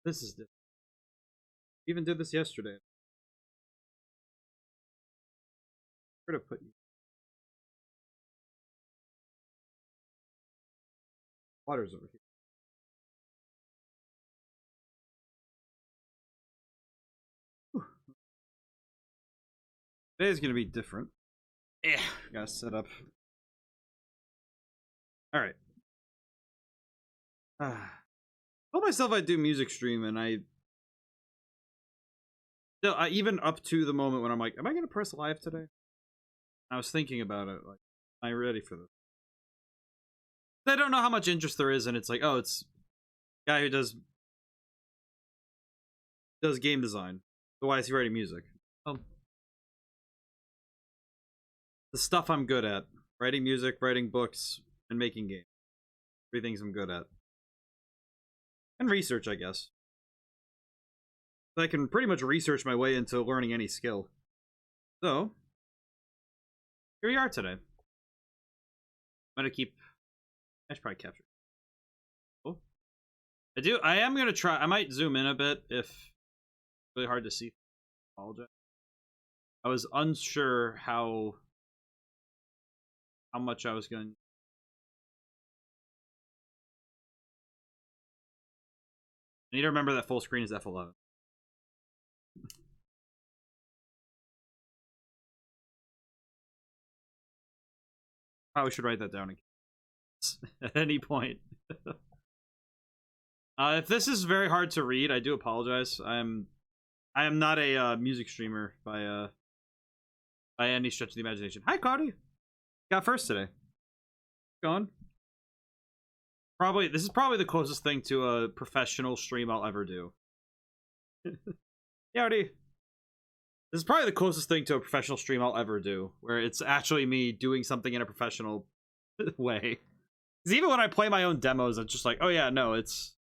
This is different. Even did this yesterday. Where to put you? Water's over here. Whew. Today's gonna be different. Yeah, gotta set up. All right. I told myself I'd do music stream, and even up to the moment when I'm like, am I gonna press live today? I was thinking about it, like, am I ready for this? I don't know how much interest there is, and it's like, oh, it's a guy who does game design. So why is he writing music? The stuff I'm good at: writing music, writing books, and making games. Three things I'm good at, and research, I guess. I can pretty much research my way into learning any skill. So here we are today. I'm gonna keep. I should probably capture. Oh, I am gonna try. I might zoom in a bit if it's really hard to see. I apologize. I was unsure how much I was going. I need to remember that full screen is F11. Probably should write that down again at any point. If this is very hard to read, I do apologize. I am not a music streamer by any stretch of the imagination. Hi, Cody. Got first today. Going. This is probably the closest thing to a professional stream I'll ever do. Howdy. This is probably the closest thing to a professional stream I'll ever do, where it's actually me doing something in a professional way. Because even when I play my own demos, I'm just like, oh yeah, no, it's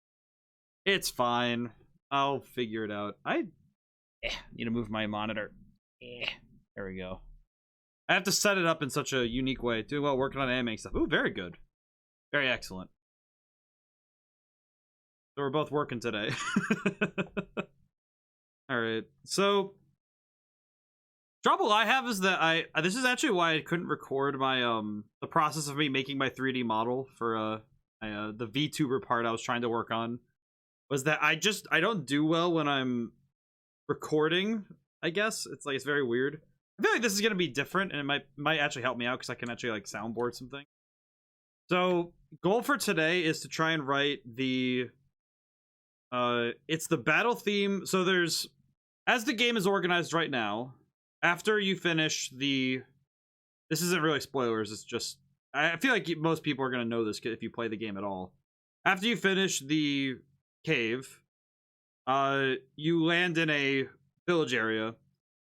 fine. I'll figure it out. I need to move my monitor. There we go. I have to set it up in such a unique way. Do well working on animating stuff. Ooh, very good. Very excellent. So we're both working today. Alright, so trouble I have is that this is actually why I couldn't record my the process of me making my 3D model for the VTuber part I was trying to work on, was that I don't do well when I'm recording. I guess it's very weird. I feel like this is gonna be different, and it might actually help me out because I can actually like soundboard something. So goal for today is to try and write the it's the battle theme. So there's, as the game is organized right now, after you finish this isn't really spoilers, it's just, I feel like most people are going to know this if you play the game at all. After you finish the cave, you land in a village area,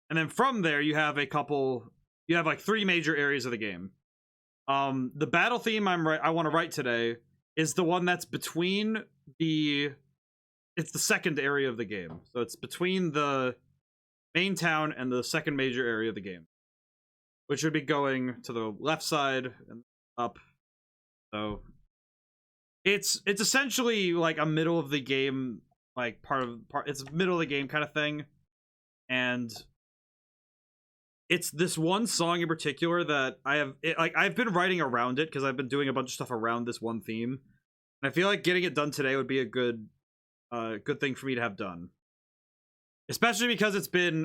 and then from there you have like 3 major areas of the game. The battle theme I want to write today is the one that's between it's the second area of the game. So it's between the main town and the second major area of the game, which would be going to the left side and up. So it's essentially like a middle of the game, like it's middle of the game kind of thing. And it's this one song in particular that I've been writing around it because I've been doing a bunch of stuff around this one theme. And I feel like getting it done today would be a good thing for me to have done, especially because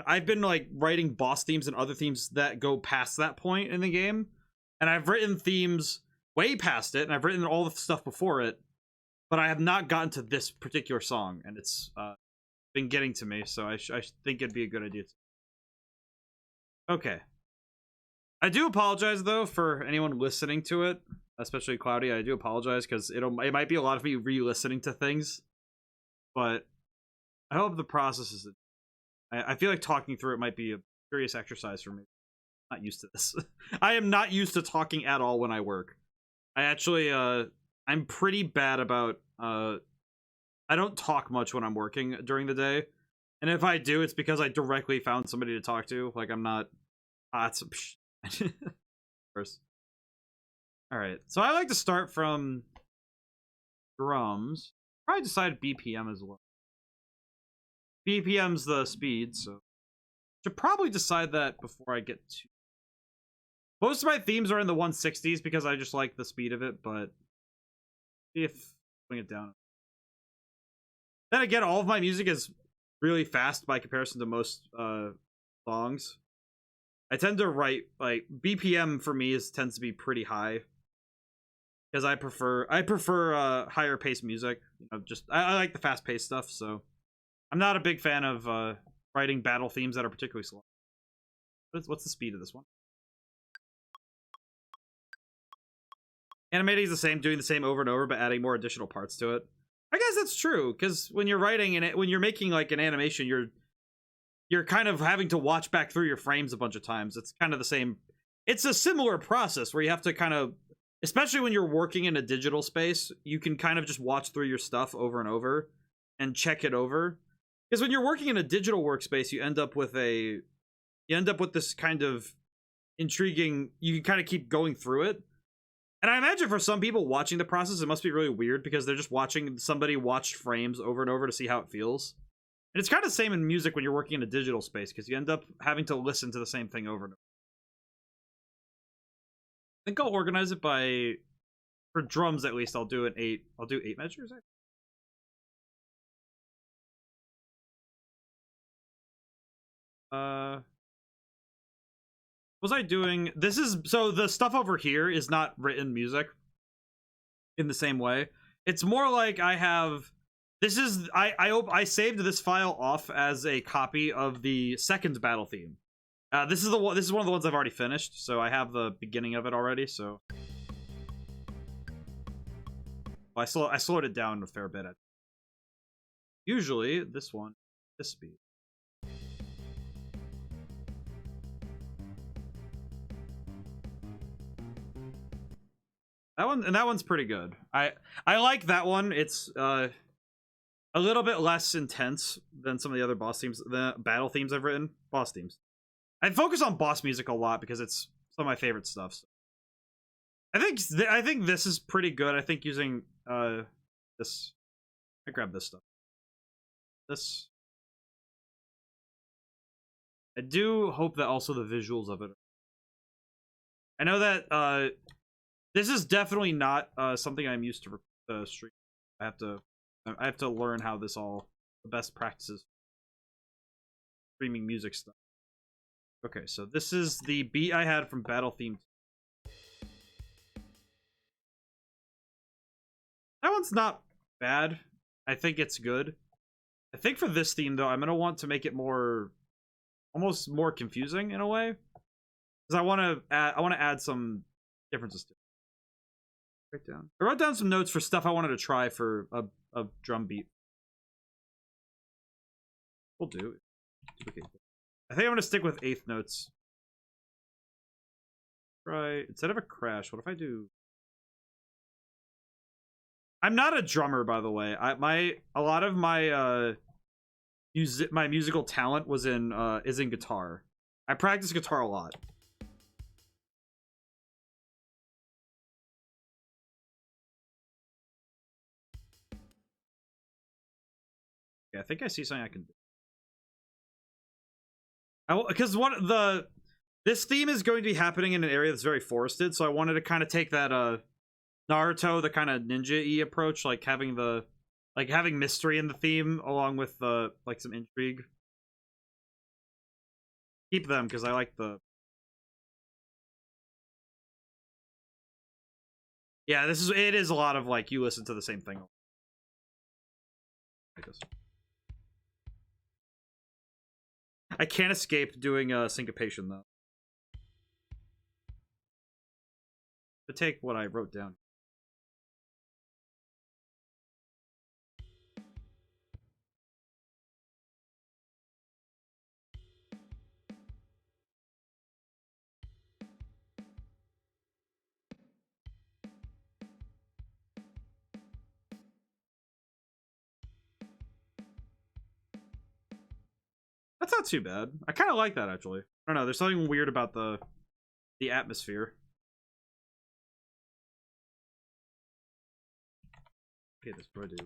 I've been like writing boss themes and other themes that go past that point in the game, and I've written themes way past it, and I've written all the stuff before it, but I have not gotten to this particular song, and it's been getting to me, so I think it'd be a good idea okay. I do apologize though for anyone listening to it, especially Cloudy. I do apologize because it might be a lot of me re-listening to things. But I hope the process is. I feel like talking through it might be a curious exercise for me. I'm not used to this. I am not used to talking at all when I work. I actually, I'm pretty bad about. I don't talk much when I'm working during the day, and if I do, it's because I directly found somebody to talk to. Like I'm not. It's first. All right, so I like to start from drums. Probably decide BPM as well. BPM's the speed, so should probably decide that before I get to. Most of my themes are in the 160s because I just like the speed of it, but if bring it down. Then again, all of my music is really fast by comparison to most songs. I tend to write like BPM for me tends to be pretty high because I prefer higher paced music. You know, just I like the fast paced stuff, so I'm not a big fan of writing battle themes that are particularly slow. What's the speed of this one? Animating is the same, doing the same over and over, but adding more additional parts to it. I guess that's true, because when you're writing and when you're making like an animation, you're kind of having to watch back through your frames a bunch of times. It's kind of the same. It's a similar process where you have to kind of, especially when you're working in a digital space, you can kind of just watch through your stuff over and over and check it over. Because when you're working in a digital workspace, you end up with this kind of intriguing. You can kind of keep going through it. And I imagine for some people watching the process, it must be really weird because they're just watching somebody watch frames over and over to see how it feels. And it's kind of the same in music when you're working in a digital space because you end up having to listen to the same thing over and over. I think I'll organize it by, for drums at least, I'll do 8 measures. Was I doing this is so the stuff over here is not written music in the same way. It's more like I have this is I saved this file off as a copy of the second battle theme. This is one of the ones I've already finished, so I have the beginning of it already, so I slowed it down a fair bit. Usually this speed. That one's pretty good. I like that one. It's a little bit less intense than some of the other the battle themes I've written. Boss themes. I focus on boss music a lot because it's some of my favorite stuff. So. I think this is pretty good. I think using this. I grab this stuff. This. I do hope that also the visuals of it. I know that this is definitely not something I'm used to stream. I have to learn how this all the best practices streaming music stuff. Okay, so this is the beat I had from Battle Theme. That one's not bad. I think it's good. I think for this theme though, I'm gonna want to make it almost more confusing in a way, because I want to add some differences to it. I wrote down some notes for stuff I wanted to try for a drum beat. We'll do. Okay. I think I'm gonna stick with 8th notes. Right. Instead of a crash, what if I do? I'm not a drummer, by the way. A lot of my my musical talent is in guitar. I practice guitar a lot. Yeah, I think I see something I can do. Because this theme is going to be happening in an area that's very forested, so I wanted to kind of take that Naruto, the kind of ninja-y approach, like having mystery in the theme along with like some intrigue. Keep them because I like the. Yeah, it is a lot of like you listen to the same thing. Like this. I can't escape doing syncopation though. To take what I wrote down. That's not too bad. I kind of like that actually. I don't know. There's something weird about the atmosphere. Okay, this what do I do?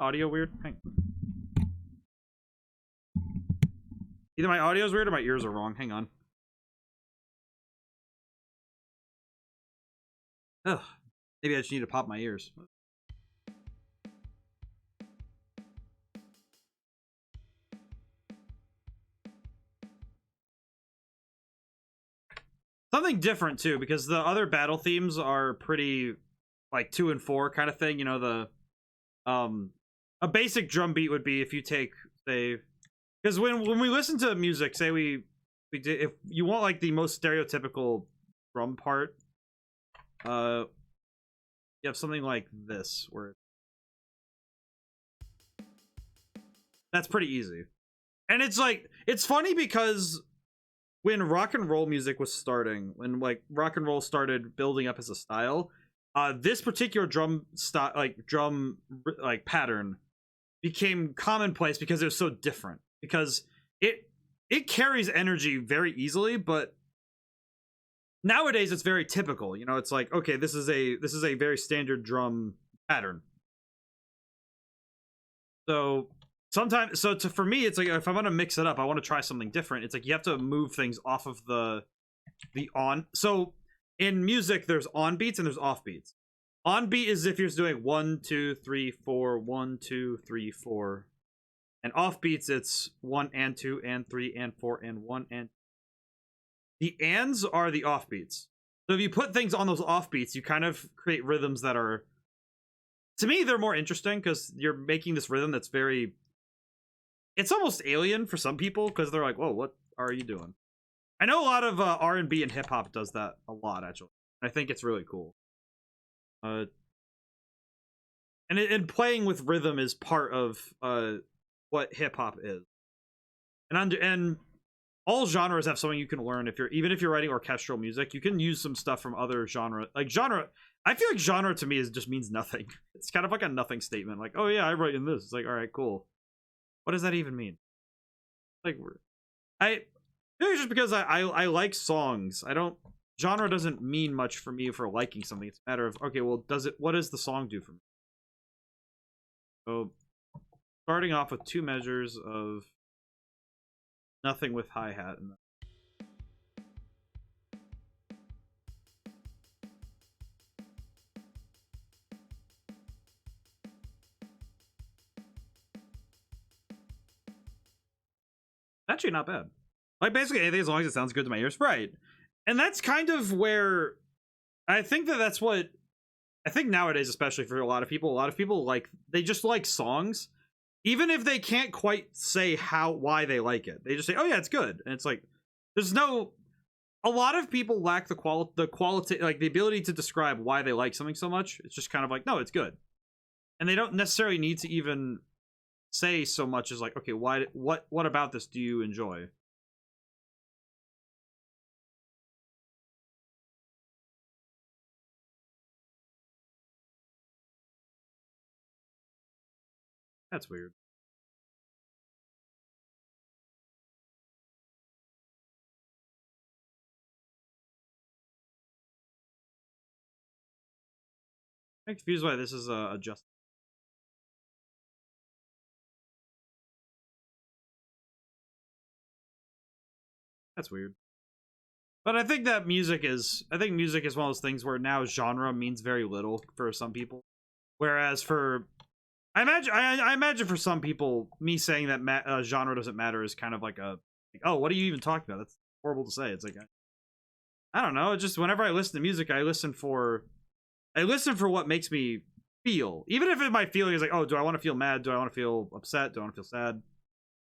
Audio weird? Hang on. Either my audio's weird or my ears are wrong. Hang on. Ugh. Maybe I just need to pop my ears. Something different too, because the other battle themes are pretty like 2 and 4 kind of thing. You know, the a basic drum beat would be if you take, say, because when we listen to music, say we did, if you want like the most stereotypical drum part, you have something like this where that's pretty easy. And it's like, it's funny because when rock and roll music was starting, when like rock and roll started building up as a style, this particular drum style, like pattern became commonplace because it was so different, because it carries energy very easily, but nowadays it's very typical. You know, it's like, okay, this is a very standard drum pattern. So sometimes, for me, it's like, if I want to mix it up, I want to try something different. It's like you have to move things off of the on. So in music, there's on beats and there's off beats. On beat is if you're doing 1 2 3 4 1 2 3 4, and off beats it's 1 and 2 and 3 and 4 and 1 and. The ands are the off beats. So if you put things on those off beats, you kind of create rhythms that are, to me, they're more interesting because you're making this rhythm that's very, it's almost alien for some people because they're like, whoa, what are you doing? I know a lot of R&B and hip-hop does that a lot, actually. I think it's really cool. And playing with rhythm is part of what hip-hop is. And all genres have something you can learn. Even if you're writing orchestral music, you can use some stuff from other genre. Like genre, I feel like genre to me just means nothing. It's kind of like a nothing statement. Like, oh yeah, I write in this. It's like, all right, cool. What does that even mean? Like, maybe just because I like songs. Genre doesn't mean much for me for liking something. It's a matter of, okay, well, what does the song do for me? So starting off with 2 measures of nothing with hi-hat. Actually not bad. Like, basically anything as long as it sounds good to my ears. Right. And that's kind of where I think that's what I think nowadays, especially for a lot of people like, they just like songs, even if they can't quite say why they like it. They just say, oh yeah, it's good. And it's like, a lot of people lack the quality, like the ability to describe why they like something so much. It's just kind of like, no, it's good. And they don't necessarily need to even say so much as like, okay, what about this do you enjoy? That's weird. I'm confused why this is adjusted. That's weird. But I think music is one of those things where now genre means very little for some people, whereas I imagine for some people, me saying that genre doesn't matter is kind of like oh, what are you even talking about? That's horrible to say. It's like, I don't know. It's just whenever I listen to music, I listen for what makes me feel. Even if my feeling is like, oh, do I want to feel mad? Do I want to feel upset? Do I want to feel sad? Do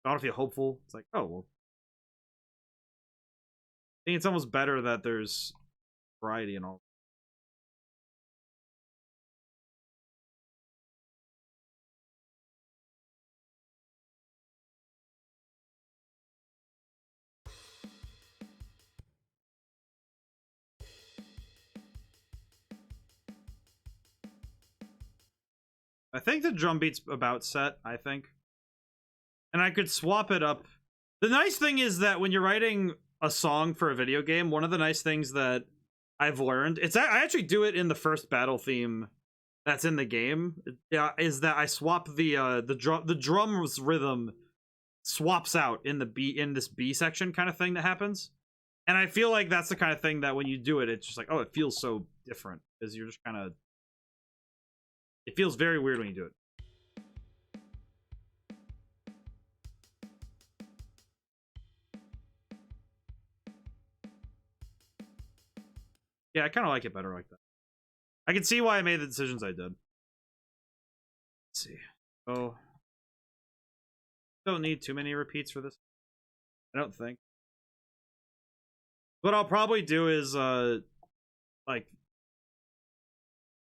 I want to feel hopeful? It's like, oh, well. I think it's almost better that there's variety and all. I think the drum beat's about set, I think. And I could swap it up. The nice thing is that when you're writing a song for a video game, one of the nice things that I've learned, I actually do it in the first battle theme that's in the game, is that I swap the drum's rhythm swaps out in this B section kind of thing that happens. And I feel like that's the kind of thing that when you do it, it's just like, oh, it feels so different because you're just kind of, it feels very weird when you do it. Yeah, I kind of like it better like that. I can see why I made the decisions I did. Let's see. Oh, don't need too many repeats for this. I don't think. What I'll probably do is like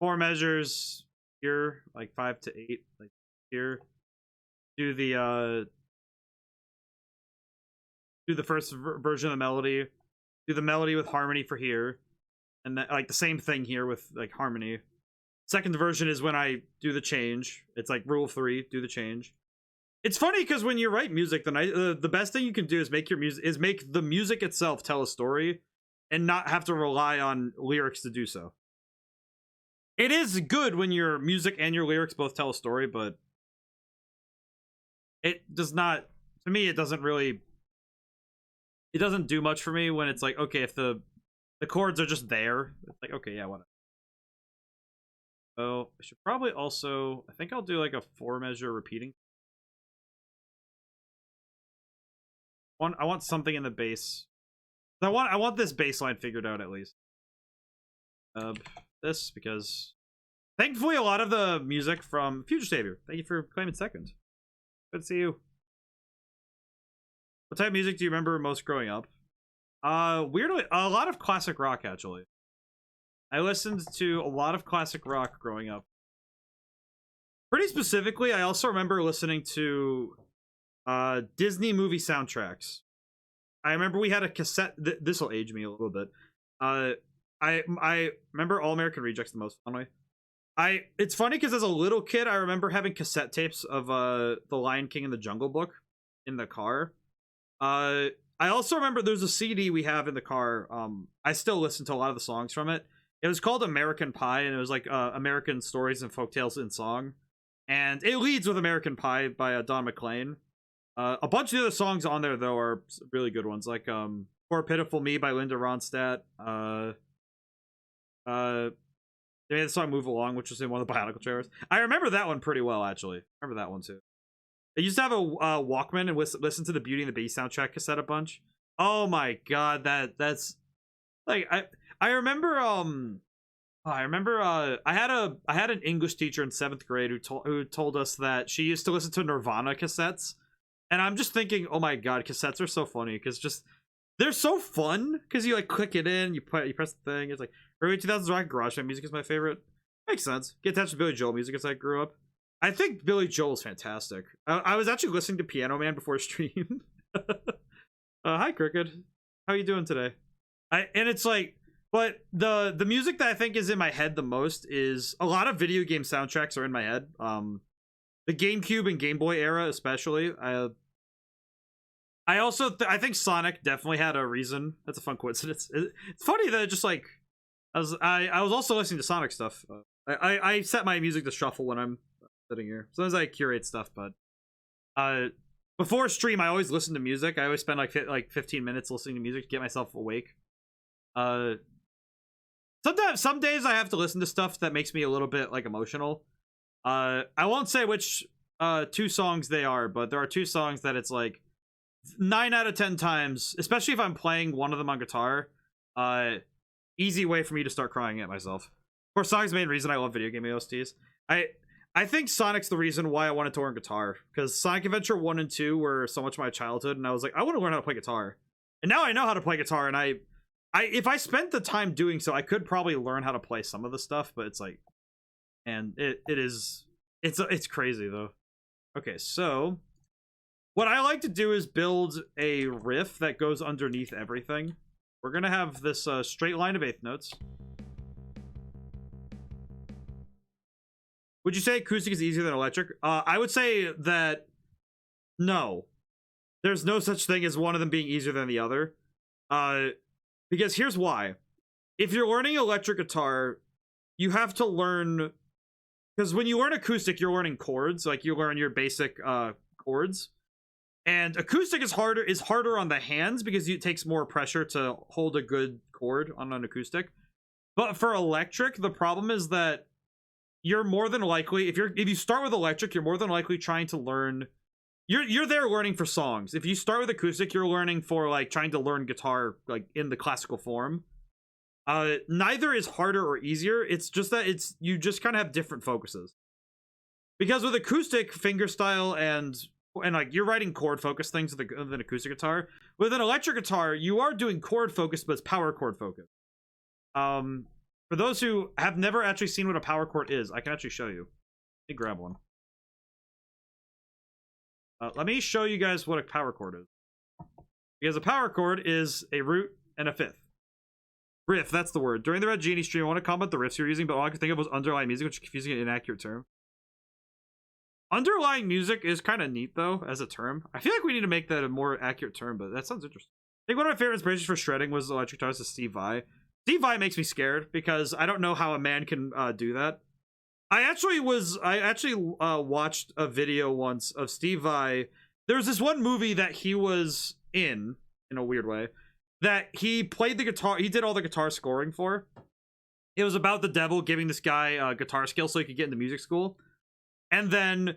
4 measures here, like 5 to 8, like here. Do the first version of the melody. Do the melody with harmony for here. And then, like the same thing here with like harmony. Second version is when I do the change. It's like rule of 3, do the change. It's funny because when you write music, the best thing you can do is make the music itself tell a story, and not have to rely on lyrics to do so. It is good when your music and your lyrics both tell a story, but it does not. To me, it doesn't do much for me when it's like, okay, if the chords are just there, it's like, okay, yeah, whatever. So I should probably also, I think I'll do like a 4 measure repeating. I want something in the bass. I want this bass line figured out at least. This, because thankfully a lot of the music from Future Savior. Thank you for claiming second. Good to see you. What type of music do you remember most growing up? Weirdly, a lot of classic rock, actually. I listened to a lot of classic rock growing up. Pretty specifically, I also remember listening to Disney movie soundtracks. I remember we had a cassette. This will age me a little bit. I remember All American Rejects the most fondly. It's funny because as a little kid, I remember having cassette tapes of The Lion King and the Jungle Book in the car. I also remember there's a CD we have in the car. I still listen to a lot of the songs from it. It was called American Pie, and it was like American stories and folktales in song. And it leads with American Pie by Don McLean. A bunch of the other songs on there, though, are really good ones, like Poor Pitiful Me by Linda Ronstadt. They made the song Move Along, which was in one of the Bionicle trailers. I remember that one pretty well, actually. I remember that one, too. I used to have a Walkman and listen to the Beauty and the Beast soundtrack cassette a bunch. Oh my god, that's like I remember I had an English teacher in 7th grade who told us that she used to listen to Nirvana cassettes, and I'm just thinking, oh my god, cassettes are so funny because just they're so fun because you like click it in, you press the thing. It's like early 2000s rock garage band music is my favorite. Makes sense. Get attached to Billy Joel music as I grew up. I think Billy Joel is fantastic. I was actually listening to Piano Man before stream. Hi, Cricket. How you doing today? And it's like, but the music that I think is in my head the most is a lot of video game soundtracks are in my head. The GameCube and Game Boy era, especially. I also I think Sonic definitely had a reason. That's a fun coincidence. It's funny that it just like I was also listening to Sonic stuff. I set my music to shuffle when I'm sitting here. Sometimes I curate stuff, but before stream I always listen to music. I always spend like 15 minutes listening to music to get myself awake. Sometimes some days I have to listen to stuff that makes me a little bit like emotional. I won't say which 2 songs they are, but there are 2 songs that it's like 9 out of 10 times, especially if I'm playing one of them on guitar, easy way for me to start crying at myself. Of course, Sonic's the main reason I love video game OSTs. I think Sonic's the reason why I wanted to learn guitar, because Sonic Adventure 1 and 2 were so much of my childhood, and I was like, I want to learn how to play guitar. And now I know how to play guitar, and I if I spent the time doing so, I could probably learn how to play some of the stuff, but it's like, and it's crazy though. Okay, so what I like to do is build a riff that goes underneath everything. We're gonna have this straight line of 8th notes. Would you say acoustic is easier than electric? I would say that no. There's no such thing as one of them being easier than the other. Because here's why. If you're learning electric guitar, you have to learn because when you learn acoustic, you're learning chords, like you learn your basic chords. And acoustic is harder on the hands because it takes more pressure to hold a good chord on an acoustic. But for electric, the problem is that you're more than likely, if you start with electric, you're more than likely trying to learn. You're there learning for songs. If you start with acoustic, you're learning for like trying to learn guitar like in the classical form. Neither is harder or easier. It's just that you just kind of have different focuses. Because with acoustic, fingerstyle and like you're writing chord focus things with an acoustic guitar. With an electric guitar, you are doing chord focus, but it's power chord focus. For those who have never actually seen what a power chord is, I can actually show you. Let me grab one. Let me show you guys what a power chord is. Because a power chord is a root and a fifth. Riff, that's the word. During the Red Genie stream, I want to comment the riffs you're using, but all I could think of was underlying music, which is confusing and inaccurate term. Underlying music is kind of neat, though, as a term. I feel like we need to make that a more accurate term, but that sounds interesting. I think one of my favorite inspirations for shredding was electric guitars to Steve Vai. Steve Vai makes me scared because I don't know how a man can do that. I actually watched a video once of Steve Vai. There was this one movie that he was in a weird way, that he played the guitar. He did all the guitar scoring for. It was about the devil giving this guy guitar skills so he could get into music school. And then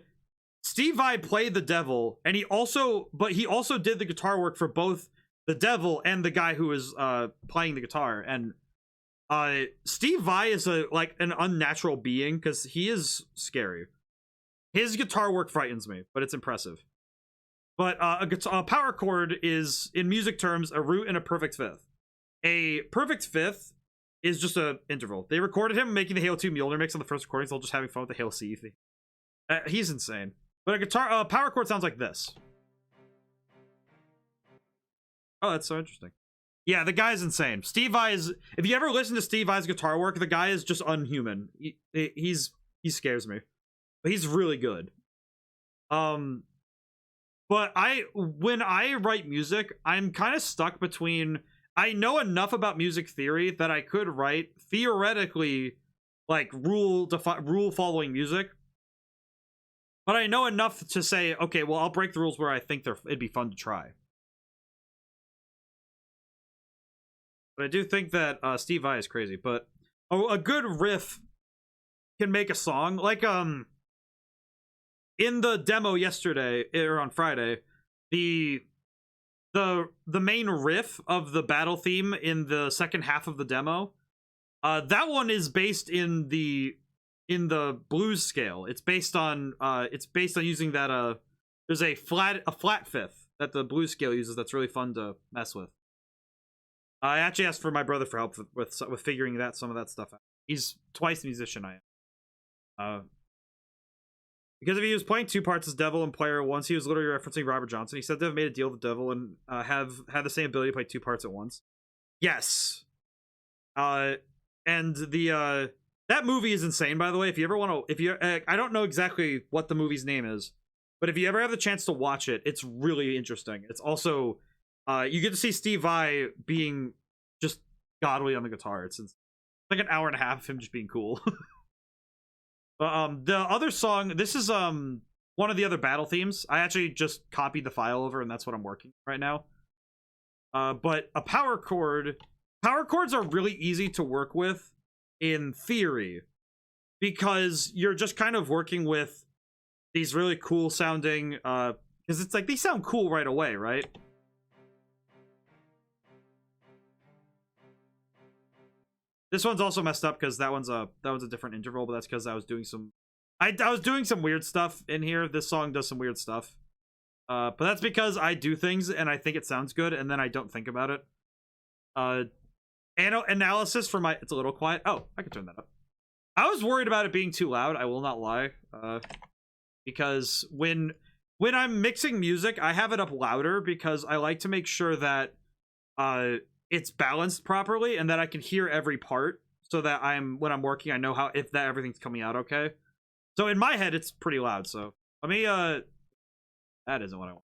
Steve Vai played the devil, and he also did the guitar work for both the devil and the guy who was playing the guitar. And Steve Vai is an unnatural being because he is scary. His guitar work frightens me, but it's impressive. But a power chord is, in music terms, a root and a perfect fifth. A perfect fifth is just an interval. They recorded him making the Halo 2 Mjolnir mix on the first recording, so just having fun with the Halo C thing. He's insane. But a power chord sounds like this. Oh, that's so interesting. Yeah, the guy's insane. Steve Vai is... If you ever listen to Steve Vai's guitar work, the guy is just unhuman. He scares me. But he's really good. But when I write music, I'm kind of stuck between... I know enough about music theory that I could write, theoretically, like, rule-following music. But I know enough to say, okay, well, I'll break the rules where I think it'd be fun to try. But I do think that Steve Vai is crazy. But a good riff can make a song. Like, in the demo yesterday, or on Friday, the main riff of the battle theme in the second half of the demo, that one is based in the blues scale. It's based on using that there's a flat fifth that the blues scale uses that's really fun to mess with. I actually asked for my brother for help with figuring some of that stuff out. He's twice the musician I am. Because if he was playing two parts as devil and player once, he was literally referencing Robert Johnson. He said to have made a deal with the devil and have the same ability to play two parts at once. Yes. And that movie is insane, by the way. If you ever want to, I don't know exactly what the movie's name is, but if you ever have the chance to watch it, it's really interesting. It's also, you get to see Steve Vai being just godly on the guitar. It's like an hour and a half of him just being cool. The other song, this is one of the other battle themes. I actually just copied the file over, and that's what I'm working right now. But a power chords are really easy to work with in theory, because you're just kind of working with these really cool sounding, because it's like, these sound cool right away, right? This one's also messed up because that one's a different interval, but that's because I was doing some weird stuff in here. This song does some weird stuff. But that's because I do things and I think it sounds good and then I don't think about it. Analysis for my... It's a little quiet. Oh, I can turn that up. I was worried about it being too loud, I will not lie. Because when I'm mixing music, I have it up louder because I like to make sure that it's balanced properly and that I can hear every part, so that when I'm working, I know if everything's coming out okay. So in my head, it's pretty loud. So let me that isn't what I want.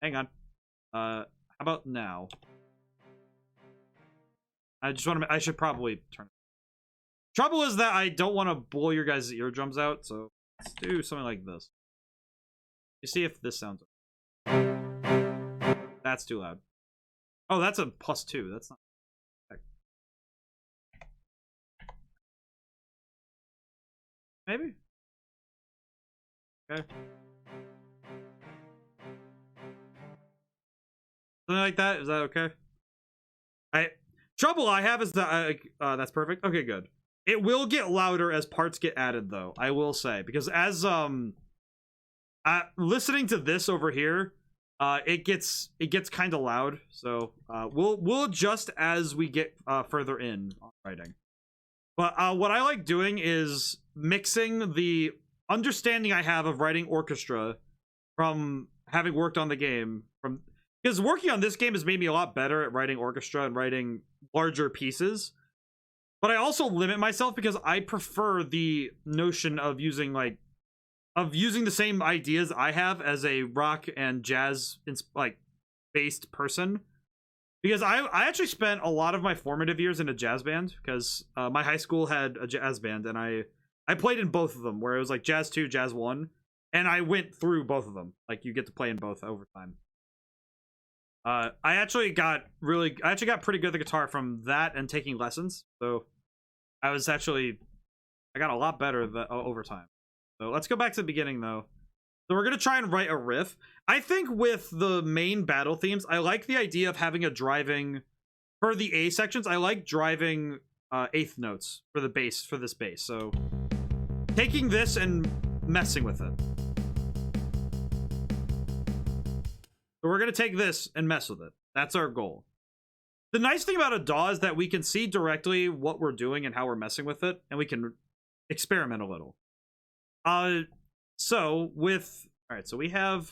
Hang on. How about now? I should probably turn it. Trouble is that I don't want to blow your guys' eardrums out, so let's do something like this. You see if this sounds. That's too loud. Oh, that's a +2. That's not. Maybe. Okay. Something like that. Is that okay? Trouble I have is that that's perfect. Okay, good. It will get louder as parts get added, though. I will say, because as listening to this over here, it gets kind of loud. So we'll adjust as we get further in on writing. But what I like doing is mixing the understanding I have of writing orchestra from having worked on the game, because working on this game has made me a lot better at writing orchestra and writing larger pieces. But I also limit myself because I prefer the notion of using the same ideas I have as a rock and jazz based person. Because I actually spent a lot of my formative years in a jazz band, because my high school had a jazz band, and I played in both of them, where it was like Jazz 2, Jazz 1, and I went through both of them. Like, you get to play in both over time. I actually got pretty good at the guitar from that and taking lessons. So I got a lot better over time. So let's go back to the beginning, though. So we're going to try and write a riff. I think with the main battle themes, I like the idea of having a driving... For the A sections, I like driving eighth notes for the bass, for this bass. So taking this and messing with it. So we're going to take this and mess with it. That's our goal. The nice thing about a DAW is that we can see directly what we're doing and how we're messing with it, and we can experiment a little. So with... Alright, so we have...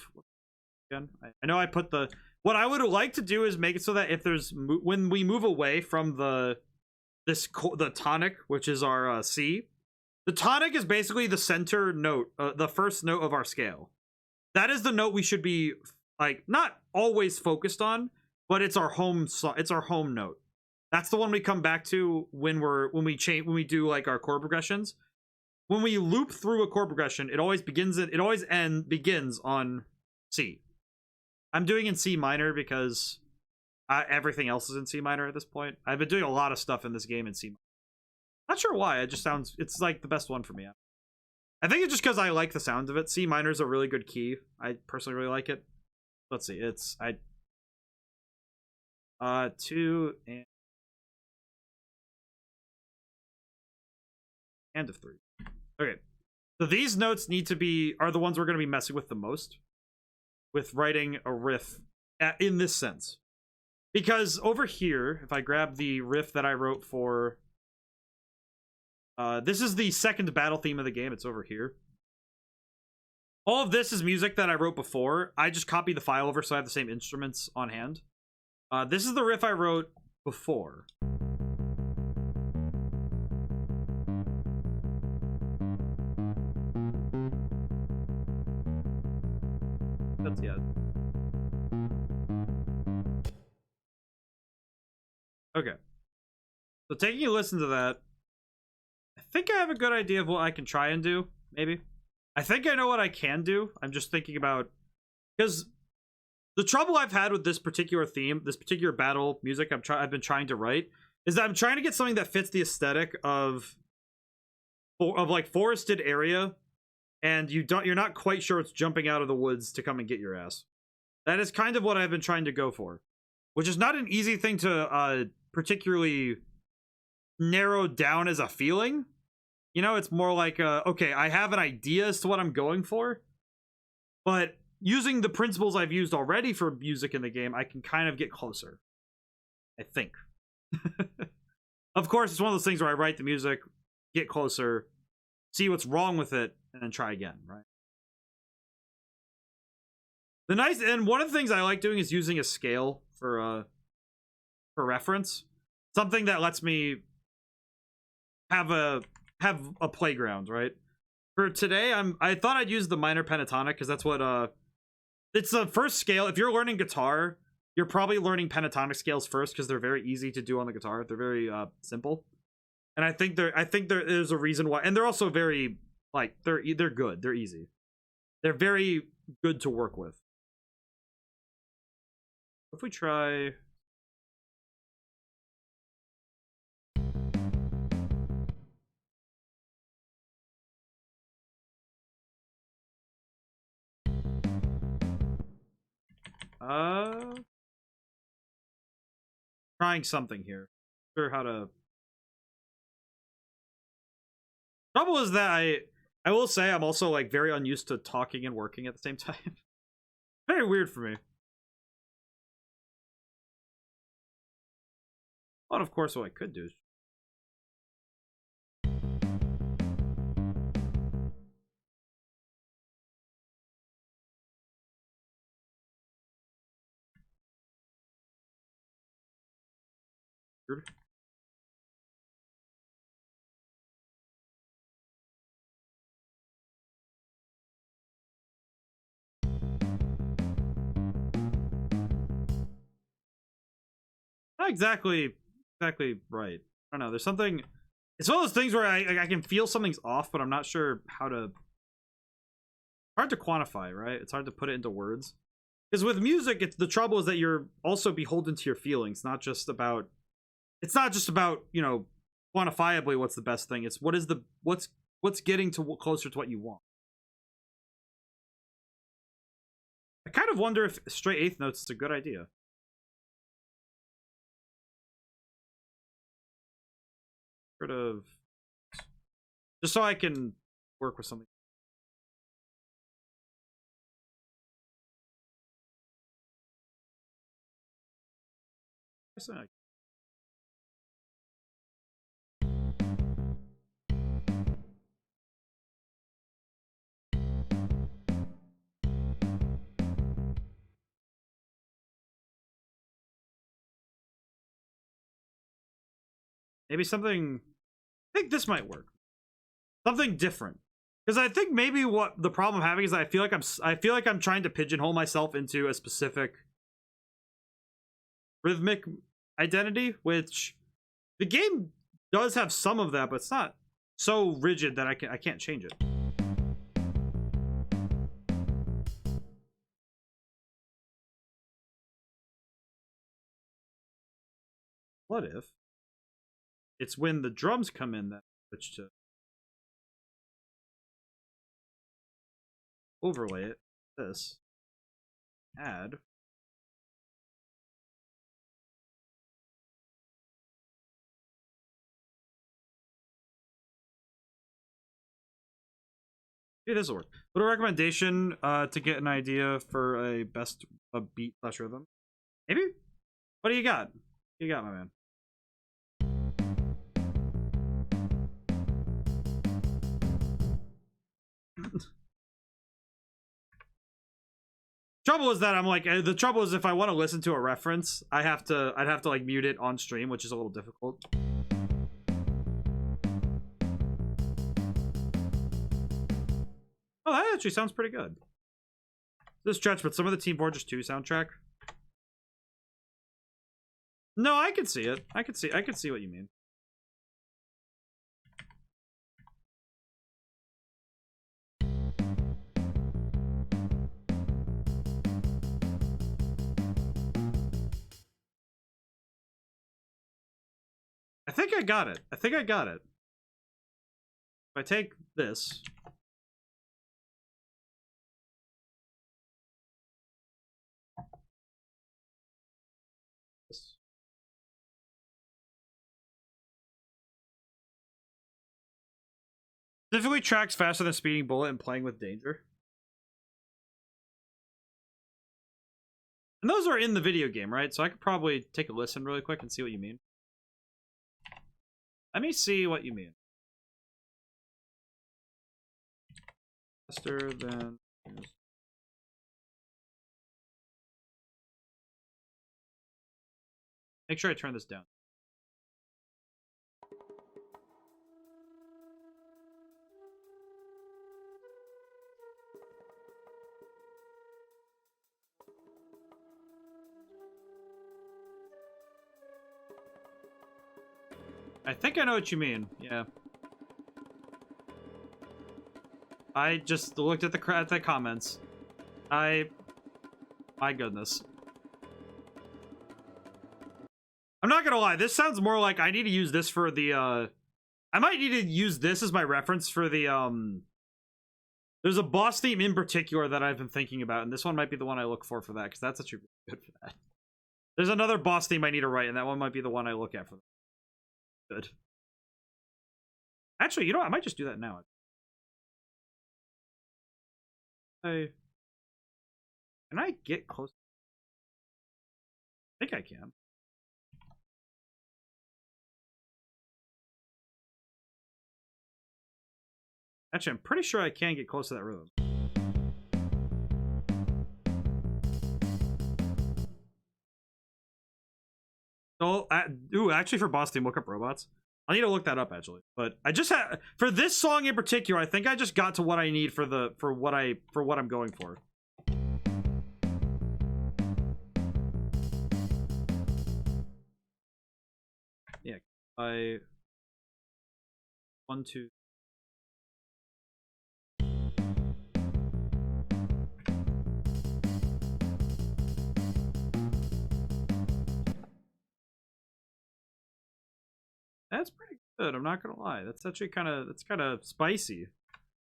Again, I know I put the... What I would like to do is make it so that if there's... When we move away from the tonic, which is our C, the tonic is basically the center note, the first note of our scale. That is the note we should be, like, not always focused on, but it's our home note. That's the one we come back to when we do like our chord progressions. When we loop through a chord progression, it always begins on C. I'm doing in C minor because everything else is in C minor at this point. I've been doing a lot of stuff in this game in C minor. Not sure why. It's like the best one for me. I think it's just because I like the sound of it. C minor is a really good key. I personally really like it. Let's see. It's 2 and a 3. Okay. So these notes are the ones we're going to be messing with the most with writing a riff in this sense. Because over here, if I grab the riff that I wrote for... this is the second battle theme of the game. It's over here. All of this is music that I wrote before. I just copied the file over so I have the same instruments on hand. This is the riff I wrote before. That's Okay. So taking a listen to that, I think I have a good idea of what I can try and do, maybe. I think I know what I can do. I'm just thinking about... Because the trouble I've had with this particular theme, this particular battle music I've been trying to write, is that I'm trying to get something that fits the aesthetic of like forested area, and you're not quite sure it's jumping out of the woods to come and get your ass. That is kind of what I've been trying to go for, which is not an easy thing to particularly narrow down as a feeling. You know, it's more like, okay, I have an idea as to what I'm going for, but using the principles I've used already for music in the game, I can kind of get closer, I think. Of course, it's one of those things where I write the music, get closer, see what's wrong with it, and then try again, right? And one of the things I like doing is using a scale for reference. Something that lets me have a playground, right? For today, I thought I'd use the minor pentatonic because that's what it's the first scale. If you're learning guitar, you're probably learning pentatonic scales first because they're very easy to do on the guitar. They're very simple. And I think there is a reason why, and they're also very like they're good. They're easy. They're very good to work with. If we try. Trying something here. Not sure how to. Trouble is that I will say I'm also like very unused to talking and working at the same time. Very weird for me. But of course, what I could do is weird. Not exactly right. I don't know. There's something. It's one of those things where I can feel something's off, but I'm not sure how to. Hard to quantify, right? It's hard to put it into words. Because with music, the trouble is that you're also beholden to your feelings, not just about. It's not just about quantifiably what's the best thing. It's what's getting to closer to what you want. I kind of wonder if straight eighth notes is a good idea. Sort of, just so I can work with something. Maybe something. I think this might work. Something different. Because I think maybe what the problem I'm having is that I feel like I'm trying to pigeonhole myself into a specific rhythmic identity, which the game does have some of that, but it's not so rigid that I can't change it. What if it's when the drums come in that I switch to overlay it, this, add. Maybe this will work. Little recommendation to get an idea for a best beat / rhythm. Maybe? What do you got? What do you got, my man? Trouble is that I'm like the trouble is if I want to listen to a reference, I'd have to like mute it on stream, which is a little difficult. Oh, that actually sounds pretty good. This stretch, but some of the Team Fortress 2 soundtrack. No, I can see it. I can see what you mean. I think I got it. If I take this. Specifically tracks faster than Speeding Bullet and Playing with Danger. And those are in the video game, right? So I could probably take a listen really quick and see what you mean. Let me see what you mean. Faster than... Make sure I turn this down. I think I know what you mean. Yeah. I just looked at the comments. My goodness. I'm not gonna lie, this sounds more like I need to use this for the, I might need to use this as my reference for the, there's a boss theme in particular that I've been thinking about, and this one might be the one I look for that, because that's actually really good for that. There's another boss theme I need to write, and that one might be the one I look at for that. Good. Actually, you know what? I might just do that now. Can I get close? I think I can. Actually, I'm pretty sure I can get close to that rhythm. So, ooh, actually, for boss theme, look up robots. I need to look that up actually. But I just had for this song in particular, I think I just got to what I need for what I'm going for. Yeah, I 1, 2. That's pretty good. I'm not gonna lie. That's actually kind of spicy.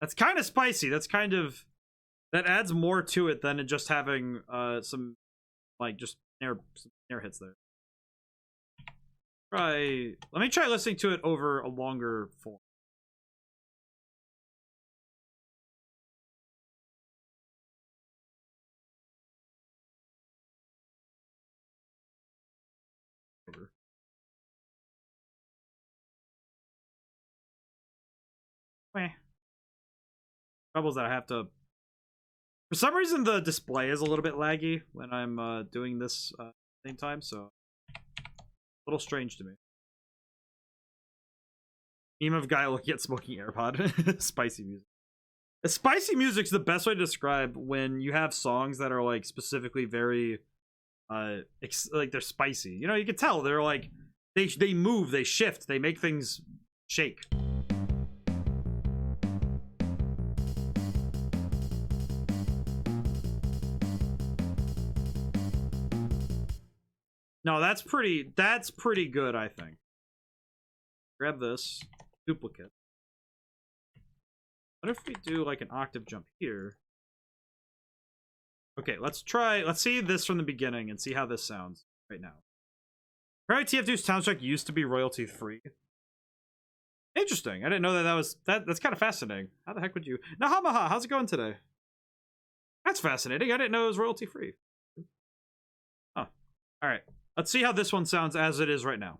That's kind of spicy. That adds more to it than just having some like just some snare hits there. Let me try listening to it over a longer form. Troubles that I have to. For some reason, the display is a little bit laggy when I'm doing this same time, so a little strange to me. Meme of guy looking at smoking AirPod. Spicy music. Spicy music's the best way to describe when you have songs that are like specifically very, like they're spicy. You know, you can tell they're like they move, they shift, they make things shake. No, that's pretty good, I think. Grab this duplicate. What if we do like an octave jump here? Okay, let's see this from the beginning and see how this sounds right now. Apparently TF2's soundtrack used to be royalty free. Interesting. I didn't know that's kind of fascinating. How the heck would you? Nahamaha, how's it going today? That's fascinating. I didn't know it was royalty free. Oh. Alright. Let's see how this one sounds as it is right now.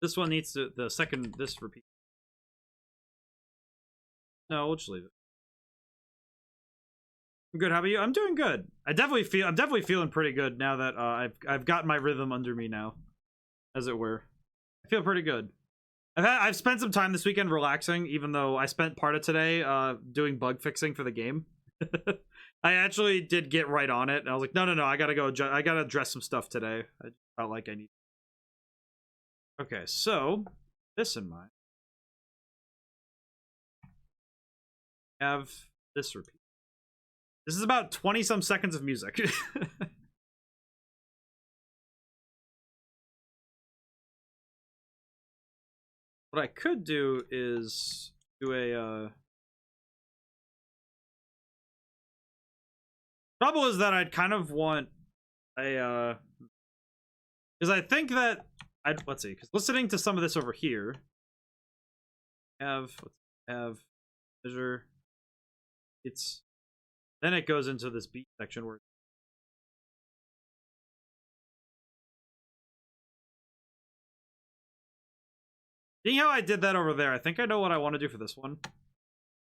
This one needs to this repeat. No, we'll just leave it. I'm good. How about you? I'm doing good. I'm definitely feeling pretty good now that I've got my rhythm under me now, as it were. I feel pretty good. I've spent some time this weekend relaxing, even though I spent part of today doing bug fixing for the game. I actually did get right on it, and I was like, no, I gotta go. I gotta address some stuff today. I felt like I need. Okay, so this in mind. Have this repeat. This is about 20-some seconds of music. What I could do is do a trouble is that I'd kind of want a because I think that let's see, because listening to some of this over here have measure then it goes into this beat section where seeing how I did that over there, I think I know what I want to do for this one.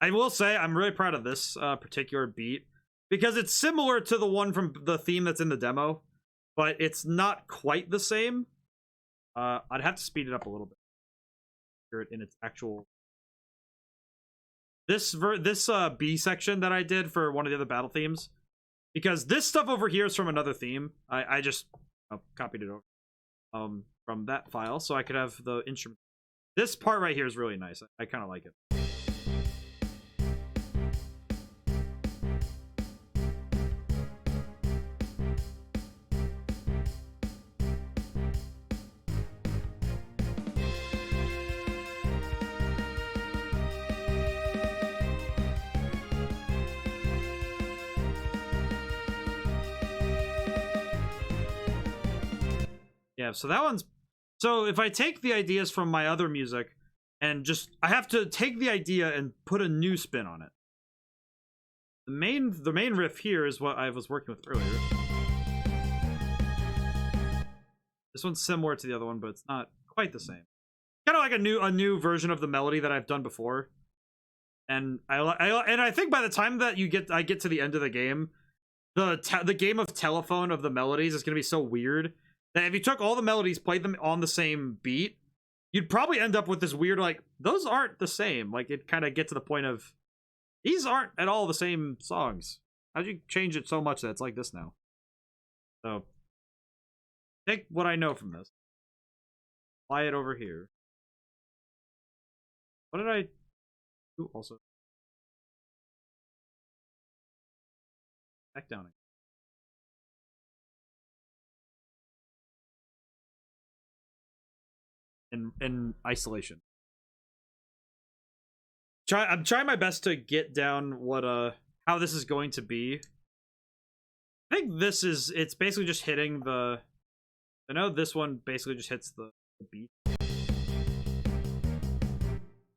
I will say I'm really proud of this particular beat because it's similar to the one from the theme that's in the demo, but it's not quite the same. I'd have to speed it up a little bit. Hear it in its actual. This B section that I did for one of the other battle themes, because this stuff over here is from another theme. I just copied it over from that file so I could have the instrument. This part right here is really nice. I kind of like it. Yeah, so that one's... So if I take the ideas from my other music and just... I have to take the idea and put a new spin on it. The main riff here is what I was working with earlier. This one's similar to the other one, but it's not quite the same. Kind of like a new version of the melody that I've done before. And I think by the time that I get to the end of the game, the game of telephone of the melodies is going to be so weird that if you took all the melodies, played them on the same beat, you'd probably end up with this weird, like, those aren't the same. Like, it kind of get to the point of, these aren't at all the same songs. How'd you change it so much that it's like this now? So, take what I know from this. Apply it over here. What did I do also? Back down again. In isolation. I'm trying my best to get down what how this is going to be. I think it's basically just hitting the... I know this one basically just hits the beat.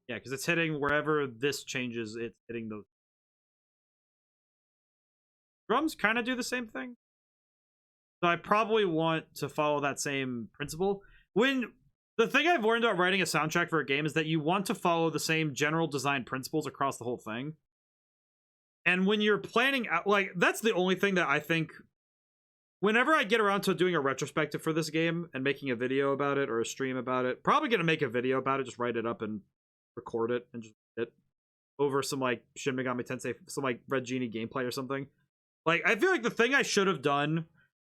Yeah, because it's hitting wherever this changes, it's hitting those. Drums kind of do the same thing. So I probably want to follow that same principle. The thing I've learned about writing a soundtrack for a game is that you want to follow the same general design principles across the whole thing. And when you're planning out, like, that's the only thing that I think, whenever I get around to doing a retrospective for this game and making a video about it or a stream about it, probably gonna make a video about it, just write it up and record it and just it over some, like, Shin Megami Tensei, some, like, Red Genie gameplay or something. Like, I feel like the thing I should have done,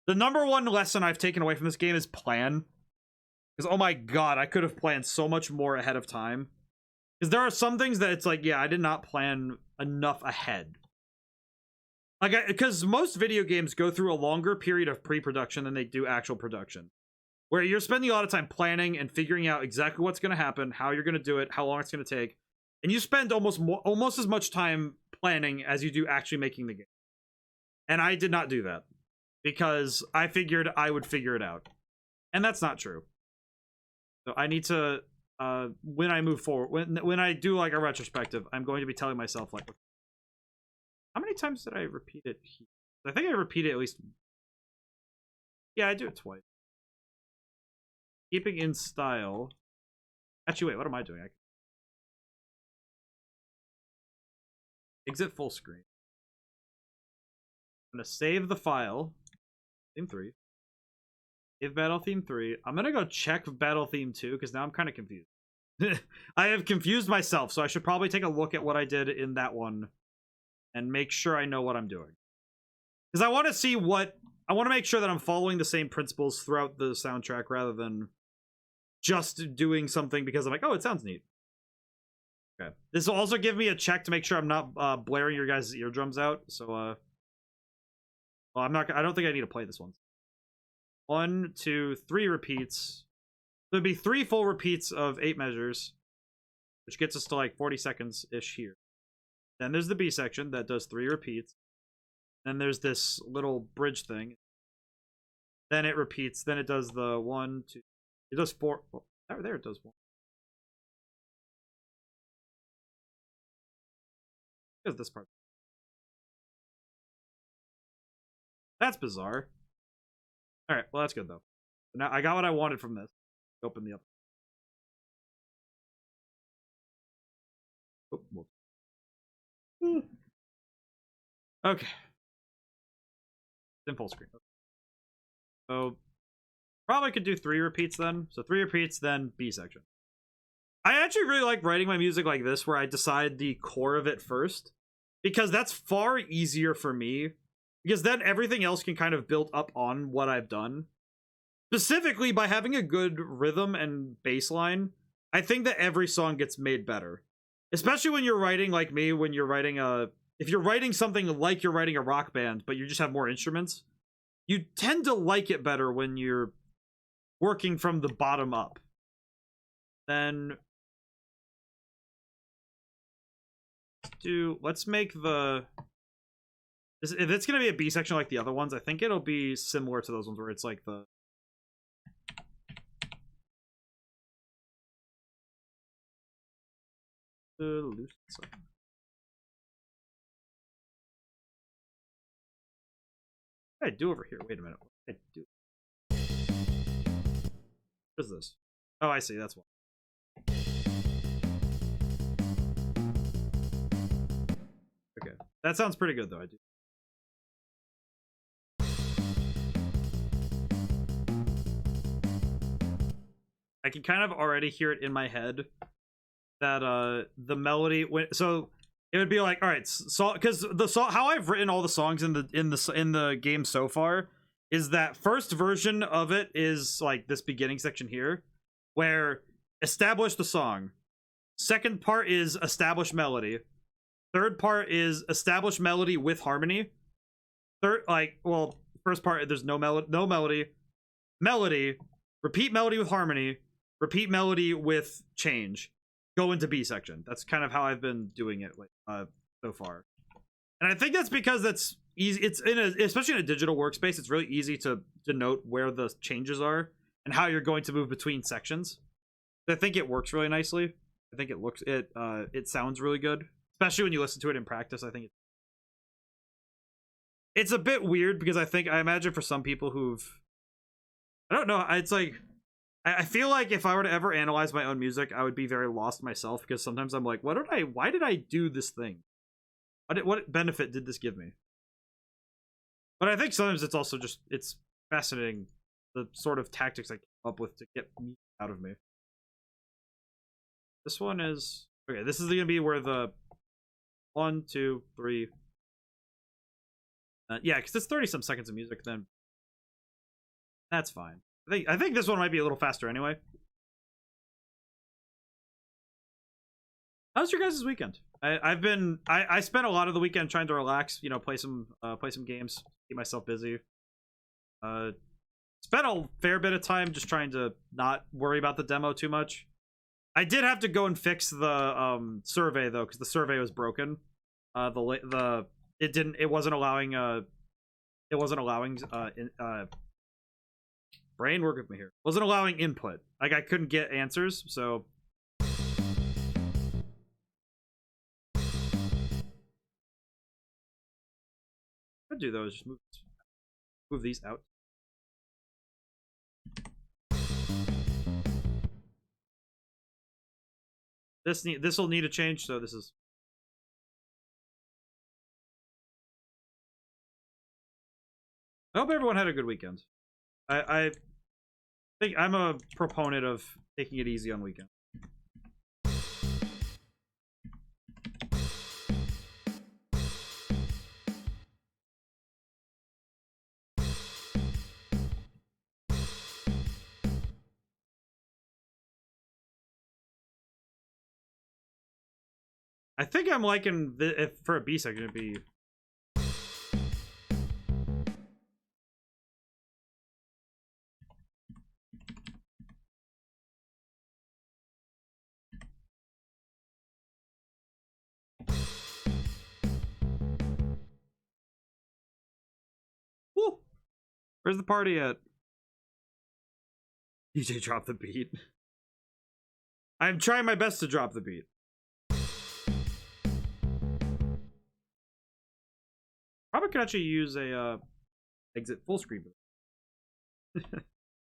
the number one lesson I've taken away from this game is plan. Because, oh my god, I could have planned so much more ahead of time. Because there are some things that it's like, yeah, I did not plan enough ahead. Like, because most video games go through a longer period of pre-production than they do actual production. Where you're spending a lot of time planning and figuring out exactly what's going to happen, how you're going to do it, how long it's going to take. And you spend almost as much time planning as you do actually making the game. And I did not do that. Because I figured I would figure it out. And that's not true. So I need to, when I move forward, when I do like a retrospective, I'm going to be telling myself, like, how many times did I repeat it here? I think I repeat it at least. Yeah, I do it twice. Keeping in style. Actually, wait, what am I doing? Exit full screen. I'm going to save the file. Theme 3. Save Battle Theme 3. I'm going to go check Battle Theme 2 because now I'm kind of confused. I have confused myself, so I should probably take a look at what I did in that one and make sure I know what I'm doing. Because I want to see what... I want to make sure that I'm following the same principles throughout the soundtrack rather than just doing something because I'm like, oh, it sounds neat. Okay. This will also give me a check to make sure I'm not blaring your guys' eardrums out. So, well, I don't think I need to play this one. 1, 2, 3 repeats. There'd be 3 full repeats of 8 measures, which gets us to like 40 seconds-ish here. Then there's the B section that does 3 repeats. Then there's this little bridge thing. Then it repeats. Then it does the 1, 2. It does 4. Oh, there it does 1. Here's this part. That's bizarre. Alright, well that's good though. Now I got what I wanted from this. Open the other. Oh, Okay. Then full screen. So probably could do 3 repeats then. So 3 repeats, then B section. I actually really like writing my music like this, where I decide the core of it first, because that's far easier for me, because then everything else can kind of build up on what I've done. Specifically, by having a good rhythm and bass line, I think that every song gets made better. Especially when you're writing like me, when you're writing if you're writing something like you're writing a rock band, but you just have more instruments, you tend to like it better when you're working from the bottom up. Then let's make the, if it's gonna be a B section like the other ones, I think it'll be similar to those ones where it's like the what did I do over here? Wait a minute. What did I do? What is this? Oh, I see. That's why. Okay. That sounds pretty good, though. I do. I can kind of already hear it in my head that the melody so it would be like, all right, so because the song, how I've written all the songs in the game so far is that first version of it is like this beginning section here, where establish the song. Second part is establish melody. Third part is establish melody with harmony. Third, like, well, first part there's no melody, repeat melody with harmony, repeat melody with change, go into B section. That's kind of how I've been doing it so far. And I think that's because that's easy. It's especially in a digital workspace, it's really easy to denote where the changes are and how you're going to move between sections. I think it works really nicely. I think it sounds really good, especially when you listen to it in practice. I think it's a bit weird because I imagine for some people I don't know, it's like, I feel like if I were to ever analyze my own music, I would be very lost myself, because sometimes I'm like, why did I do this thing? What benefit did this give me? But I think sometimes it's also just, it's fascinating, the sort of tactics I come up with to get music out of me. This one is, okay, this is going to be where the 1, 2, 3. Yeah, because it's 30 some seconds of music, then that's fine. I think this one might be a little faster anyway. How's your guys' weekend? I spent a lot of the weekend trying to relax, play some games, keep myself busy. Spent a fair bit of time just trying to not worry about the demo too much. I did have to go and fix the survey though, because the survey was broken. It wasn't allowing brain work with me here. Wasn't allowing input. Like, I couldn't get answers, so what I'd do though is just move these out. This will need a change, so this is. I hope everyone had a good weekend. I think I'm a proponent of taking it easy on weekend. I think I'm liking if for a B section it'd be. Woo! Where's the party at? DJ, drop the beat. I'm trying my best to drop the beat. Probably could actually use a exit full screen.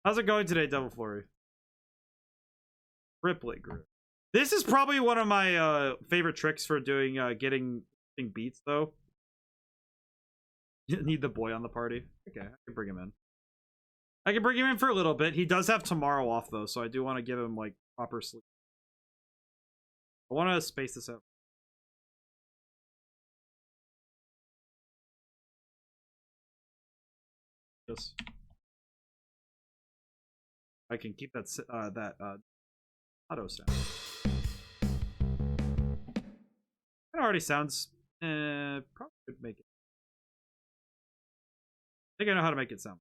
How's it going today, Devil Flurry? Triplet grip. This is probably one of my favorite tricks for doing getting beats though. You need the boy on the party. Okay, I can bring him in. I can bring him in for a little bit. He does have tomorrow off though, so I do want to give him like proper sleep. I want to space this out. Just I can keep that auto sound. It already sounds. Probably could make it. I think I know how to make it sound.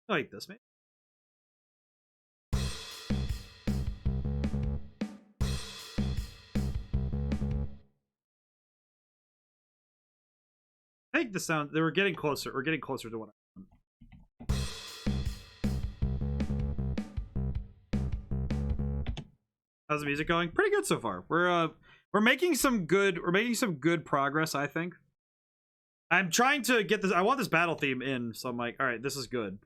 Like this, maybe. I think the sound. They were getting closer. We're getting closer to what I want. How's the music going? Pretty good so far. We're making some good progress, I think. I'm trying to get this. I want this battle theme in, so I'm like, all right, this is good.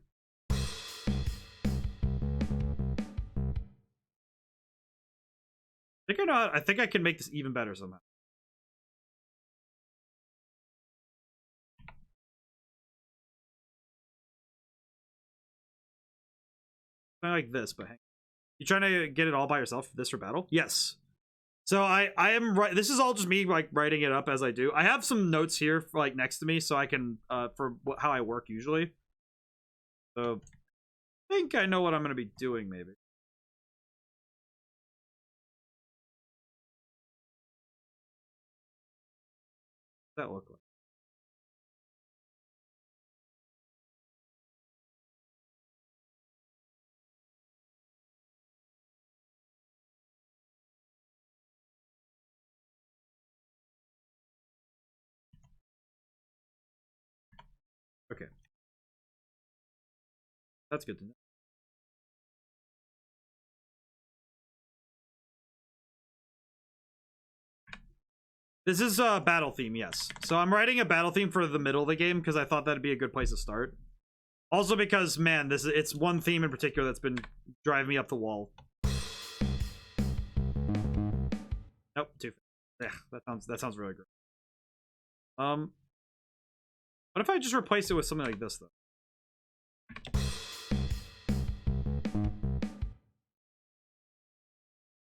I think I know. I think I can make this even better somehow. I like this, but hang on. You trying to get it all by yourself? This for battle? Yes. So I am right. This is all just me like writing it up as I do. I have some notes here for, like next to me, so I can for how I work usually. So I think I know what I'm gonna be doing. Maybe. What's that look like? Okay. That's good to know. This is a battle theme, yes. So I'm writing a battle theme for the middle of the game because I thought that'd be a good place to start. Also because, man, it's one theme in particular that's been driving me up the wall. Nope, too fast. Yeah, that sounds really good. What if I just replace it with something like this though?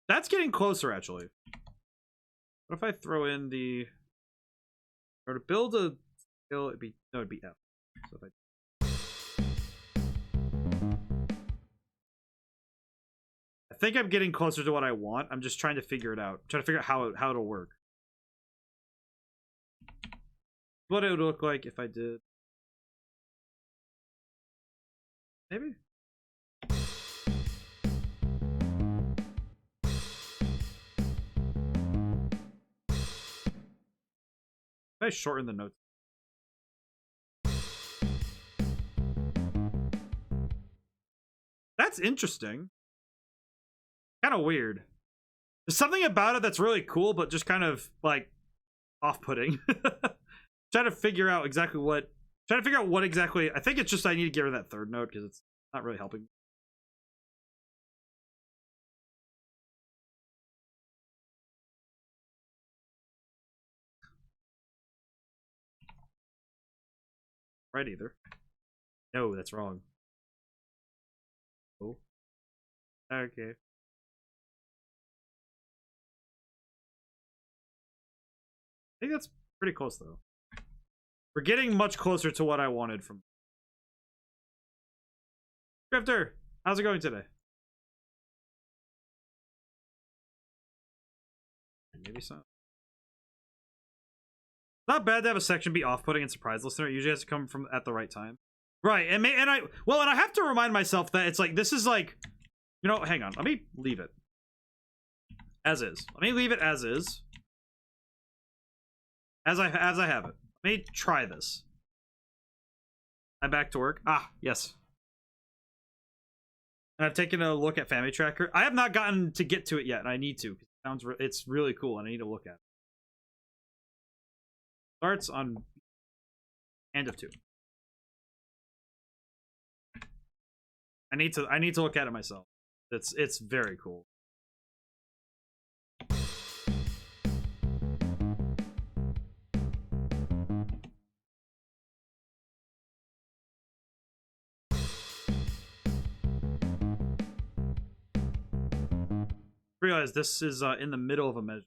That's getting closer, actually. What if I throw in the... Or to build a skill, it'd be F. So if I think I'm getting closer to what I want. I'm just trying to figure it out. Trying to figure out how it'll work. What it would look like if I did... Maybe? I shorten the notes. That's interesting. Kind of weird. There's something about it that's really cool, but just kind of like off-putting. Trying to figure out exactly what. Trying to figure out what exactly. I think it's just I need to get rid of that third note because it's not really helping. Right either. No, that's wrong. Oh. Okay. I think that's pretty close though. We're getting much closer to what I wanted from Drifter. How's it going today? Maybe so. Not bad to have a section be off-putting and surprise listener. It usually has to come from at the right time. Right, and I have to remind myself that it's like this is like, you know, hang on. Let me leave it as is. Let me leave it as is. As I have it. Let me try this. I'm back to work. Ah, yes. And I've taken a look at Family Tracker. I have not gotten to get to it yet, and I need to. It's really cool, and I need to look at it. Starts on end of 2. I need to look at it myself. It's very cool. Realize this is in the middle of a measure.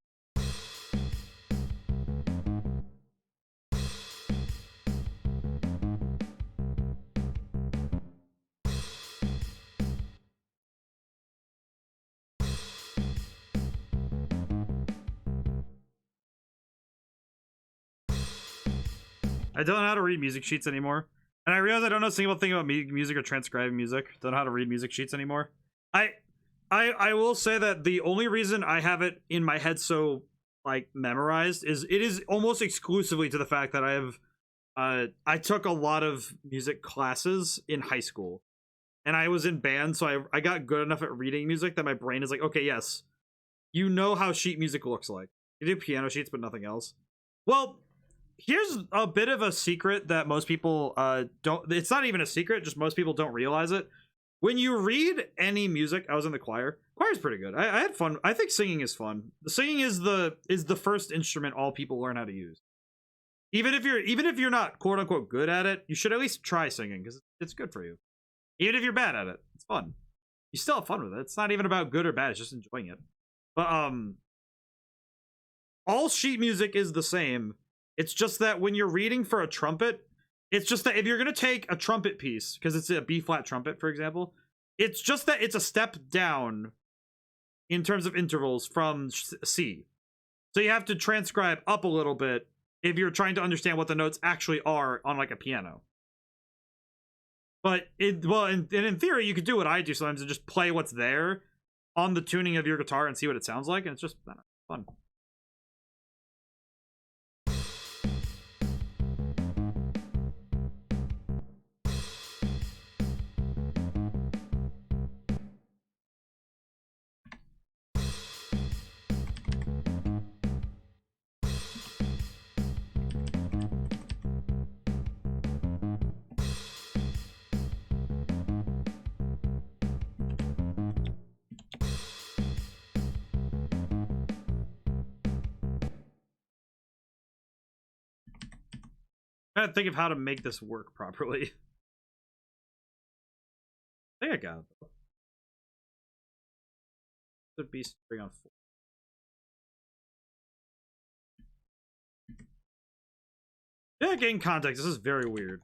I don't know how to read music sheets anymore. And I realize I don't know a single thing about music or transcribing music. Don't know how to read music sheets anymore. I will say that the only reason I have it in my head so like memorized is it is almost exclusively to the fact that I took a lot of music classes in high school. And I was in band, so I got good enough at reading music that my brain is like, okay, yes, you know how sheet music looks like. You do piano sheets, but nothing else. Well, here's a bit of a secret that most people don't. It's not even a secret, just most people don't realize it. When you read any music, I was in the choir. Choir's pretty good. I had fun. I think singing is fun. The singing is the first instrument all people learn how to use. Even if you're not quote unquote good at it, you should at least try singing because it's good for you. Even if you're bad at it, it's fun. You still have fun with it. It's not even about good or bad. It's just enjoying it. But all sheet music is the same. It's just that when you're reading for a trumpet, it's just that if you're going to take a trumpet piece, because it's a B flat trumpet, for example, it's just that it's a step down in terms of intervals from C. So you have to transcribe up a little bit if you're trying to understand what the notes actually are on like a piano. But in theory, you could do what I do sometimes and just play what's there on the tuning of your guitar and see what it sounds like, and it's just fun. I'm trying to think of how to make this work properly. I think I got it. The beast string on 4. Yeah, getting context. This is very weird.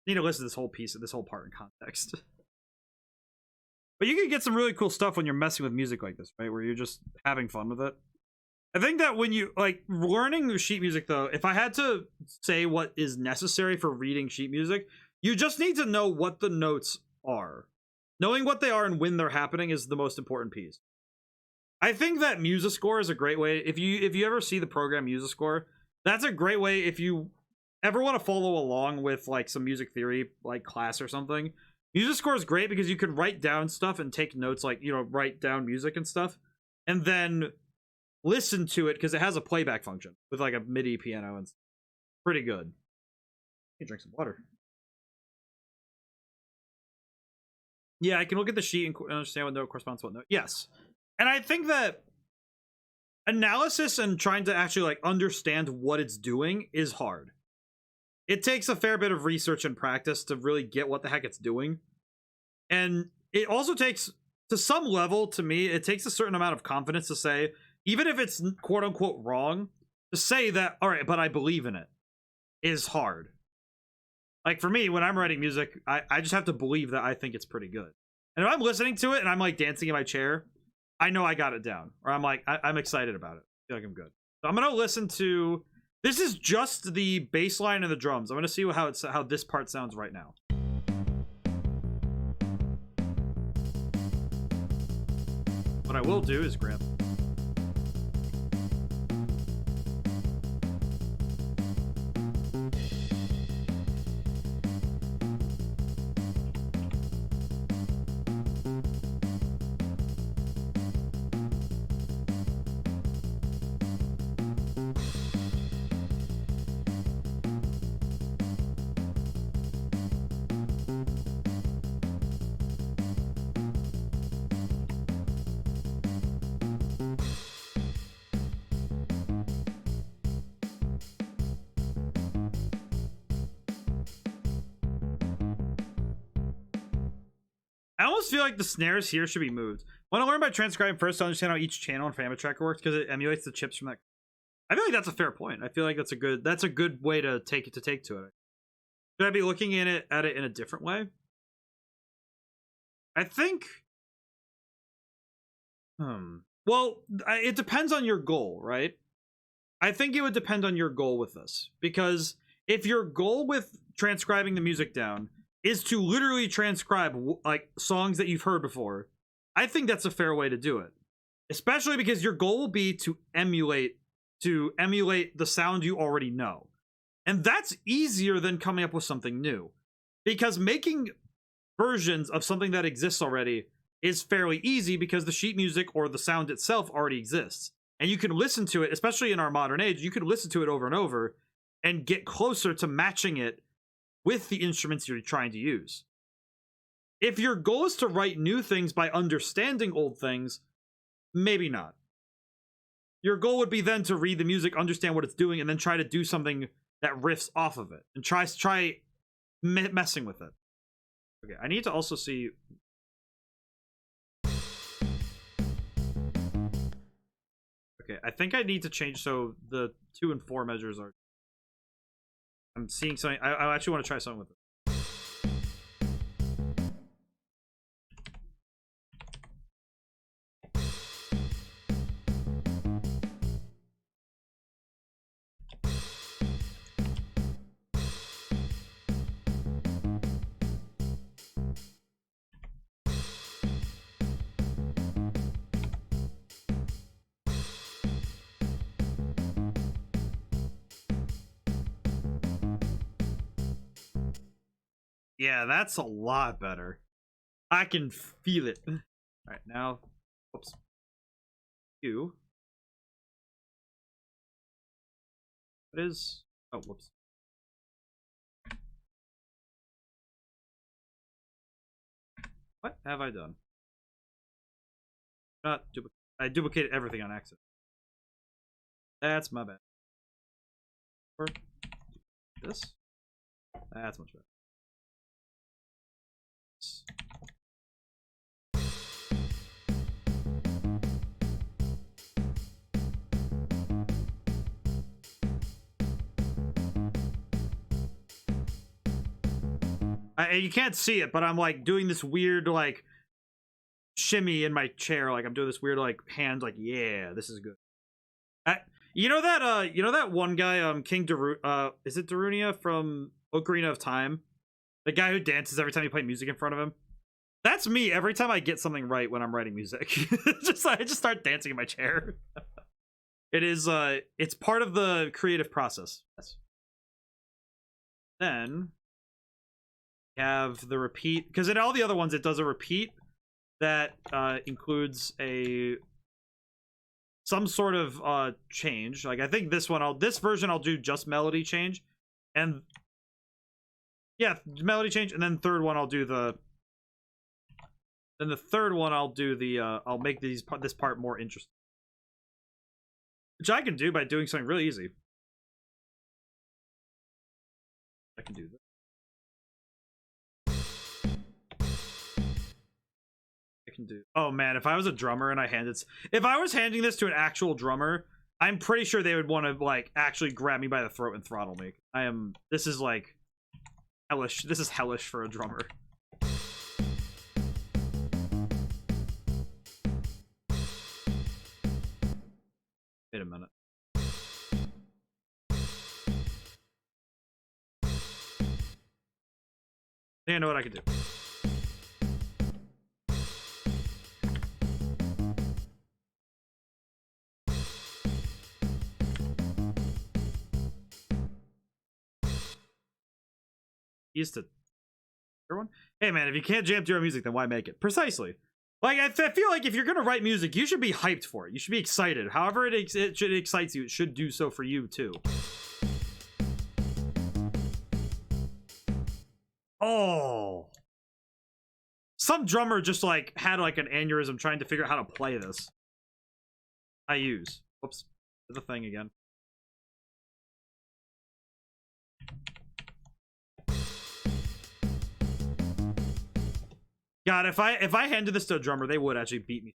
Need to listen to this whole piece of this whole part in context. But you can get some really cool stuff when you're messing with music like this, right? Where you're just having fun with it. I think that when you like learning sheet music, though, if I had to say what is necessary for reading sheet music, you just need to know what the notes are. Knowing what they are and when they're happening is the most important piece. I think that Musascore is a great way. If you ever see the program Musascore, that's a great way if you ever want to follow along with like some music theory like class or something. Musascore is great because you can write down stuff and take notes, like, you know, write down music and stuff, and then listen to it because it has a playback function with like a MIDI piano and stuff. Pretty good. Let me drink some water. Yeah, I can look at the sheet and understand what note corresponds to what note. Yes. And I think that analysis and trying to actually like understand what it's doing is hard. It takes a fair bit of research and practice to really get what the heck it's doing. And it also takes, to some level, to me, it takes a certain amount of confidence to say, even if it's quote unquote wrong, to say that, all right, but I believe in it, is hard. Like for me, when I'm writing music, I just have to believe that I think it's pretty good. And if I'm listening to it and I'm like dancing in my chair, I know I got it down. Or I'm like, I'm excited about it. I feel like I'm good. So I'm going to listen to, this is just the bass line and the drums. I'm going to see how this part sounds right now. What I will do is grab I almost feel like the snares here should be moved. I want to learn by transcribing first to understand how each channel in Family Tracker works because it emulates the chips from that. I feel like that's a fair point. I feel like that's a good way to take to it. Should I be looking at it in a different way? I think. Well, it depends on your goal, right? I think it would depend on your goal with this, because if your goal with transcribing the music down is to literally transcribe like songs that you've heard before, I think that's a fair way to do it. Especially because your goal will be to emulate the sound you already know. And that's easier than coming up with something new. Because making versions of something that exists already is fairly easy because the sheet music or the sound itself already exists. And you can listen to it, especially in our modern age, you can listen to it over and over and get closer to matching it with the instruments you're trying to use. If your goal is to write new things by understanding old things, maybe not. Your goal would be then to read the music, understand what it's doing, and then try to do something that riffs off of it. And try messing with it. Okay, I need to also see... Okay, I think I need to change so the 2 and 4 measures are... I'm seeing something... I actually want to try something with it. Yeah, that's a lot better. I can feel it. All right, now, whoops. You. What is? Oh, whoops. What have I done? Not duplicate. I duplicated everything on accident. That's my bad. Or this. That's much better. You can't see it, but I'm like doing this weird like shimmy in my chair, like I'm doing this weird like hand, like yeah, this is good. You know that one guy, King is it Darunia from Ocarina of Time? The guy who dances every time you play music in front of him. That's me every time I get something right when I'm writing music. I just start dancing in my chair. It is it's part of the creative process. Yes. Then have the repeat, because in all the other ones it does a repeat that includes some sort of change. Like I think this version I'll do just melody change, and yeah, melody change, and then third one I'll do the I'll make this part more interesting, which I can do by doing something really easy. I can do this. Oh man, if I was a drummer and if I was handing this to an actual drummer, I'm pretty sure they would want to like actually grab me by the throat and throttle me. This is like hellish. This is hellish for a drummer. Wait a minute. I think I know what I can do. Used to everyone. Hey man, if you can't jam to your own music, then why make it? Precisely. Like I feel like if you're gonna write music, you should be hyped for it. You should be excited. However it excites you, it should do so for you too. Oh, some drummer just like had like an aneurysm trying to figure out how to play this. Whoops, the thing again. God, if I handed this to a drummer, they would actually beat me.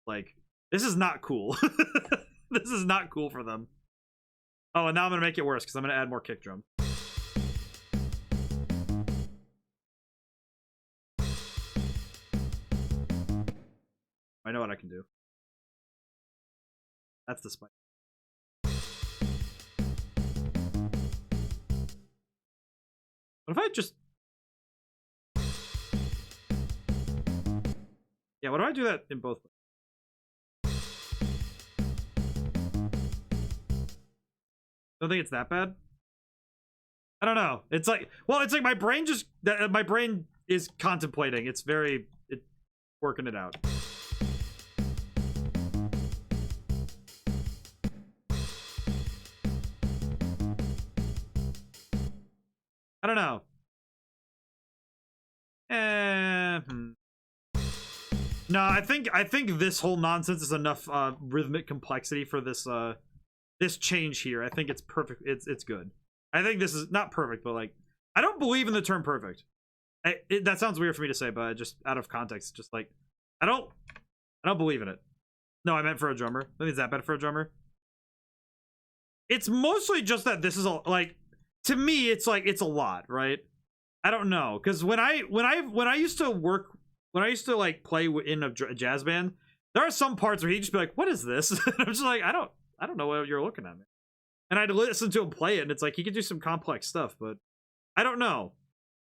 Like, this is not cool. This is not cool for them. Oh, and now I'm gonna make it worse because I'm gonna add more kick drum. I know what I can do. That's the spike. What if I just... Yeah, what do I do that in both? Don't think it's that bad. I don't know. It's like, well, it's like my brain just... My brain is contemplating. It's very... It's working it out. I don't know. No, I think this whole nonsense is enough rhythmic complexity for this this change here. I think it's perfect. It's good. I think this is not perfect, but like, I don't believe in the term perfect. That sounds weird for me to say, but just out of context, just like, I don't believe in it. No, I meant for a drummer. I think it's that bad for a drummer. It's mostly just that this is all like, to me, it's like, it's a lot, right? I don't know, because when I used to work, when I used to like play in a jazz band, there are some parts where he'd just be like, "What is this?" And I'm just like, I don't know what you're looking at, man. And I'd listen to him play it, and it's like he could do some complex stuff, but I don't know.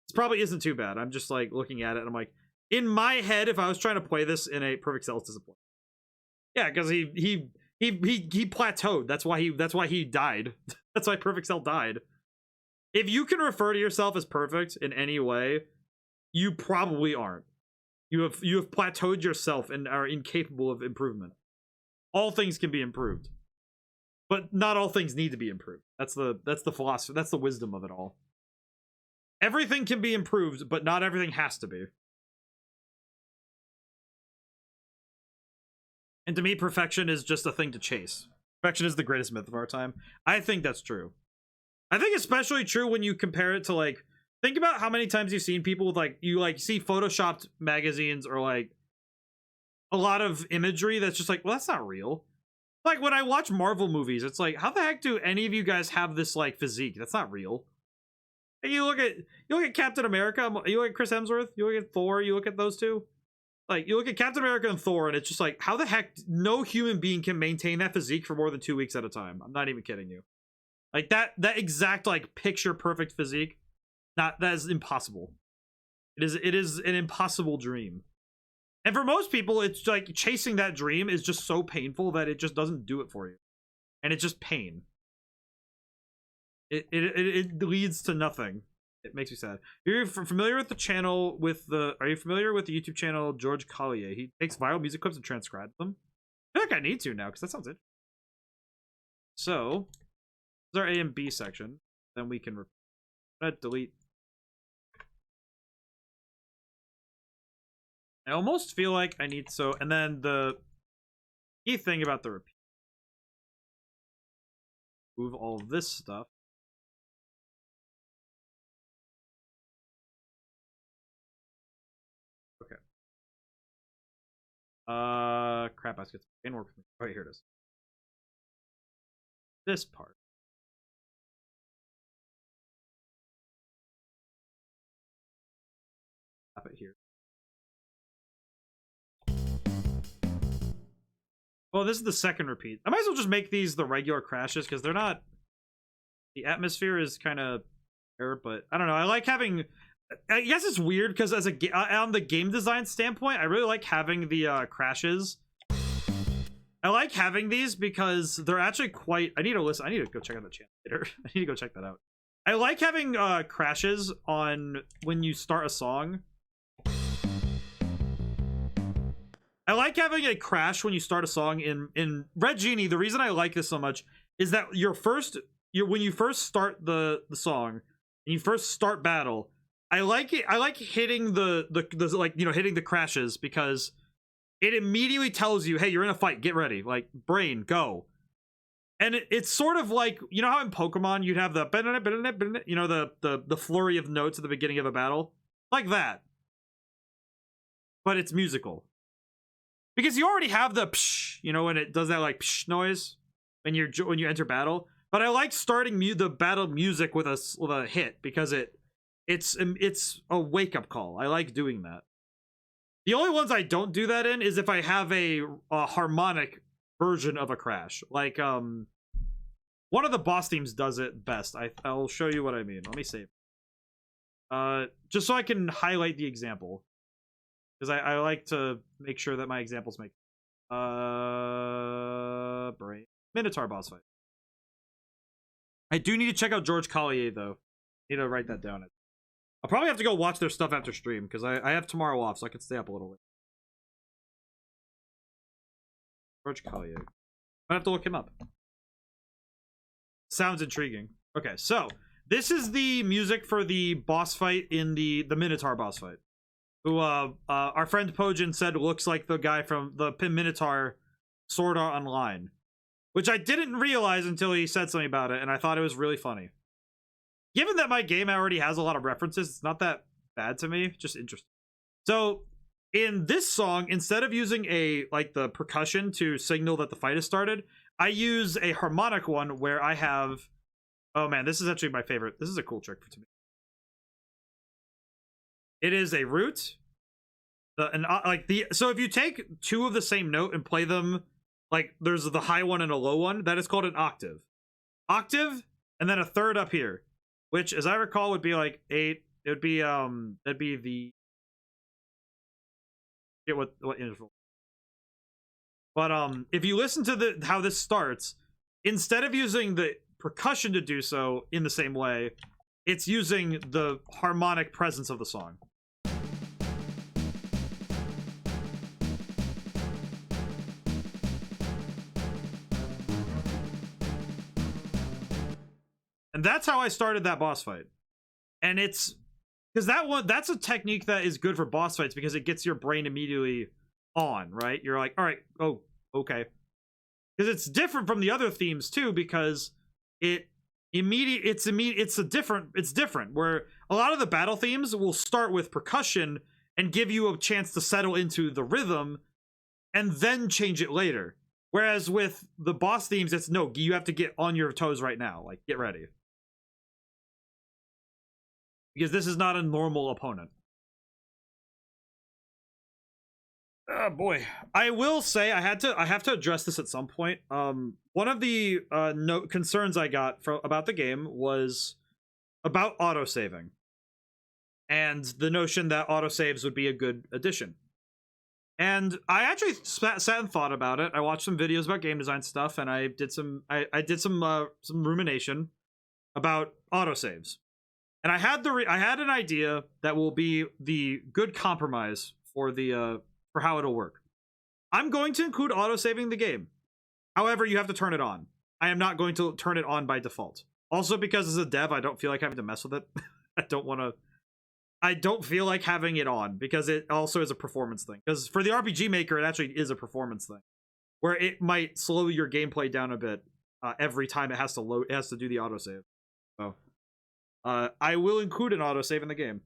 This probably isn't too bad. I'm just like looking at it, and I'm like, in my head, if I was trying to play this in a Perfect Cell, it's disappointing. Yeah, because he plateaued. That's why he died. That's why Perfect Cell died. If you can refer to yourself as perfect in any way, you probably aren't. You have plateaued yourself and are incapable of improvement. All things can be improved, but not all things need to be improved. That's the philosophy. That's the wisdom of it all. Everything can be improved, but not everything has to be. And to me, perfection is just a thing to chase. Perfection is the greatest myth of our time. I think that's true. I think especially true when you compare it to like, think about how many times you've seen people with like, you like see photoshopped magazines or like a lot of imagery that's just like, well, that's not real. Like when I watch Marvel movies, it's like, how the heck do any of you guys have this like physique? That's not real. And you look at Captain America, you look at Chris Hemsworth, you look at Thor, you look at those two. Like you look at Captain America and Thor, and it's just like, how the heck no human being can maintain that physique for more than 2 weeks at a time. I'm not even kidding you. Like that exact like picture perfect physique, that is impossible. It is an impossible dream. And for most people, it's like chasing that dream is just so painful that it just doesn't do it for you. And it's just pain. It leads to nothing. It makes me sad. You're familiar with the channel are you familiar with the YouTube channel George Collier? He takes viral music clips and transcribes them. I feel like I need to now because that sounds interesting. So this is our A and B section. Then we can delete. I almost feel like I need and then the key thing about the repeat. Move all of this stuff. Okay. Crap, I skipped. Didn't work for me. Oh, here it is. This part. Stop it here. Well, this is the second repeat. I might as well just make these the regular crashes because they're not. The atmosphere is kind of there, but I don't know. I like having. I guess it's weird because as on the game design standpoint, I really like having the crashes. I like having these because they're actually quite. I need to listen. I need to go check out the channel later. I need to go check that out. I like having crashes on when you start a song. I like having a crash when you start a song in Red Genie. The reason I like this so much is that when you first start the song and you first start battle, I like it. I like hitting the like, you know, hitting the crashes because it immediately tells you, hey, you're in a fight, get ready, like brain go. And it's sort of like, you know how in Pokemon you'd have the, you know, the flurry of notes at the beginning of a battle, like that. but it's musical. Because you already have the psh, you know, when it does that like psh noise when you enter battle. But I like starting the battle music with a hit because it's a wake up call. I like doing that. The only ones I don't do that in is if I have a harmonic version of a crash. Like one of the boss themes does it best. I'll show you what I mean. Let me save. Just so I can highlight the example. Because I like to make sure that my examples make brain Minotaur boss fight. I do need to check out George Collier though. Need to write that down. I'll probably have to go watch their stuff after stream because I have tomorrow off, so I can stay up a little bit. George Collier. I have to look him up. Sounds intriguing. Okay, so this is the music for the boss fight in the Minotaur boss fight. Who our friend Pojin said looks like the guy from the Minotaur Sword Art Online. Which I didn't realize until he said something about it, and I thought it was really funny. Given that my game already has a lot of references, it's not that bad to me, just interesting. So, in this song, instead of using the percussion to signal that the fight has started, I use a harmonic one where I have... Oh man, this is actually my favorite. This is a cool trick to me. It is a root. So if you take two of the same note and play them, like there's the high one and a low one, that is called an octave. Octave, and then a third up here, which, as I recall, would be like 8. It would be that'd be the... Get what interval. But if you listen to how this starts, instead of using the percussion to do so in the same way, it's using the harmonic presence of the song. And that's how I started that boss fight. And it's because that's a technique that is good for boss fights because it gets your brain immediately on, right? You're like, all right, oh, okay. Because it's different from the other themes too, because it's different where a lot of the battle themes will start with percussion and give you a chance to settle into the rhythm and then change it later. Whereas with the boss themes, it's no, you have to get on your toes right now. Like, get ready. Because this is not a normal opponent. Oh boy. I will say I have to address this at some point. One of the concerns I got about the game was about autosaving. And the notion that autosaves would be a good addition. And I actually sat and thought about it. I watched some videos about game design stuff, and I did some rumination about autosaves. And I had an idea that will be the good compromise for for how it'll work. I'm going to include autosaving the game. However, you have to turn it on. I am not going to turn it on by default. Also, because as a dev, I don't feel like having to mess with it. I don't feel like having it on because it also is a performance thing. Because for the RPG Maker, it actually is a performance thing, where it might slow your gameplay down a bit every time it has to load. It has to do the autosave. So, I will include an autosave in the game,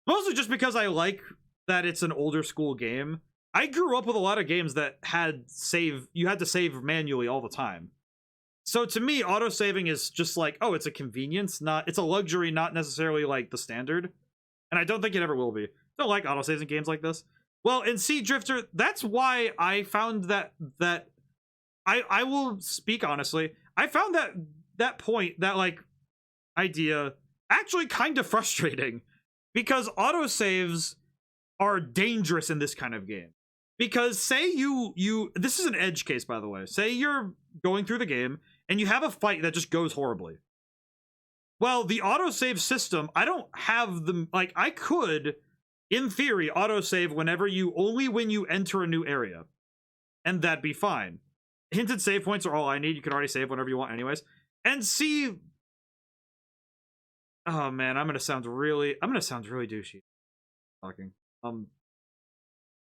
mostly just because I like that it's an older school game. I grew up with a lot of games that you had to save manually all the time. So to me, autosaving is just like, oh, it's a convenience, it's a luxury, not necessarily like the standard. And I don't think it ever will be. I don't like autosaves in games like this. Well, in Sea Drifter, that's why I found that I will speak honestly. I found that point, that like idea, actually kind of frustrating, because autosaves are dangerous in this kind of game. Because say this is an edge case, by the way. Say you're going through the game and you have a fight that just goes horribly. Well, the autosave system, I don't have them. Like, I could, in theory, autosave only when you enter a new area. And that'd be fine. Hinted save points are all I need. You can already save whenever you want anyways. And see... Oh man, I'm gonna sound really douchey talking.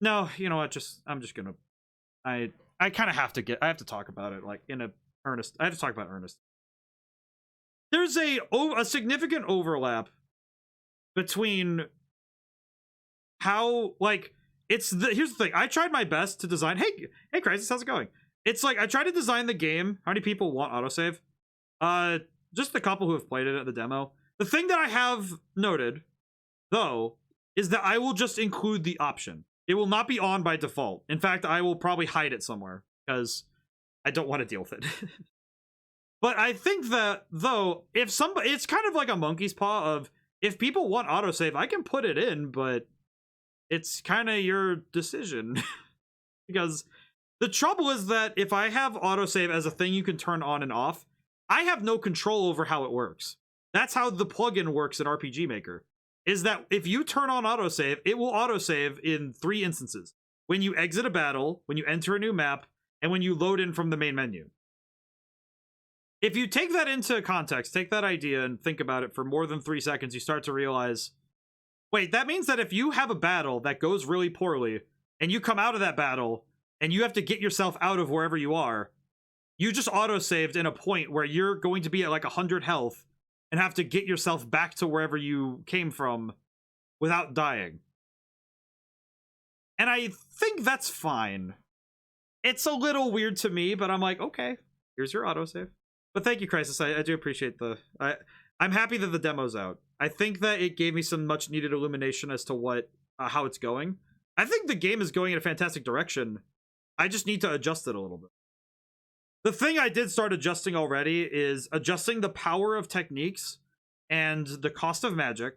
No, you know what, I'm just gonna... I kind of have to talk about it, like, in a earnest... I have to talk about earnest. There's a significant overlap between how, like, here's the thing. I tried my best to design. Hey, Crisis, how's it going? It's like I tried to design the game. How many people want autosave? Just a couple who have played it at the demo. The thing that I have noted, though, is that I will just include the option. It will not be on by default. In fact, I will probably hide it somewhere because I don't want to deal with it. But I think that, though, if somebody, it's kind of like a monkey's paw of, if people want autosave, I can put it in, but it's kind of your decision. Because the trouble is that if I have autosave as a thing you can turn on and off, I have no control over how it works. That's how the plugin works in RPG Maker. Is that if you turn on autosave, it will autosave in 3 instances. When you exit a battle, when you enter a new map, and when you load in from the main menu. If you take that into context, take that idea and think about it for more than 3 seconds, you start to realize, wait, that means that if you have a battle that goes really poorly, and you come out of that battle, and you have to get yourself out of wherever you are, you just autosaved in a point where you're going to be at like 100 health, and have to get yourself back to wherever you came from without dying. And I think that's fine. It's a little weird to me, but I'm like, okay, here's your autosave. But thank you, Crisis. I do appreciate I'm happy that the demo's out. I think that it gave me some much needed illumination as to what how it's going. I think the game is going in a fantastic direction. I just need to adjust it a little bit. The thing I did start adjusting already is adjusting the power of techniques and the cost of magic.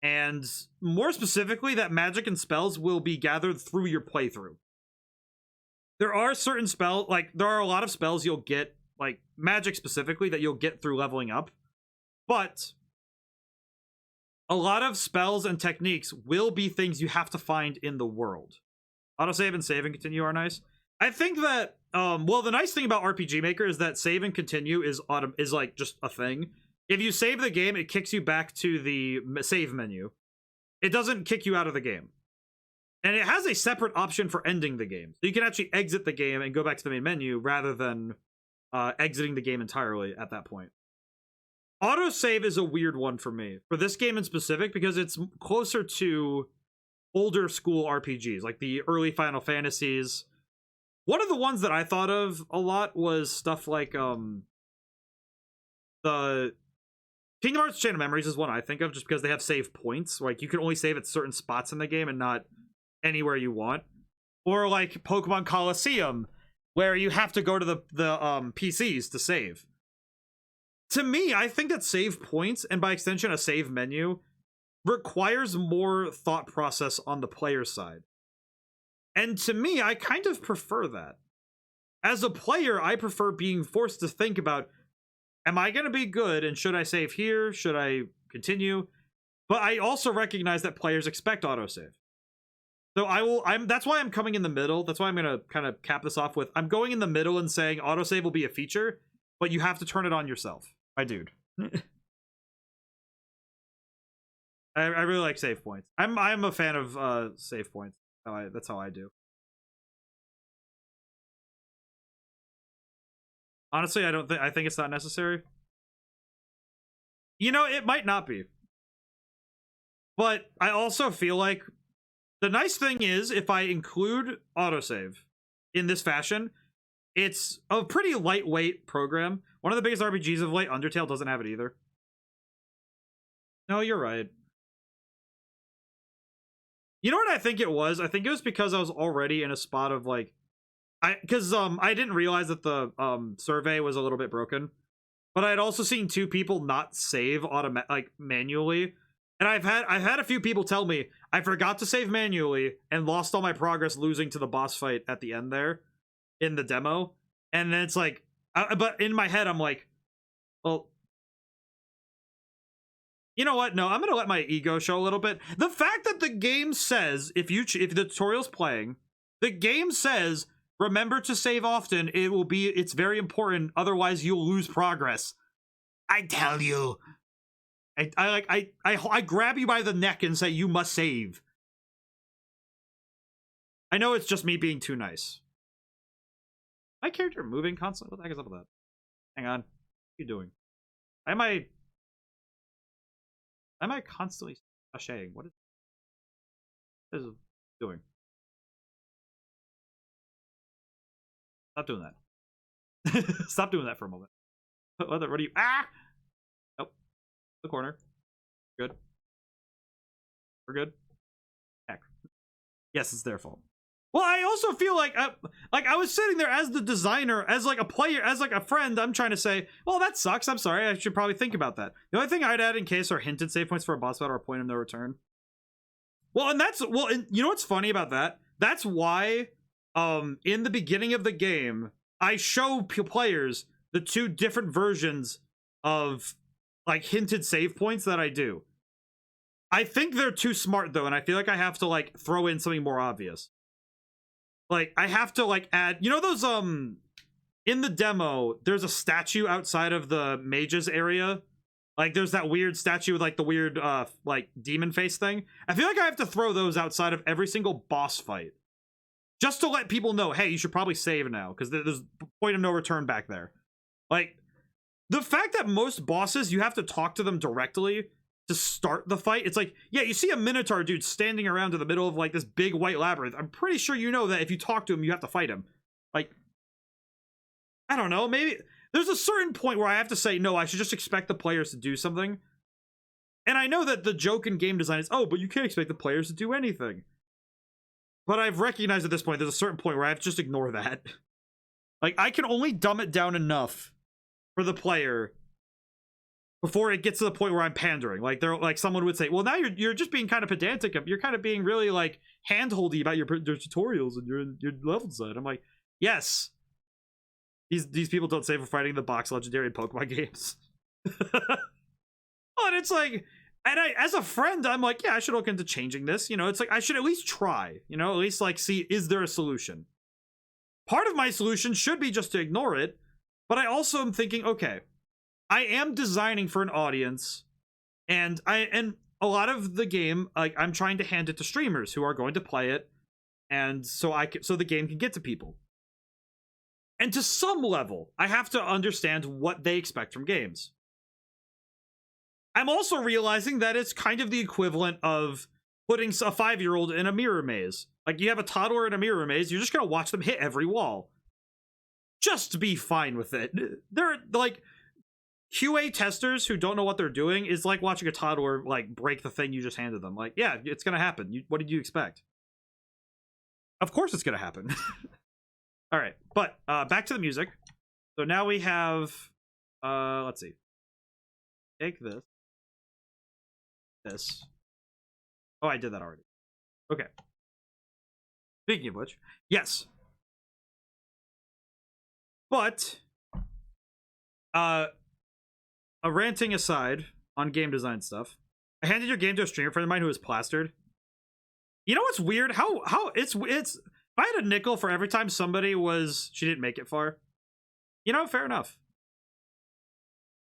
And more specifically, that magic and spells will be gathered through your playthrough. There are certain spells, like, there are a lot of spells you'll get, like, magic specifically, that you'll get through leveling up. But a lot of spells and techniques will be things you have to find in the world. Autosave and save and continue are nice. I think that, well, the nice thing about RPG Maker is that save and continue is like just a thing. If you save the game, it kicks you back to the save menu. It doesn't kick you out of the game. And it has a separate option for ending the game. So you can actually exit the game and go back to the main menu rather than exiting the game entirely at that point. Autosave is a weird one for me, for this game in specific, because it's closer to older school RPGs, like the early Final Fantasies. One of the ones that I thought of a lot was stuff like the Kingdom Hearts Chain of Memories is one I think of, just because they have save points. Like, you can only save at certain spots in the game and not anywhere you want. Or like Pokemon Coliseum, where you have to go to the PCs to save. To me, I think that save points, and by extension a save menu, requires more thought process on the player side. And to me, I kind of prefer that. As a player, I prefer being forced to think about, am I going to be good, and should I save here? Should I continue? But I also recognize that players expect autosave. So that's why I'm coming in the middle. That's why I'm going to kind of cap this off with, I'm going in the middle and saying autosave will be a feature, but you have to turn it on yourself. My dude. I really like save points. I'm a fan of save points. That's how I do. Honestly, I think it's not necessary. You know, it might not be. But I also feel like the nice thing is, if I include autosave in this fashion, it's a pretty lightweight program. One of the biggest RPGs of late, Undertale, doesn't have it either. No, you're right. You know what I think it was? I think it was because I was already in a spot of like, I didn't realize that the survey was a little bit broken, but I had also seen 2 people not save manually, and I've had a few people tell me I forgot to save manually and lost all my progress losing to the boss fight at the end there in the demo, and then it's like, but in my head I'm like, well, you know what? No, I'm gonna let my ego show a little bit. The fact that the game says if the tutorial's playing, the game says, remember to save often. It's very important. Otherwise, you'll lose progress. I tell you, I grab you by the neck and say you must save. I know it's just me being too nice. My character moving constantly. What the heck is up with that? Hang on. What are you doing? Am I constantly sashaying? What is Doing. Stop doing that. Stop doing that for a moment. What are you? Ah! Nope. The corner. Good. We're good. Heck. Yes, it's their fault. Well, I also feel like I was sitting there as the designer, as like a player, as like a friend. I'm trying to say, well, that sucks. I'm sorry. I should probably think about that. The only thing I'd add in case are hinted save points for a boss battle or a point of no return. Well, and that's and you know what's funny about that? That's why, in the beginning of the game, I show players the two different versions of like hinted save points that I do. I think they're too smart though, and I feel like I have to like throw in something more obvious. Like I have to like add, you know those in the demo, there's a statue outside of the mages area. Like there's that weird statue with like the weird like demon face thing. I feel like I have to throw those outside of every single boss fight. Just to let people know, hey, you should probably save now, because there's a point of no return back there. Like, the fact that most bosses, you have to talk to them directly to start the fight. It's like, yeah, you see a Minotaur dude standing around in the middle of like this big white labyrinth. I'm pretty sure you know that if you talk to him, you have to fight him. Like, I don't know, maybe there's a certain point where I have to say, no, I should just expect the players to do something. And I know that the joke in game design is, oh, but you can't expect the players to do anything. But I've recognized at this point, there's a certain point where I have to just ignore that. Like, I can only dumb it down enough for the player before it gets to the point where I'm pandering. Like, they're like, someone would say, well, now you're just being kind of pedantic. You're kind of being really like handholdy about your tutorials and your level design. I'm like, yes. These people don't say for fighting the box legendary in Pokemon games. Oh, and it's like, and I, as a friend, I'm like, yeah, I should look into changing this. You know, it's like, I should at least try, you know, at least like see, is there a solution? Part of my solution should be just to ignore it. But I also am thinking, okay, I am designing for an audience, and a lot of the game, like I'm trying to hand it to streamers who are going to play it, and so the game can get to people. And to some level, I have to understand what they expect from games. I'm also realizing that it's kind of the equivalent of putting a 5-year-old in a mirror maze. Like, you have a toddler in a mirror maze, you're just gonna watch them hit every wall. Just be fine with it. They're like, QA testers who don't know what they're doing is like watching a toddler like break the thing you just handed them. Like, yeah, it's gonna happen. What did you expect? Of course it's gonna happen. All right, but back to the music. So now we have, let's see. Take this. This. Oh, I did that already. Okay. Speaking of which, yes. But, a ranting aside on game design stuff, I handed your game to a streamer friend of mine who was plastered. You know what's weird? How it's if I had a nickel for every time somebody she didn't make it far, you know, fair enough.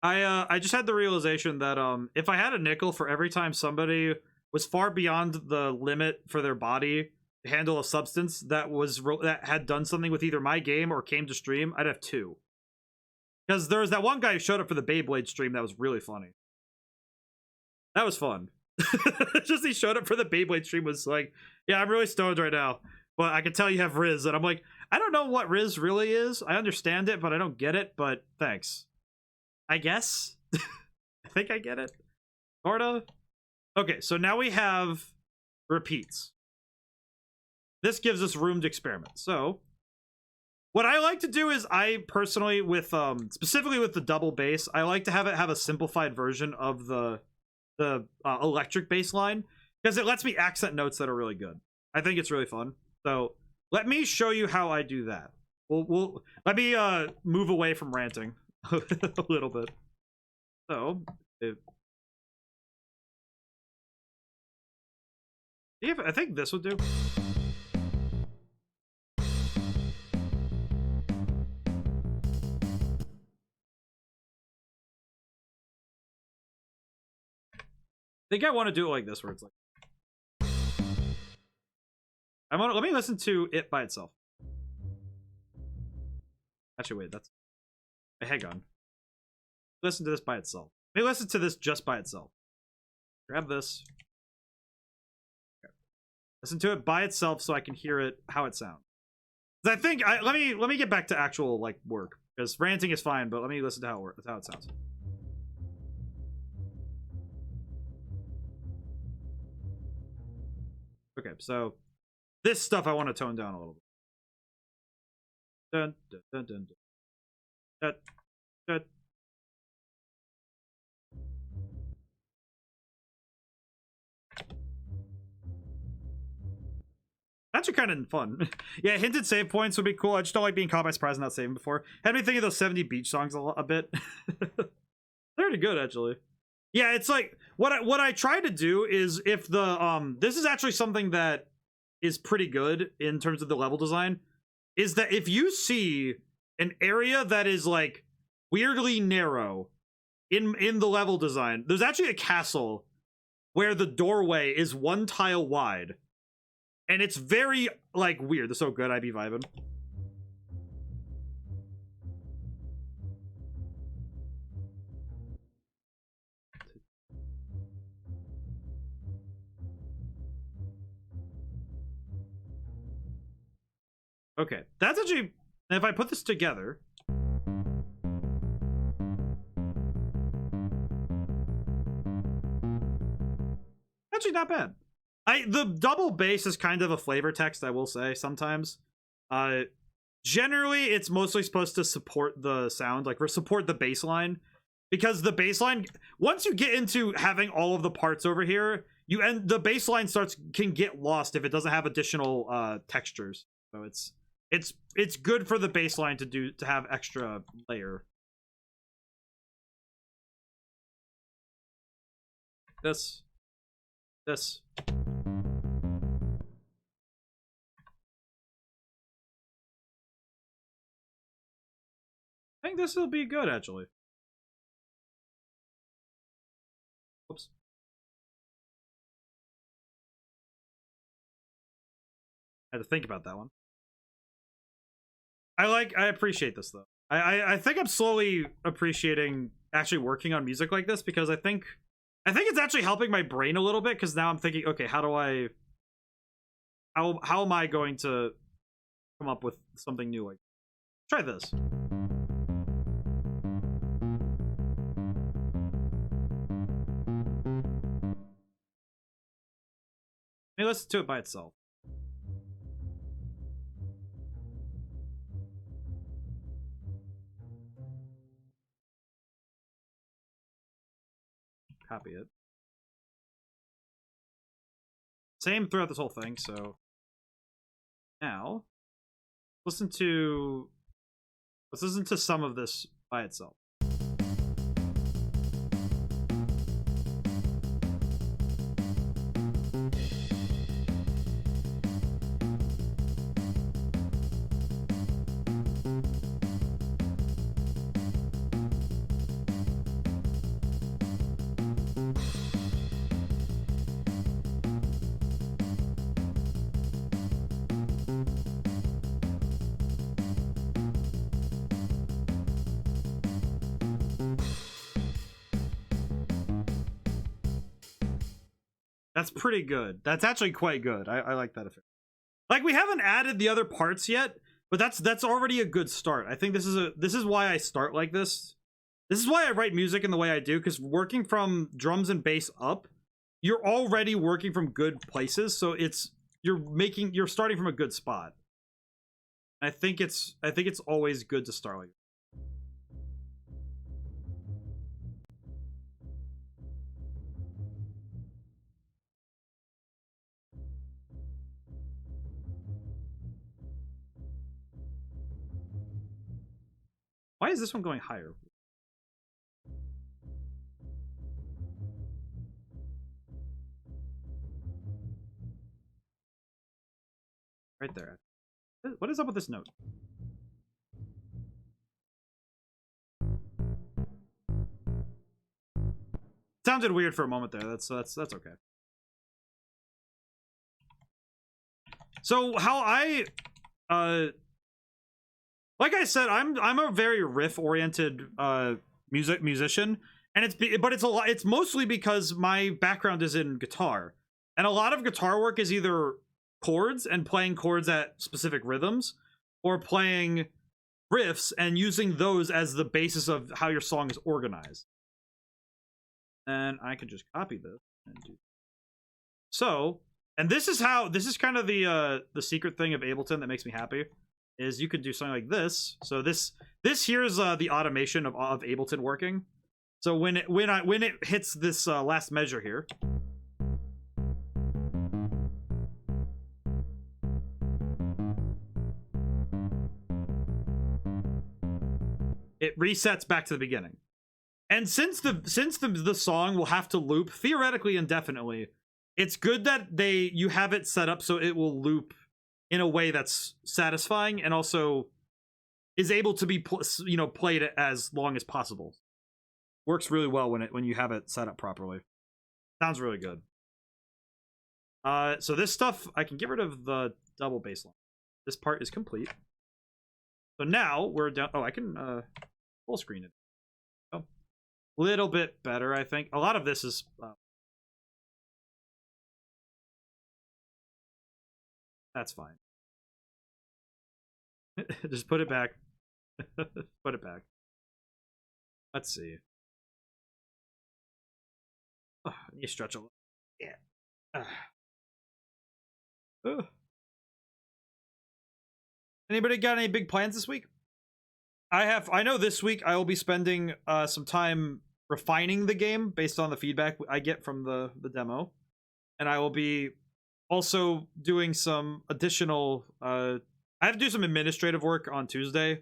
I just had the realization that if I had a nickel for every time somebody was far beyond the limit for their body to handle a substance that had done something with either my game or came to stream, I'd have 2. Because there was that one guy who showed up for the Beyblade stream that was really funny. That was fun. Just he showed up for the Beyblade stream, was like, yeah, I'm really stoned right now, but I can tell you have Riz. And I'm like, I don't know what Riz really is. I understand it, but I don't get it, but thanks. I guess. I think I get it. Sorta. Okay, so now we have repeats. This gives us room to experiment. So what I like to do is, I personally, with specifically with the double bass, I like to have it have a simplified version of the electric bass line, because it lets me accent notes that are really good. I think it's really fun. So let me show you how I do that. We'll let me move away from ranting a little bit. So I think this would do. I think I want to do it like this, where it's like, let me listen to it by itself. Actually, wait, that's, hang on. Listen to this by itself. Let me listen to this just by itself. Grab this. Okay. Listen to it by itself so I can hear it how it sounds. I think let me get back to actual like work, because ranting is fine, but let me listen to how it sounds. Okay, so this stuff I want to tone down a little bit. Dun, dun, dun, dun, dun. Dun, dun. Actually kind of fun. Yeah, hinted save points would be cool. I just don't like being caught by surprise and not saving before. Had me thinking of those 70 beach songs a bit. They're pretty good, actually. Yeah, it's like what I try to do is, if the this is actually something that is pretty good in terms of the level design, is that if you see an area that is like weirdly narrow in the level design, there's actually a castle where the doorway is 1 tile wide. And it's very, like, weird. They're so good, I be vibing. Okay, that's actually, if I put this together, actually not bad. The double bass is kind of a flavor text, I will say, sometimes. Generally, it's mostly supposed to support the sound, like, support the bass line. Because the bass line, once you get into having all of the parts over here, the bass line can get lost if it doesn't have additional textures. So it's good for the bass line to have extra layer. This. I think this will be good, actually. Oops. I had to think about that one. I appreciate this, though. I think I'm slowly appreciating actually working on music like this, because I think it's actually helping my brain a little bit, because now I'm thinking, okay, how am I going to come up with something new? Like, try this. Maybe listen to it by itself. Copy it. Same throughout this whole thing, so now let's listen to some of this by itself. That's pretty good. That's actually quite good. I like that effect. Like, we haven't added the other parts yet, but that's already a good start. I think this is why I start like this. This is why I write music in the way I do, because working from drums and bass up, you're already working from good places, so you're starting from a good spot. I think it's always good to start like that. Why is this one going higher? Right there. What is up with this note? Sounded weird for a moment there. That's okay. So how like I said, I'm a very riff oriented musician, and it's mostly because my background is in guitar, and a lot of guitar work is either chords and playing chords at specific rhythms, or playing riffs and using those as the basis of how your song is organized. And I could just copy this and do so. And this is kind of the secret thing of Ableton that makes me happy, is you could do something like this. So this here is the automation of Ableton working. So when it hits this last measure here, it resets back to the beginning. And since the song will have to loop theoretically indefinitely, it's good that you have it set up so it will loop in a way that's satisfying and also is able to be played as long as possible. Works really well when you have it set up properly. Sounds really good. So this stuff, I can get rid of the double bass line. This part is complete. So now we're down. Oh, I can full screen it. Oh, little bit better, I think. A lot of this is that's fine. Just put it back. Put it back. Let's see. Oh, I need to stretch a little. Yeah. Anybody got any big plans this week? I know this week I will be spending some time refining the game based on the feedback I get from the demo, and I will be also doing some additional. I have to do some administrative work on Tuesday.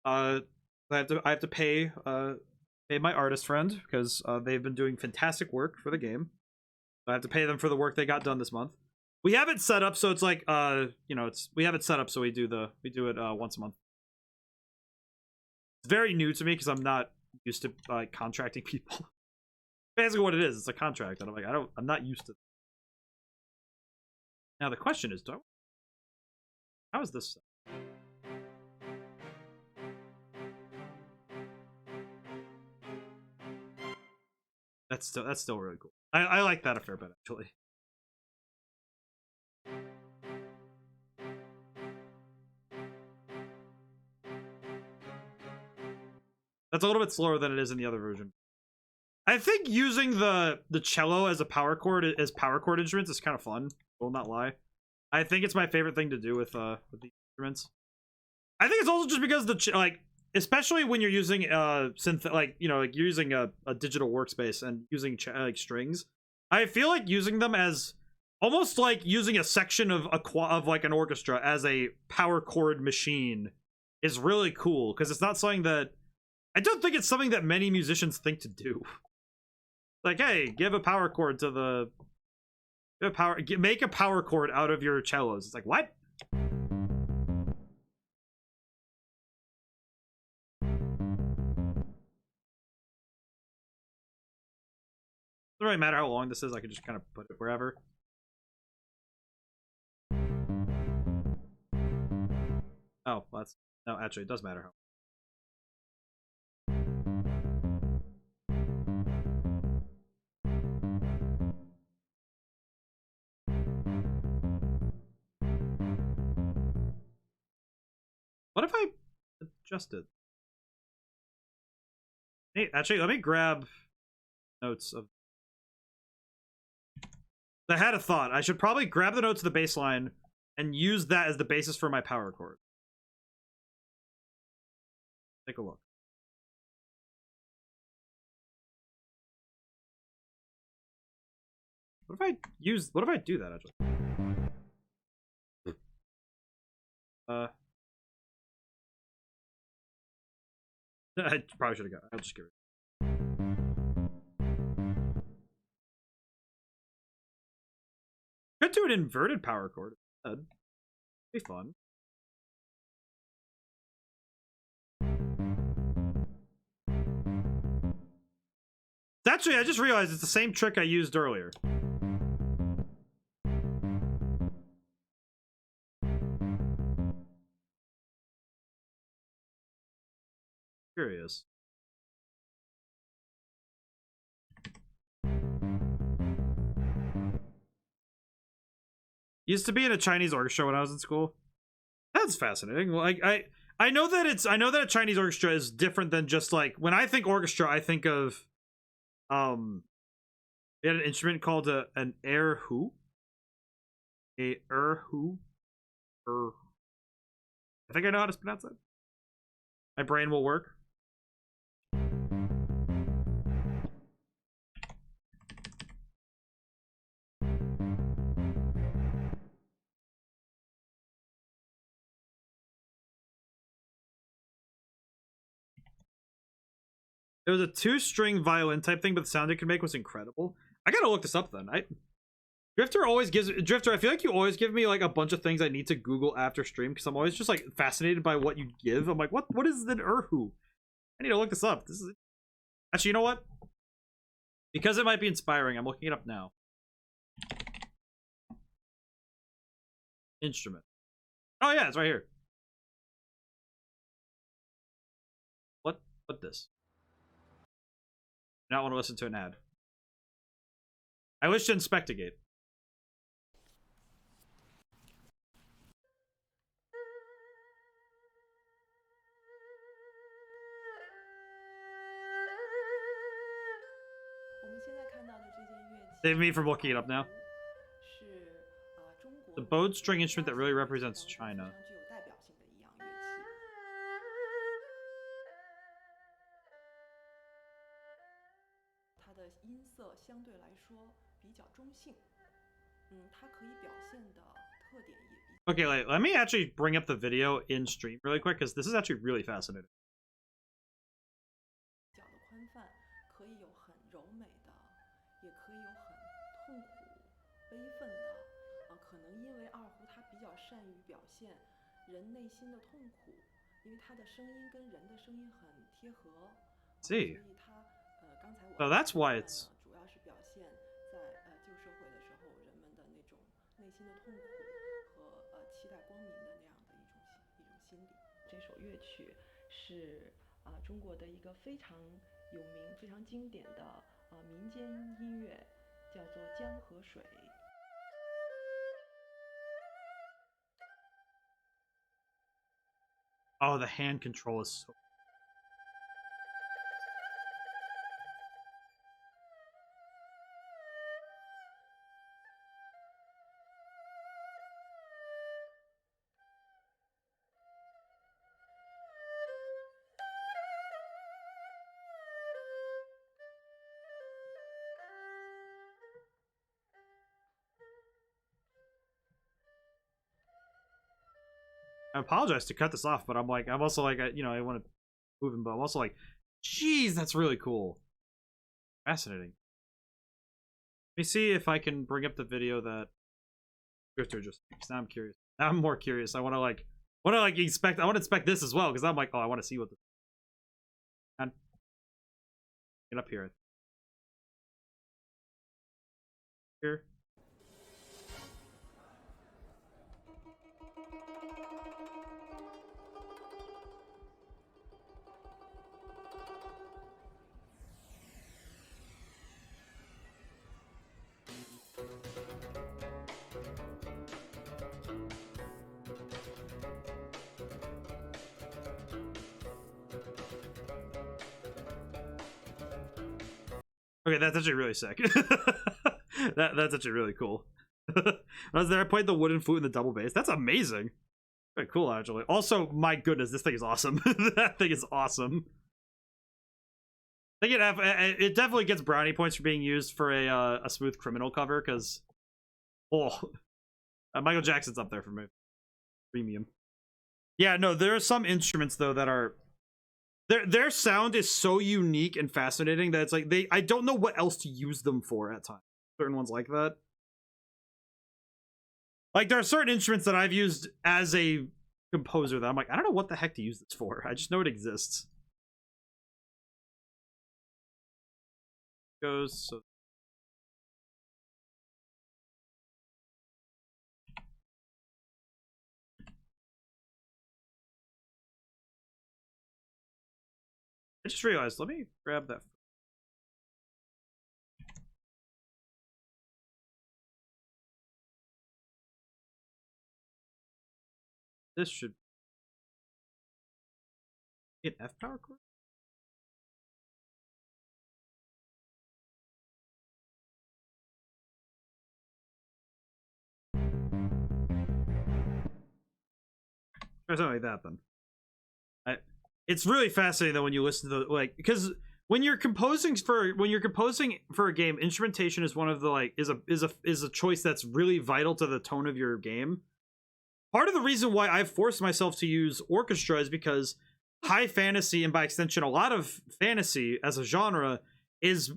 I have to pay my artist friend because they've been doing fantastic work for the game. I have to pay them for the work they got done this month. We have it set up so it's like we have it set up so we do it once a month. It's very new to me because I'm not used to contracting people. Basically what it is, it's a contract, and I'm not used to it. Now the question is, how is this? That's still really cool. I like that a fair bit, actually. That's a little bit slower than it is in the other version. I think using the cello as a power chord instruments is kind of fun. Will not lie. I think it's my favorite thing to do with the instruments. I think it's also just because especially when you're using you're using a digital workspace and using strings. I feel like using them as almost like using a section of an orchestra as a power chord machine is really cool, because it's not something that I don't think it's something that many musicians think to do. Like, hey, give a power chord to the make a power chord out of your cellos. It's like, what? Doesn't really matter how long this is. I can just kind of put it wherever. Oh, no. Actually, it does matter how. What if I adjust it? Hey, actually, let me grab notes of. I had a thought. I should probably grab the notes of the bass line and use that as the basis for my power chord. Take a look. What if I do that actually? I probably should have got it. I'll just give it. Could do an inverted power chord. That'd be fun. Actually, I just realized it's the same trick I used earlier. Curious. Used to be in a Chinese orchestra when I was in school. That's fascinating. Well, I know that a Chinese orchestra is different than just like when I think orchestra, I think of they had an instrument called an erhu. A erhu. I think I know how to pronounce that. My brain will work. It was a 2-string violin type thing, but the sound it could make was incredible. I gotta look this up then. Drifter always gives Drifter. I feel like you always give me like a bunch of things I need to Google after stream because I'm always just like fascinated by what you give. I'm like, what is an erhu? I need to look this up. This is actually, you know what? Because it might be inspiring, I'm looking it up now. Instrument. Oh yeah, it's right here. What this? I don't want to listen to an ad. I wish to inspectigate. Save me from looking it up now. The bowed string instrument that really represents China. Okay, let me actually bring up the video in stream really quick because this is actually really fascinating. See. So that's why it's. Oh, the hand control is so. I apologize to cut this off, but I'm also like, I want to move him, but I'm also like, geez, that's really cool. Fascinating. Let me see if I can bring up the video that Drifter just makes. Now I'm curious. Now I'm more curious. I want to inspect this as well, because I'm like, oh, I want to see what this. And get up here. Here. Okay, that's actually really sick. That's actually really cool. I was there. I played the wooden flute and the double bass. That's amazing. Very cool, actually. Also, my goodness, this thing is awesome. That thing is awesome. I think it definitely gets brownie points for being used for a Smooth Criminal cover because, Michael Jackson's up there for me. Premium. Yeah, no, there are some instruments though that are. Their sound is so unique and fascinating that it's like I don't know what else to use them for at times. Certain ones like that. Like there are certain instruments that I've used as a composer that I'm like, I don't know what the heck to use this for. I just know it exists. Goes so. I just realized, let me grab that. this should be an F power chord. Or something like that. Then it's really fascinating though when you listen to the, like, because when you're composing for a game, instrumentation is one of the like is a choice that's really vital to the tone of your game. Part of the reason why I've forced myself to use orchestra is because high fantasy, and by extension a lot of fantasy as a genre, is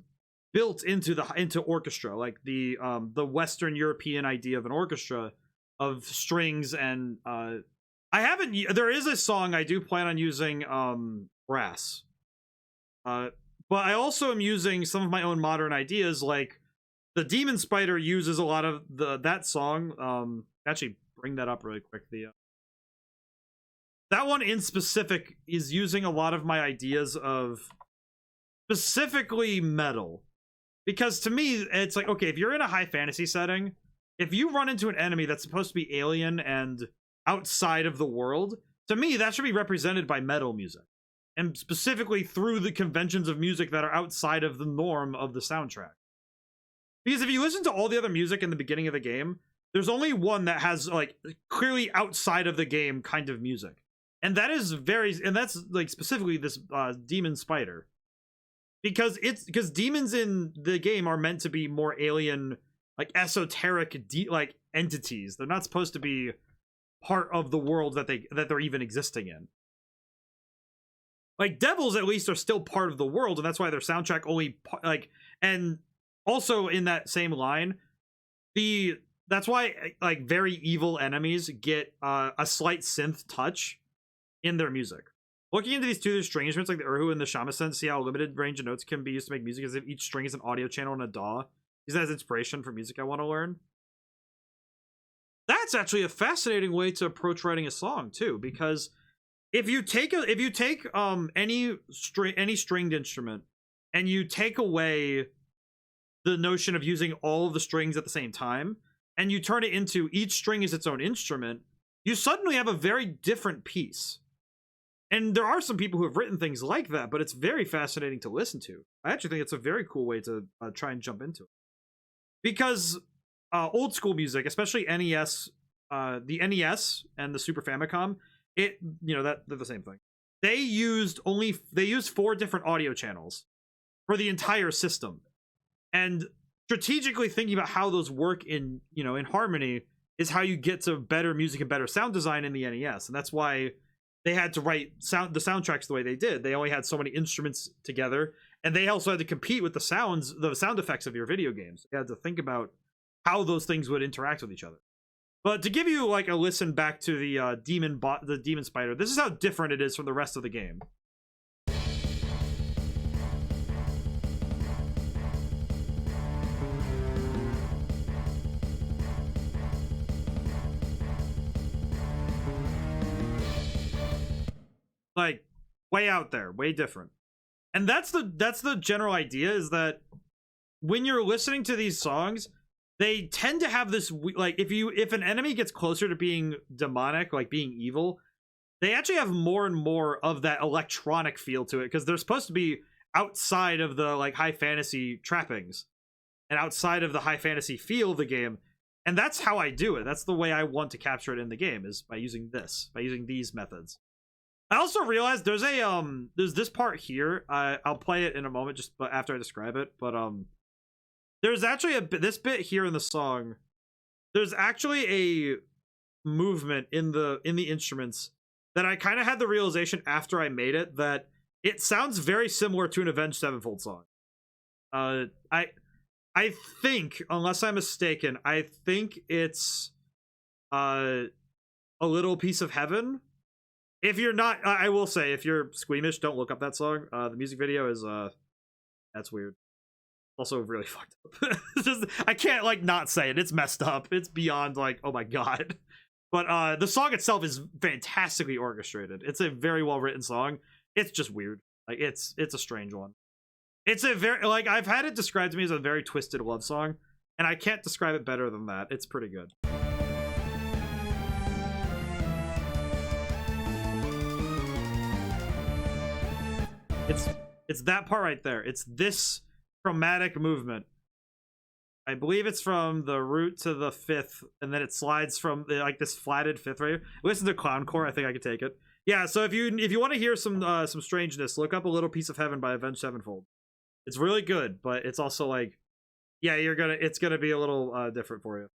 built into orchestra, like the Western European idea of an orchestra of strings. And there is a song I do plan on using brass, but I also am using some of my own modern ideas, like the Demon Spider uses a lot of that song. Actually bring that up really quick. That one in specific is using a lot of my ideas of specifically metal, because to me it's like, okay, if you're in a high fantasy setting, if you run into an enemy that's supposed to be alien and outside of the world, to me that should be represented by metal music, and specifically through the conventions of music that are outside of the norm of the soundtrack. Because if you listen to all the other music in the beginning of the game, there's only one that has like clearly outside of the game kind of music, and that's like specifically this Demon Spider, because demons in the game are meant to be more alien, like esoteric like entities. They're not supposed to be part of the world that they're even existing in. Like devils at least are still part of the world, and that's why their soundtrack only like, and also in that same line, that's why like very evil enemies get a slight synth touch in their music. Looking into these two arrangements, like the Urhu and the Shamisen, see how limited range of notes can be used to make music, as if each string is an audio channel and a DAW. Use that as inspiration for music I want to learn. That's actually a fascinating way to approach writing a song too, because if you take any stringed instrument and you take away the notion of using all of the strings at the same time, and you turn it into each string is its own instrument, you suddenly have a very different piece. And there are some people who have written things like that, but it's very fascinating to listen to. I actually think it's a very cool way to try and jump into it. Because old school music, especially NES, the NES and the Super Famicom, that they're the same thing. They used 4 different audio channels for the entire system. And strategically thinking about how those work in harmony is how you get to better music and better sound design in the NES. And that's why they had to write the soundtracks the way they did. They only had so many instruments together, and they also had to compete with the sound effects of your video games. They had to think about how those things would interact with each other. But to give you like a listen back to the Demon Spider, this is how different it is from the rest of the game. Like way out there, way different. And that's the general idea, is that when you're listening to these songs, they tend to have this, like, if an enemy gets closer to being demonic, like being evil, they actually have more and more of that electronic feel to it, because they're supposed to be outside of the like high fantasy trappings and outside of the high fantasy feel of the game. And that's how I do it. That's the way I want to capture it in the game, is by using these methods. I also realized there's this part here. I'll play it in a moment, just after I describe it. But there's actually this bit here in the song. There's actually a movement in the instruments that I kind of had the realization after I made it, that it sounds very similar to an Avenged Sevenfold song. I think, unless I'm mistaken, I think it's A Little Piece of Heaven. If you're not, I will say, if you're squeamish, don't look up that song. The music video is that's weird. Also really fucked up. It's just, I can't like not say it. It's messed up. It's beyond like, oh my god. But the song itself is fantastically orchestrated. It's a very well written song. It's just weird. Like it's a strange one. It's a very, like, I've had it described to me as a very twisted love song, and I can't describe it better than that. It's pretty good. It's that part right there. It's this chromatic movement. I believe it's from the root to the fifth, and then it slides from like this flatted fifth right here. Listen to Clowncore. I think I could take it. Yeah. So if you want to hear some strangeness, look up "A Little Piece of Heaven" by Avenged Sevenfold. It's really good, but it's also like, yeah, it's gonna be a little different for you.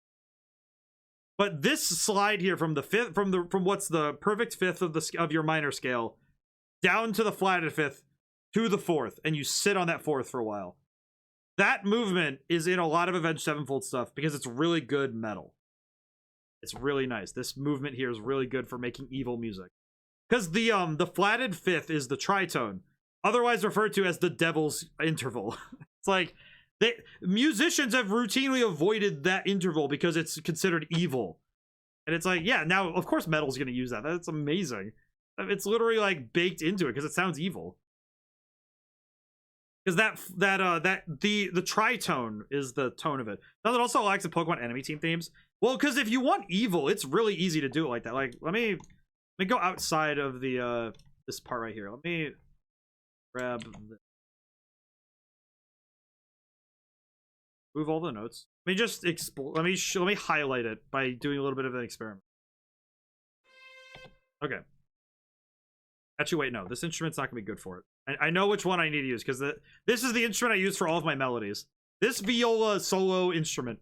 But this slide here from the fifth, from what's the perfect fifth of your minor scale, down to the flatted fifth, to the fourth, and you sit on that fourth for a while. That movement is in a lot of Avenged Sevenfold stuff because it's really good metal. It's really nice. This movement here is really good for making evil music. Because the flatted fifth is the tritone, otherwise referred to as the devil's interval. It's like musicians have routinely avoided that interval because it's considered evil. And it's like, yeah, now of course metal's gonna use that. That's amazing. It's literally like baked into it because it sounds evil. Because the tritone is the tone of it. Does it also likes the Pokemon enemy team themes? Well, because if you want evil, it's really easy to do it like that. Like, let me go outside of the this part right here. Let me grab this. Move all the notes. Let me just let me highlight it by doing a little bit of an experiment. Okay. Actually, wait, no. This instrument's not gonna be good for it. I know which one I need to use because this is the instrument I use for all of my melodies. This viola solo instrument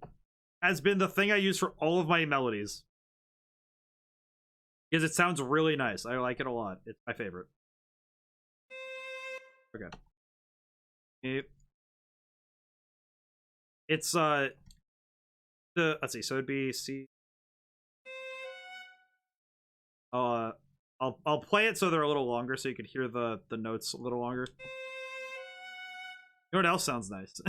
has been the thing I use for all of my melodies because it sounds really nice. I like it a lot. It's my favorite. Okay. It's let's see. So it'd be C. I'll play it so they're a little longer so you can hear the notes a little longer. You know what else sounds nice?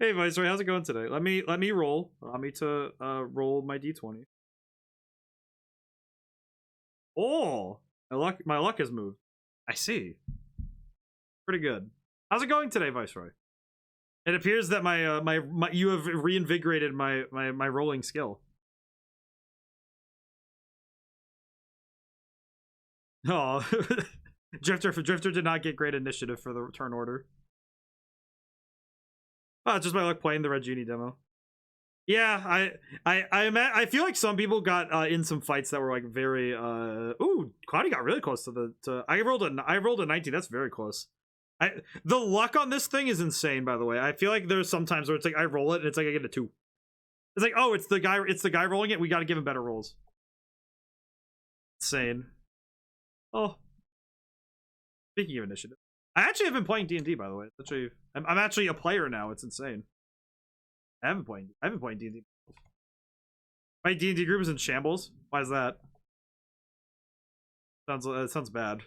Hey Viceroy, how's it going today? Let me roll. Allow me to roll my d20. Oh, my luck has moved. I see. Pretty good. How's it going today, Viceroy? It appears that my you have reinvigorated my rolling skill. Oh, Drifter did not get great initiative for the turn order. Oh, it's just my luck playing the Red Genie demo. Yeah, I feel like some people got in some fights that were like very ooh, Cloudy got really close to the I rolled a 19. That's very close. The luck on this thing is insane, by the way. I feel like there's sometimes where it's like I roll it and it's like I get a 2. It's like, oh, it's the guy rolling it. We got to give him better rolls. Insane. Oh, speaking of initiative, I actually have been playing D&D, by the way. Actually, I'm actually a player now. It's insane. I haven't played D&D. My D&D group is in shambles. Why is that? Sounds bad.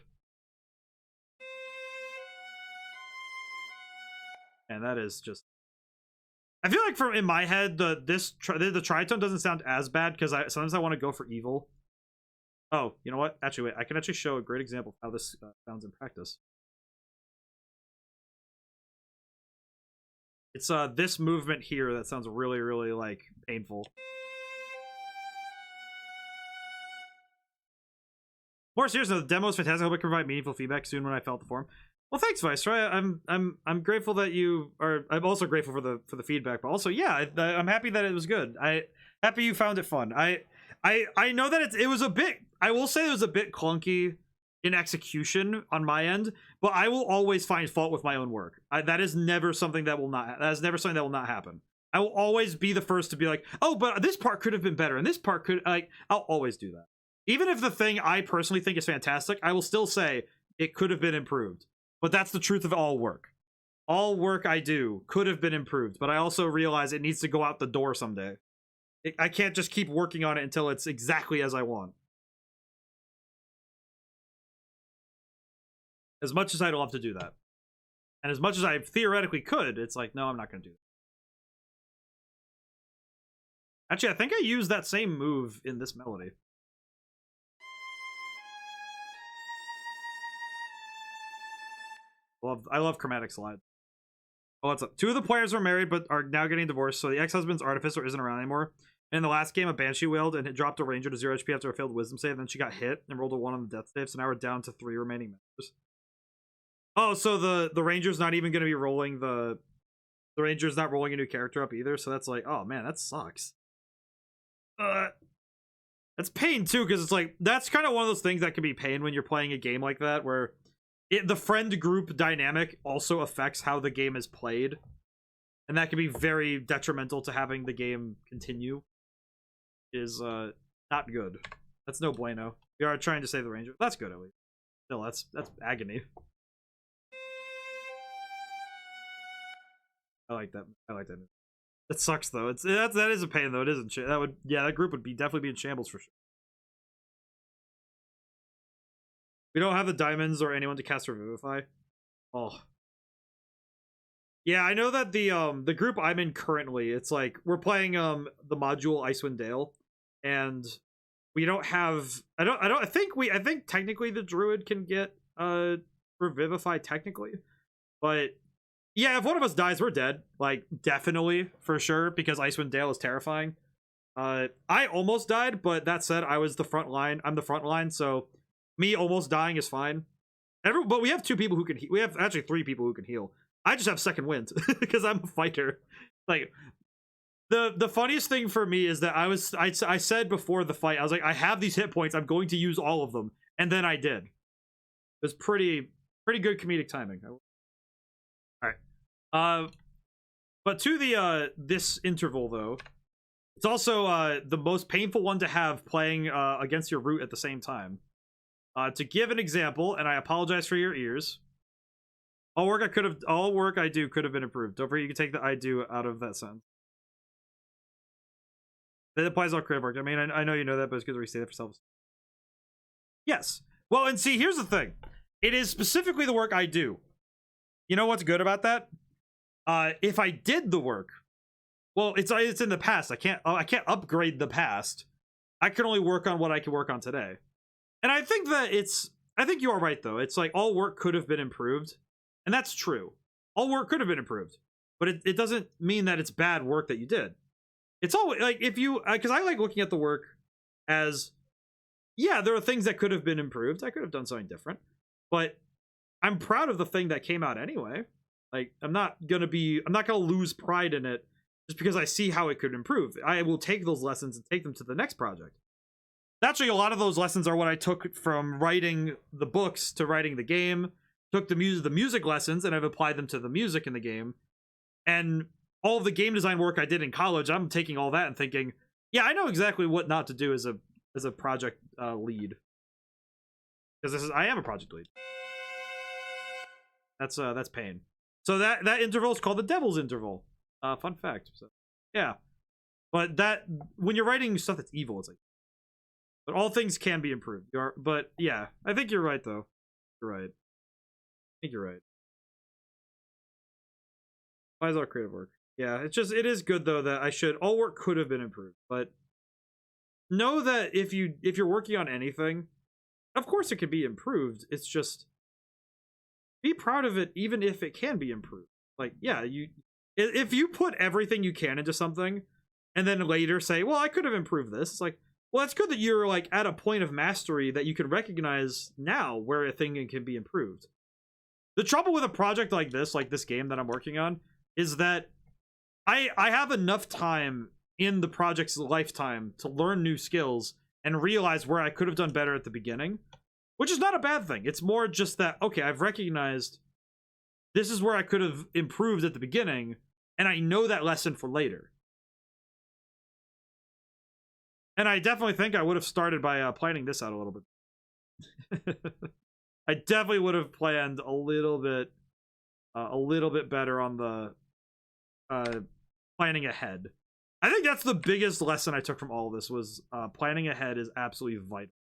And that is just. I feel like in my head the tritone doesn't sound as bad because sometimes I want to go for evil. Oh, you know what? Actually, wait. I can actually show a great example of how this sounds in practice. It's this movement here that sounds really, really like painful. More seriously, the demo is fantastic. I hope I can provide meaningful feedback soon when I fill out the form. Well, thanks, Viceroy. I'm grateful that you are. I'm also grateful for the feedback, but also, yeah, I'm happy that it was good. Happy you found it fun. I know that it was a bit. I will say it was a bit clunky in execution on my end, but I will always find fault with my own work. That is never something that will not. That is never something that will not happen. I will always be the first to be like, oh, but this part could have been better, and this part could like. I'll always do that. Even if the thing I personally think is fantastic, I will still say it could have been improved. But that's the truth of all work. All work I do could have been improved, but I also realize it needs to go out the door someday. I can't just keep working on it until it's exactly as I want. As much as I'd love to do that. And as much as I theoretically could, it's like, no, I'm not going to do that. Actually, I think I used that same move in this melody. I love chromatic slide. Oh, what's up? 2 of the players were married but are now getting divorced, so the ex-husband's artificer isn't around anymore. In the last game, a Banshee wailed and it dropped a Ranger to 0 HP after a failed Wisdom save, and then she got hit and rolled a 1 on the death save, so now we're down to 3 remaining members. Oh, so the Ranger's not even going to be rolling the Ranger's not rolling a new character up either, so that's like, oh man, that sucks. That's pain too, because it's like, that's kind of one of those things that can be pain when you're playing a game like that, where the friend group dynamic also affects how the game is played. And that can be very detrimental to having the game continue. Is not good. That's no bueno. We are trying to save the Ranger. That's good at least. No, that's agony. I like that. I like that. It sucks though. That is a pain though. It isn't. That group would definitely be in shambles for sure. We don't have the diamonds or anyone to cast Revivify. Oh. Yeah, I know that the group I'm in currently, it's like we're playing the module Icewind Dale, and we don't have I think technically the druid can get Revivify technically, but yeah, if one of us dies, we're dead. Like definitely for sure, because Icewind Dale is terrifying. I almost died, but that said, I was the front line. I'm the front line, so me almost dying is fine. But we have 2 people who can we have actually 3 people who can heal. I just have second wind because I'm a fighter. Like the funniest thing for me is that I said before the fight, I was like, I have these hit points, I'm going to use all of them, and then I did. It was pretty good comedic timing. All right. But to the this interval though, it's also the most painful one to have playing against your root at the same time. To give an example, and I apologize for your ears. All work I do could have been improved. Don't forget you can take the I do out of that sentence. That applies all creative work. I mean, I know you know that, but it's good to restate it for selves. Yes. Well, and see, here's the thing. It is specifically the work I do. You know what's good about that? If I did the work, well, it's in the past. I can't upgrade the past. I can only work on what I can work on today. And I think you are right though. It's like all work could have been improved. And that's true. All work could have been improved, but it doesn't mean that it's bad work that you did. It's always like if you, because I like looking at the work as, yeah, there are things that could have been improved. I could have done something different, but I'm proud of the thing that came out anyway. Like I'm not gonna lose pride in it just because I see how it could improve. I will take those lessons and take them to the next project. Actually, a lot of those lessons are what I took from writing the books to writing the game. Took the music lessons and I've applied them to the music in the game, and all of the game design work I did in college, I'm taking all that and thinking, yeah, I know exactly what not to do as a project lead, because I am a project lead. That's pain. So that interval is called the Devil's Interval. Fun fact. So yeah, but that when you're writing stuff that's evil, it's like, but all things can be improved. But yeah, I think you're right though. You're right. I think you're right. Why is our creative work? Yeah, it is good though that all work could have been improved, but know that if you're working on anything, of course it could be improved. It's just be proud of it, even if it can be improved. Like, yeah, if you put everything you can into something, and then later say, well, I could have improved this. It's like, well, it's good that you're like at a point of mastery that you can recognize now where a thing can be improved. The trouble with a project like this game that I'm working on, is that I have enough time in the project's lifetime to learn new skills and realize where I could have done better at the beginning, which is not a bad thing. It's more just that, okay, I've recognized this is where I could have improved at the beginning, and I know that lesson for later. And I definitely think I would have started by planning this out a little bit. I definitely would have planned a little bit better on the planning ahead. I think that's the biggest lesson I took from all of this was planning ahead is absolutely vital.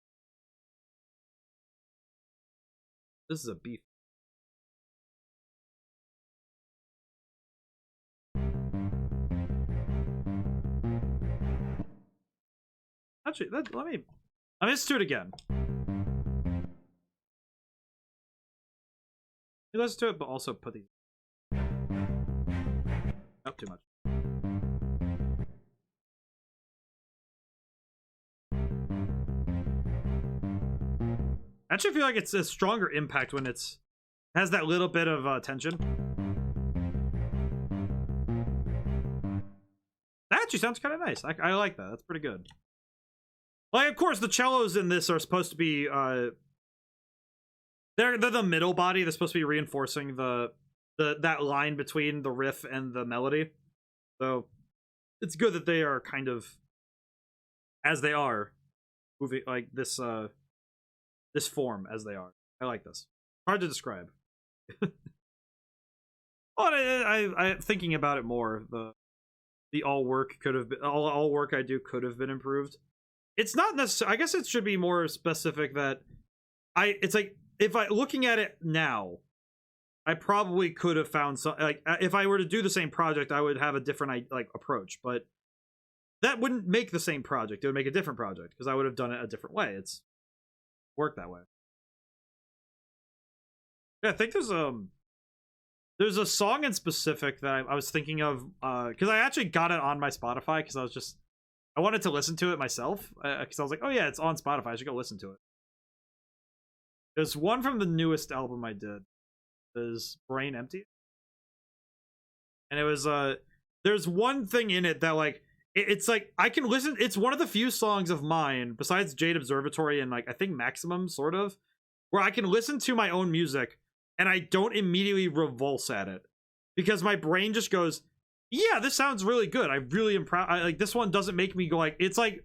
This is a beef. Actually, let's do it again. Let's do it, but also put these up too much. I actually feel like it's a stronger impact when it's has that little bit of tension. That actually sounds kind of nice. I like that. That's pretty good. Like, of course, the cellos in this are supposed to be they're the middle body. They're supposed to be reinforcing that line between the riff and the melody. So it's good that they are kind of as they are, moving like this this form as they are. I like this. Hard to describe. But I thinking about it more, the all work could have been all work I do could have been improved. It's not necessarily. I guess it should be more specific that it's like if I looking at it now, I probably could have found some like if I were to do the same project, I would have a different like approach, but that wouldn't make the same project. It would make a different project because I would have done it a different way. It's worked that way. Yeah, I think there's a song in specific that I was thinking of because I actually got it on my Spotify because I wanted to listen to it myself because I was like, oh yeah, it's on Spotify. I should go listen to it. There's one from the newest album I did. Is Brain Empty? And it was there's one thing in it that like it's like I can listen. It's one of the few songs of mine besides Jade Observatory and like I think Maximum sort of where I can listen to my own music and I don't immediately revulse at it because my brain just goes, yeah, this sounds really good. I really am proud. Like this one doesn't make me go like it's like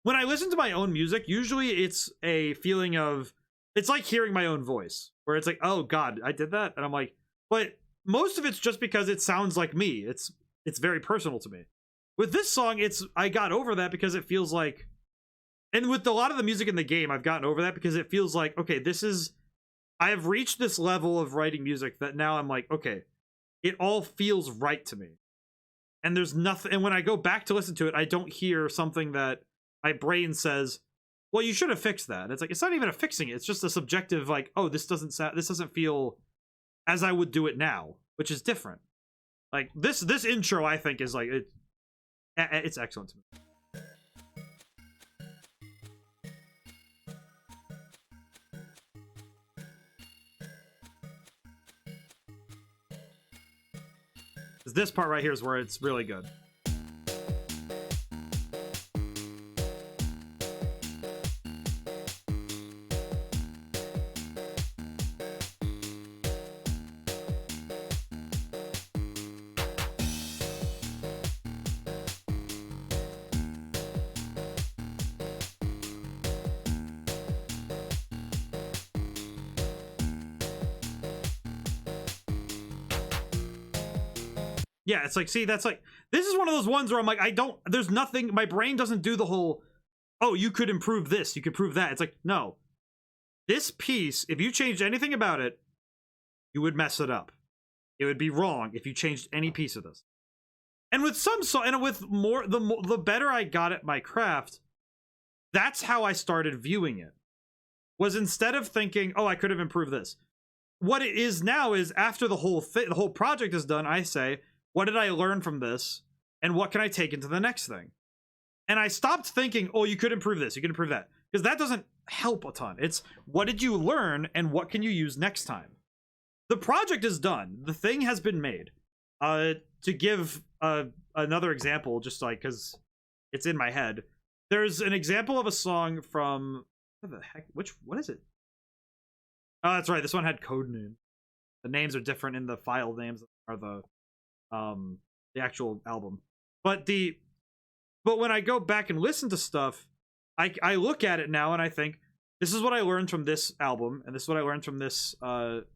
when I listen to my own music, usually it's a feeling of it's like hearing my own voice where it's like, oh God, I did that. And I'm like, but most of it's just because it sounds like me. It's very personal to me. With this song, I got over that because it feels like, and with a lot of the music in the game, I've gotten over that because it feels like, okay, I have reached this level of writing music that now I'm like, okay, it all feels right to me. And there's nothing, and when I go back to listen to it, I don't hear something that my brain says, well, you should have fixed that. It's like, it's not even a fixing it. It's just a subjective, like, oh, this doesn't feel as I would do it now, which is different. Like this intro, I think is like, it's excellent to me. This part right here is where it's really good. Yeah, it's like, see, that's like, this is one of those ones where I'm like, there's nothing, my brain doesn't do the whole, oh, you could improve this, you could prove that. It's like, no. This piece, if you changed anything about it, you would mess it up. It would be wrong if you changed any piece of this. And with some and with more, the better I got at my craft, that's how I started viewing it. Was instead of thinking, oh, I could have improved this. What it is now is after the whole project is done, I say, what did I learn from this? And what can I take into the next thing? And I stopped thinking, oh, you could improve this, you can improve that. Because that doesn't help a ton. It's what did you learn and what can you use next time? The project is done. The thing has been made. To give another example, just like, because it's in my head. There's an example of a song from, what the heck, what is it? Oh, that's right, this one had code names. The names are different in the file names are the actual album. But when I go back and listen to stuff, I look at it now and I think, this is what I learned from this album, and this is what I learned from this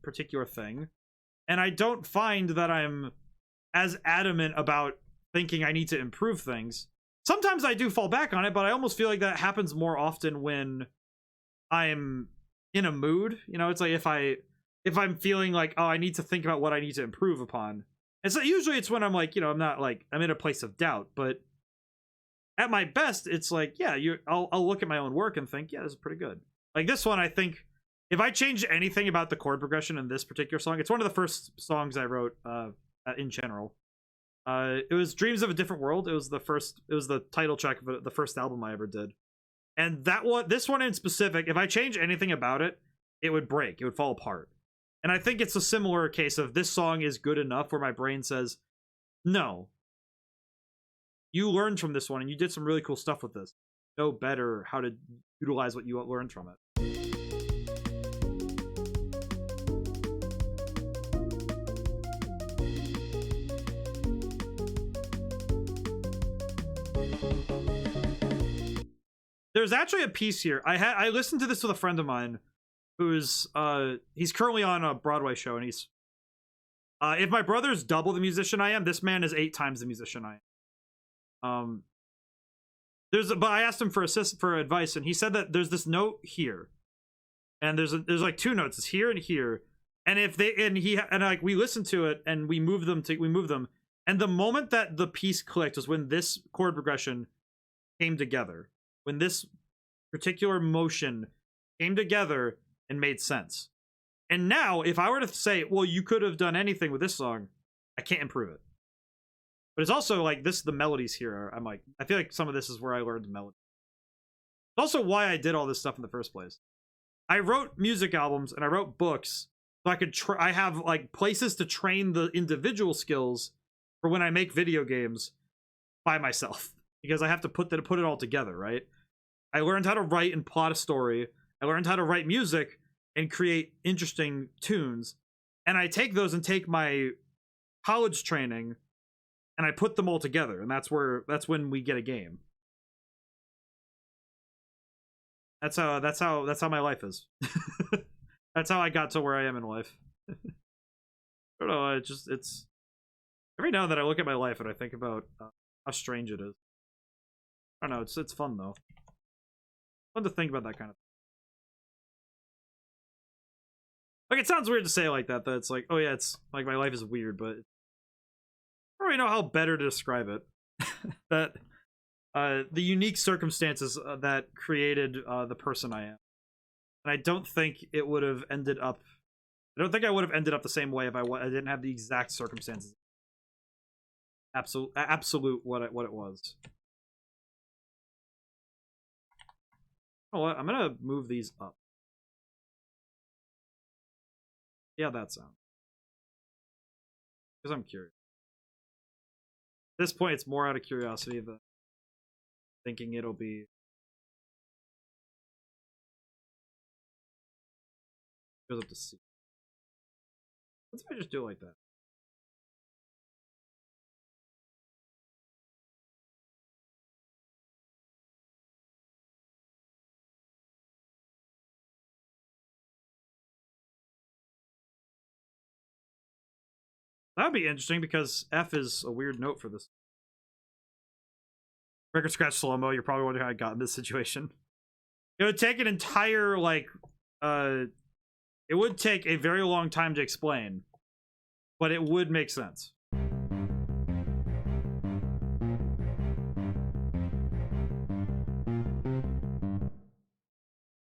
particular thing. And I don't find that I'm as adamant about thinking I need to improve things. Sometimes I do fall back on it, but I almost feel like that happens more often when I'm in a mood. You know, it's like if I'm feeling like, oh, I need to think about what I need to improve upon. And so usually it's when I'm like, you know, I'm not like, I'm in a place of doubt, but at my best, it's like, yeah, I'll look at my own work and think, yeah, this is pretty good. Like this one, I think if I change anything about the chord progression in this particular song, it's one of the first songs I wrote in general. It was Dreams of a Different World. It was the title track of the first album I ever did. And this one in specific, if I change anything about it, it would break, it would fall apart. And I think it's a similar case of this song is good enough where my brain says, no, you learned from this one and you did some really cool stuff with this. Know better how to utilize what you learned from it. There's actually a piece here. I listened to this with a friend of mine who's he's currently on a Broadway show, and he's if my brother's double the musician I am, this man is 8 times the musician I am. But I asked him for advice, and he said that there's this note here, and there's like 2 notes. It's here and here, and if they and like we listened to it and we move them, and the moment that the piece clicked was when this chord progression came together, when this particular motion came together and made sense. And now, if I were to say, well, you could have done anything with this song, I can't improve it. But it's also like the melodies here. I'm like, I feel like some of this is where I learned the melody. It's also why I did all this stuff in the first place. I wrote music albums and I wrote books so I could I have like places to train the individual skills for when I make video games by myself, because I have to put it all together, right? I learned how to write and plot a story. I learned how to write music and create interesting tunes. And I take those and take my college training and I put them all together. And that's when we get a game. That's how my life is. That's how I got to where I am in life. I don't know. It's every now and then I look at my life and I think about how strange it is. I don't know. It's fun though. Fun to think about that kind of thing. Like, it sounds weird to say like that it's like, oh yeah, it's like my life is weird, but I don't really know how better to describe it. That the unique circumstances that created the person I am. And I don't think I would have ended up the same way if I didn't have the exact circumstances. Absolute what it was. Oh, I'm gonna move these up. Yeah, that sounds. Because I'm curious. At this point, it's more out of curiosity than thinking it'll be. Goes up to C. Let's just do it like that. That'd be interesting because F is a weird note for this. Record scratch slow-mo, you're probably wondering how I got in this situation. It would take an entire, like, it would take a very long time to explain, but it would make sense.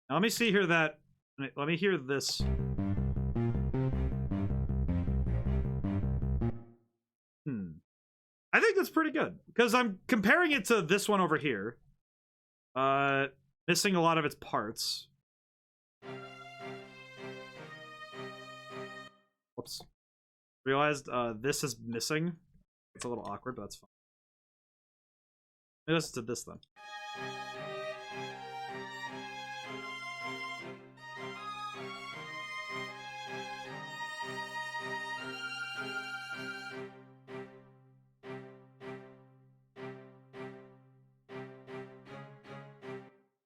Now, let me see here let me hear this. I think that's pretty good because I'm comparing it to this one over here. Missing a lot of its parts. Whoops. Realized this is missing. It's a little awkward, but that's fine. Maybe let's do this then.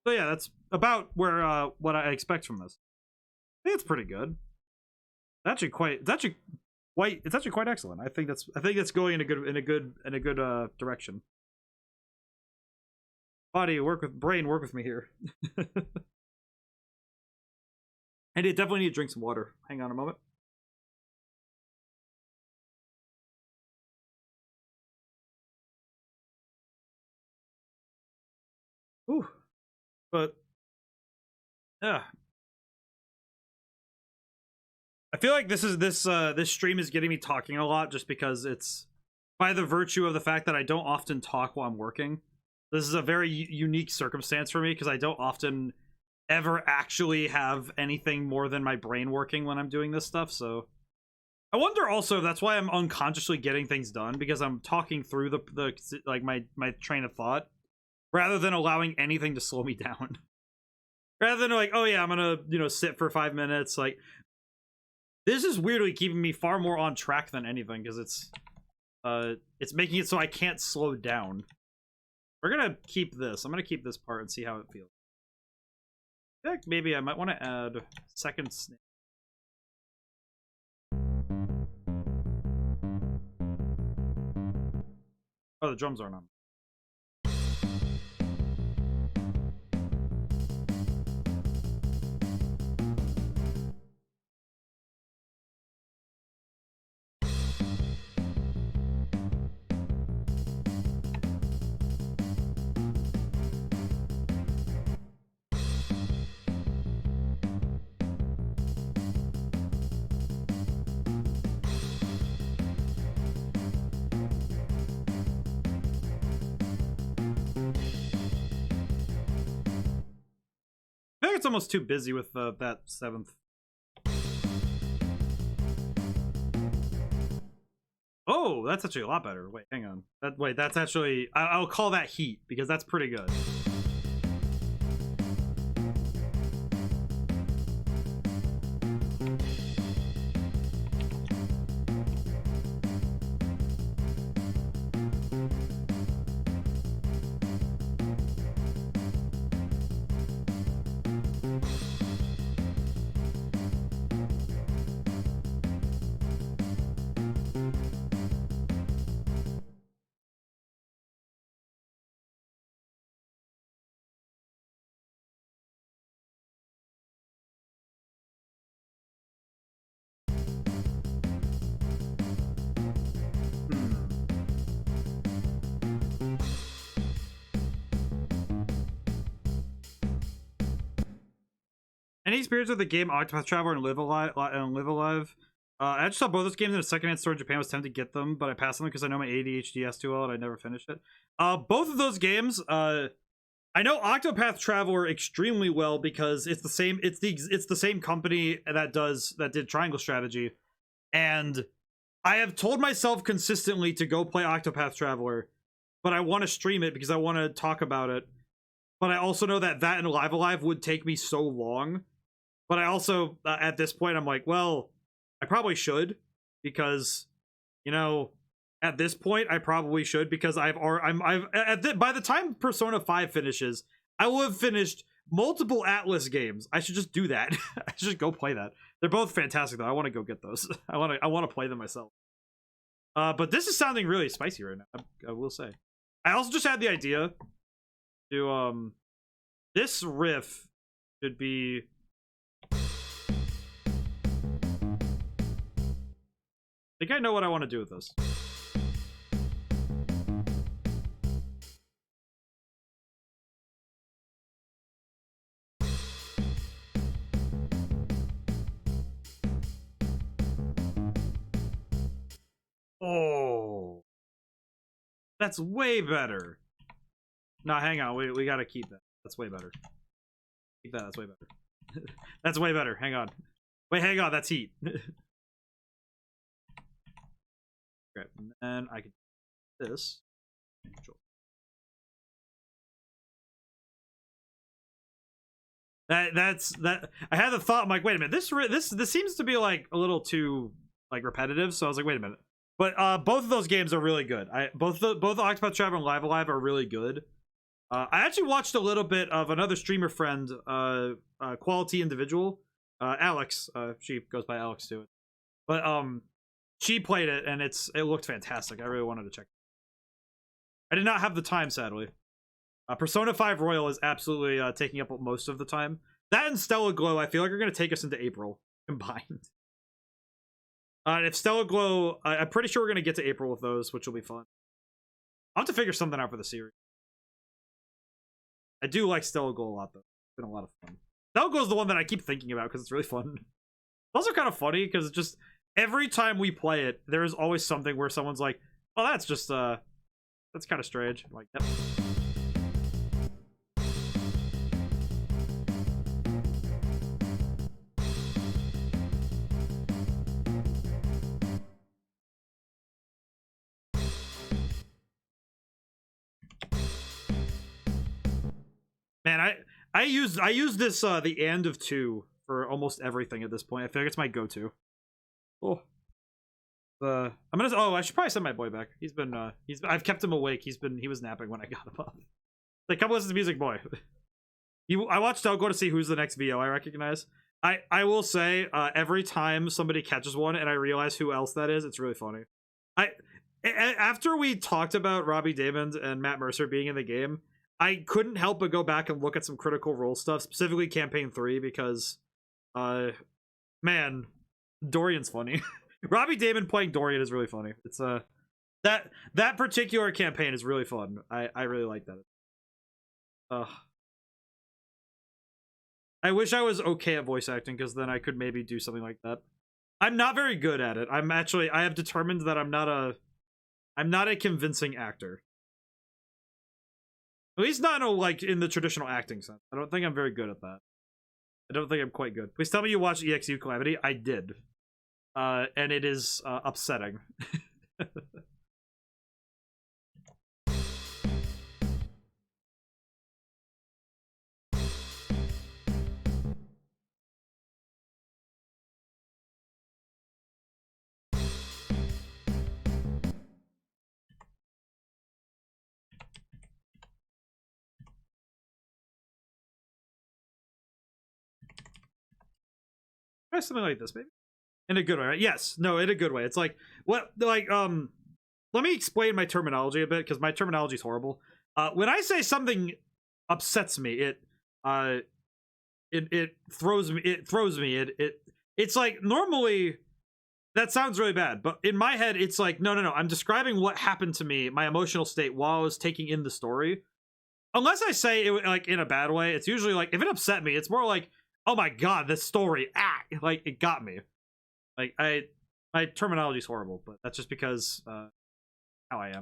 So yeah, that's about where what I expect from this. I think it's pretty good. It's actually quite excellent. I think that's going in a good direction. Body, brain, work with me here. I definitely need to drink some water. Hang on a moment. Ooh. But yeah, I feel like this stream is getting me talking a lot just because it's by the virtue of the fact that I don't often talk while I'm working. This is a very unique circumstance for me because I don't often ever actually have anything more than my brain working when I'm doing this stuff. So I wonder also if that's why I'm unconsciously getting things done, because I'm talking through the like my train of thought rather than allowing anything to slow me down. Rather than like, oh yeah, I'm gonna, you know, sit for 5 minutes. Like, this is weirdly keeping me far more on track than anything, because it's making it so I can't slow down. We're gonna keep this. I'm gonna keep this part and see how it feels. I think maybe I might want to add second snake. Oh, the drums aren't on. I think it's almost too busy with that 7th. Oh, that's actually a lot better. Wait, hang on. Wait, that's actually... I'll call that heat, because that's pretty good. Any experience with the game Octopath Traveler and Live Alive? I just saw both those games in a secondhand store in Japan. I was tempted to get them, but I passed on them because I know my ADHD has too well, and I never finished it. Both of those games, I know Octopath Traveler extremely well because it's the same. It's the same company that did Triangle Strategy, and I have told myself consistently to go play Octopath Traveler, but I want to stream it because I want to talk about it. But I also know that and Live Alive would take me so long. But I also, at this point, I'm like, well, I probably should, because, you know, at this point, I probably should, because by the time Persona 5 finishes, I will have finished multiple Atlas games. I should just do that. I should just go play that. They're both fantastic, though. I want to go get those. I want to play them myself. But this is sounding really spicy right now, I will say. I also just had the idea to, this riff should be... I think I know what I want to do with this. Oh, that's way better. No, hang on. We gotta keep that. That's way better. Keep that. That's way better. That's way better. Hang on. Wait, hang on. That's heat. Okay, and then I can do this. That's that. I had the thought. I'm like, wait a minute. This seems to be like a little too like repetitive. So I was like, wait a minute. But both of those games are really good. Both Octopath Traveler and Live Alive are really good. I actually watched a little bit of another streamer friend, Quality Individual, Alex. She goes by Alex too. But she played it and it looked fantastic. I really wanted to check. I did not have the time, sadly. Persona 5 Royal is absolutely taking up most of the time. That and Stellar Glow, I feel like are going to take us into April combined. And if Stellar Glow, I'm pretty sure we're going to get to April with those, which will be fun. I'll have to figure something out for the series. I do like Stellar Glow a lot, though. It's been a lot of fun. Stellar Glow is the one that I keep thinking about because it's really fun. It's also kind of funny because it's just every time we play it, there is always something where someone's like, "Oh, that's just that's kind of strange." I'm like, yep. Man, I use this the and of 2 for almost everything at this point. I feel like it's my go-to. Oh. I'm gonna. Oh, I should probably send my boy back. I've kept him awake. He was napping when I got him up. Like, come listen to music, boy. I watched Go to see who's the next VO I recognize. I will say, every time somebody catches one and I realize who else that is, it's really funny. After we talked about Robbie Daymond and Matt Mercer being in the game, I couldn't help but go back and look at some Critical Role stuff, specifically Campaign 3, because, man, Dorian's funny. Robbie Daymond playing Dorian is really funny. It's that particular campaign is really fun. I really like that. I wish I was okay at voice acting, because then I could maybe do something like that. I'm not very good at it. I have determined that I'm not a convincing actor. At least not in the traditional acting sense. I don't think I'm very good at that. I don't think I'm quite good. Please tell me you watched EXU Calamity. I did. And it is upsetting. Try something like this, maybe. In a good way, right? Yes. No, in a good way. It's like, what, like, let me explain my terminology a bit, because my terminology is horrible. When I say something upsets me, it throws me, it's like, normally, that sounds really bad, but in my head, it's like, no, I'm describing what happened to me, my emotional state, while I was taking in the story. Unless I say it, like, in a bad way, it's usually like, if it upset me, it's more like, oh my god, this story, like, it got me. Like, my terminology is horrible, but that's just because, how I am.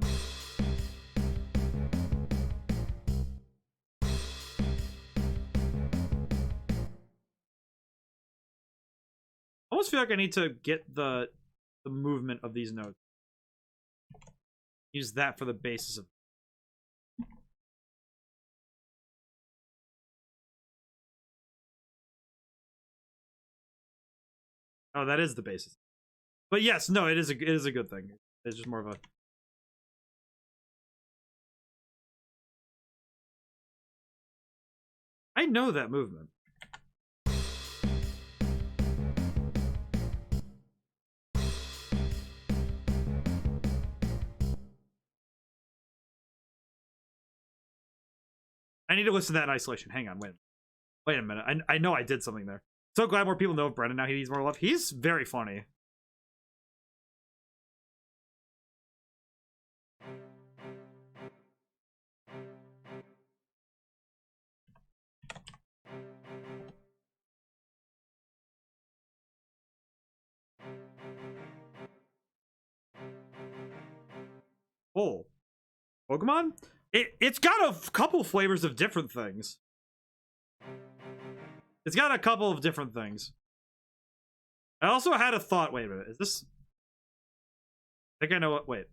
I almost feel like I need to get the movement of these notes. Use that for the basis of. Oh, that is the basis. But yes, no, it is a good thing. It's just more of a. I know that movement. I need to listen to that in isolation. Hang on, wait a minute. I know I did something there. So glad more people know of Brendan now. He needs more love. He's very funny. Oh, Pokemon? It's got a couple flavors of different things. It's got a couple of different things. I also had a thought. Wait a minute. Is this? I think I know what. Wait.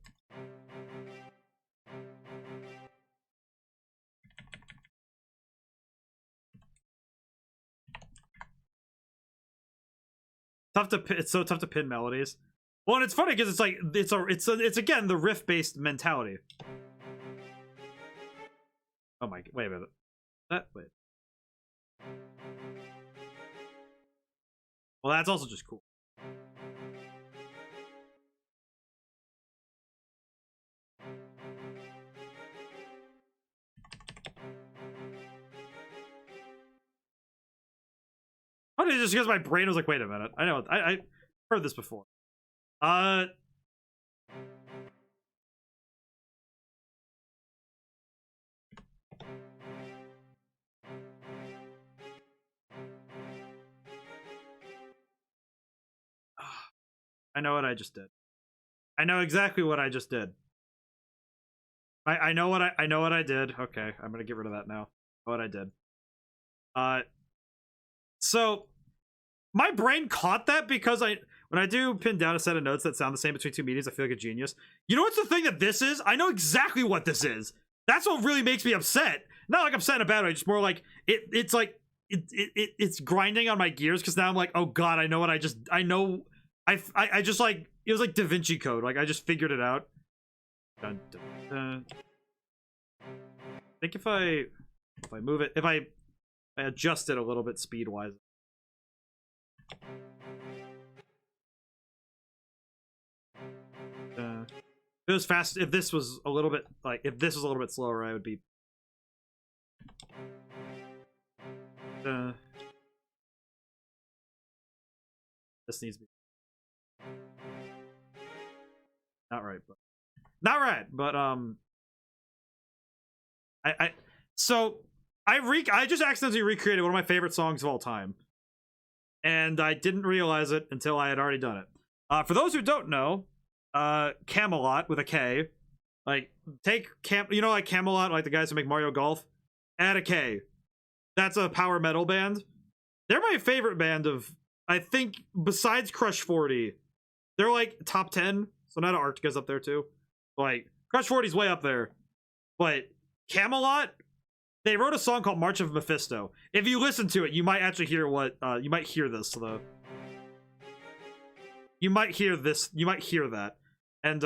It's so tough to pin melodies. Well, and it's funny because it's like it's again the riff based mentality. Oh my! Wait a minute. Wait. Well, that's also just cool. Oh, just because my brain was like, wait a minute. I know. I heard this before. I know what I just did. I know exactly what I just did. I know what I did. Okay, I'm gonna get rid of that now. What I did. So my brain caught that because when I do pin down a set of notes that sound the same between two mediums, I feel like a genius. You know what's the thing that this is? I know exactly what this is. That's what really makes me upset. Not like upset in a bad way, just more like it's like it's grinding on my gears because now I'm like, oh god, I know what I just like it was like Da Vinci Code. Like I just figured it out. Dun, dun, dun. I think if I move it, if I adjust it a little bit speed wise. If it was fast, if this was a little bit slower, I would be. This needs to be not right, but I just accidentally recreated one of my favorite songs of all time, and I didn't realize it until I had already done it. For those who don't know, Camelot with a K, like take like Camelot, like the guys who make Mario Golf, add a K. That's a power metal band. They're my favorite band of, I think, besides Crush 40. They're like top 10. Sonata Arctica's up there too. Like Crush 40's way up there. But Camelot, they wrote a song called March of Mephisto. If you listen to it, you might actually hear what you might hear this though. You might hear this, you might hear that. And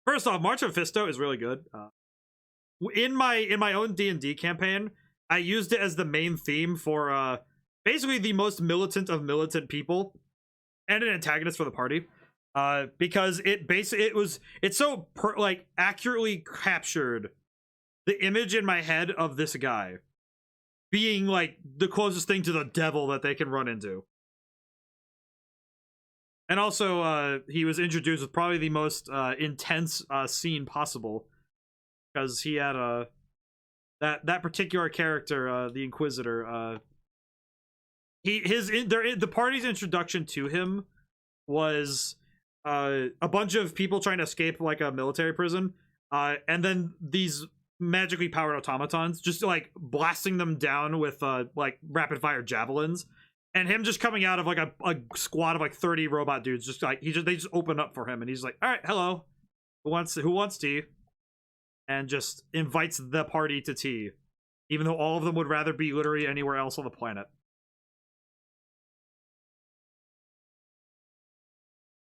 first off, March of Mephisto is really good. In my own D&D campaign, I used it as the main theme for basically the most militant of militant people and an antagonist for the party. Because it so accurately captured the image in my head of this guy being like the closest thing to the devil that they can run into. And also, he was introduced with probably the most intense scene possible, because he had that particular character, the Inquisitor. The party's introduction to him was a bunch of people trying to escape like a military prison, and then these magically powered automatons just like blasting them down with like rapid fire javelins. And him just coming out of like a squad of like 30 robot dudes, just like they just open up for him, and he's like, "All right, hello, who wants tea?" And just invites the party to tea, even though all of them would rather be literally anywhere else on the planet.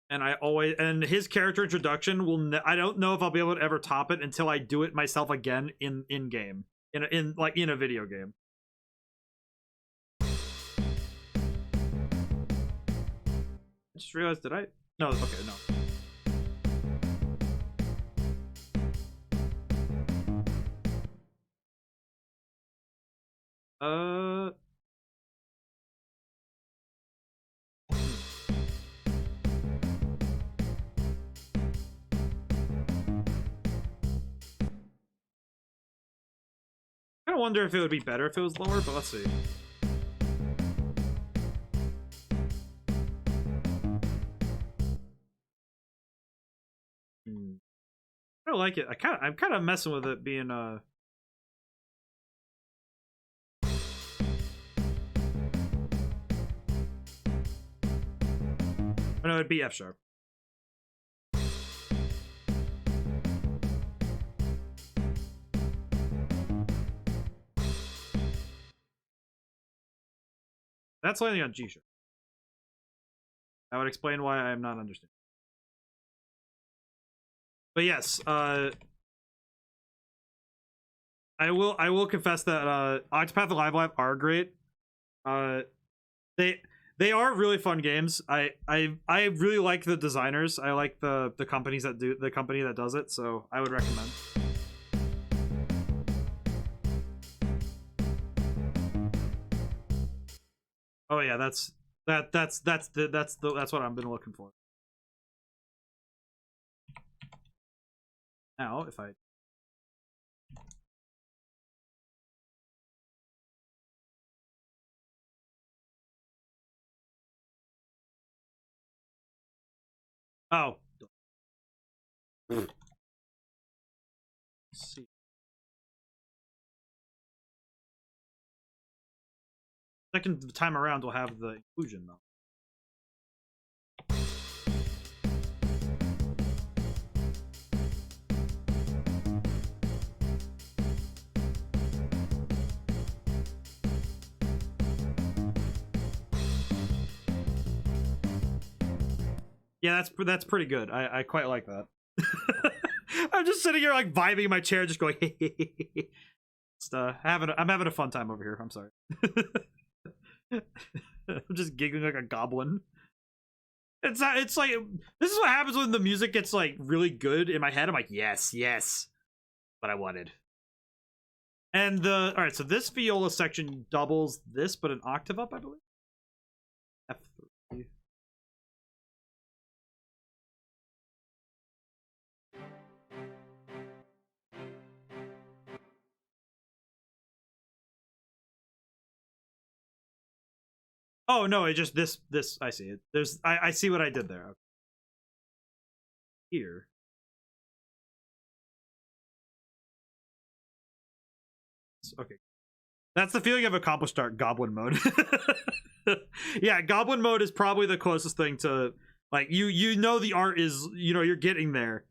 And his character introduction I don't know if I'll be able to ever top it until I do it myself again in game in a video game. I just realized, did I? No, okay, no. I kind of wonder if it would be better if it was lower, but let's see. I don't like it. I'm kind of messing with it being oh no, it'd be F sharp. That's landing on G sharp. That would explain why I'm not understanding. But yes, I will confess that Octopath and Live Live are great. They are really fun games. I really like the designers. I like the company that does it, so I would recommend. Oh yeah, that's what I've been looking for. Now, if I oh, let's see. Second time around, we'll have the inclusion though. Yeah, that's pretty good. I quite like that. I'm just sitting here like vibing in my chair, just going. Just I'm having a fun time over here. I'm sorry. I'm just giggling like a goblin. It's like this is what happens when the music gets like really good in my head. I'm like, yes, yes, what I wanted. And all right, so this viola section doubles this, but an octave up, I believe. F3. Oh no, it just this I see it. There's I see what I did there. Okay. Here. Okay. That's the feeling of accomplished art, goblin mode. Yeah, goblin mode is probably the closest thing to like you know the art is, you know, you're getting there.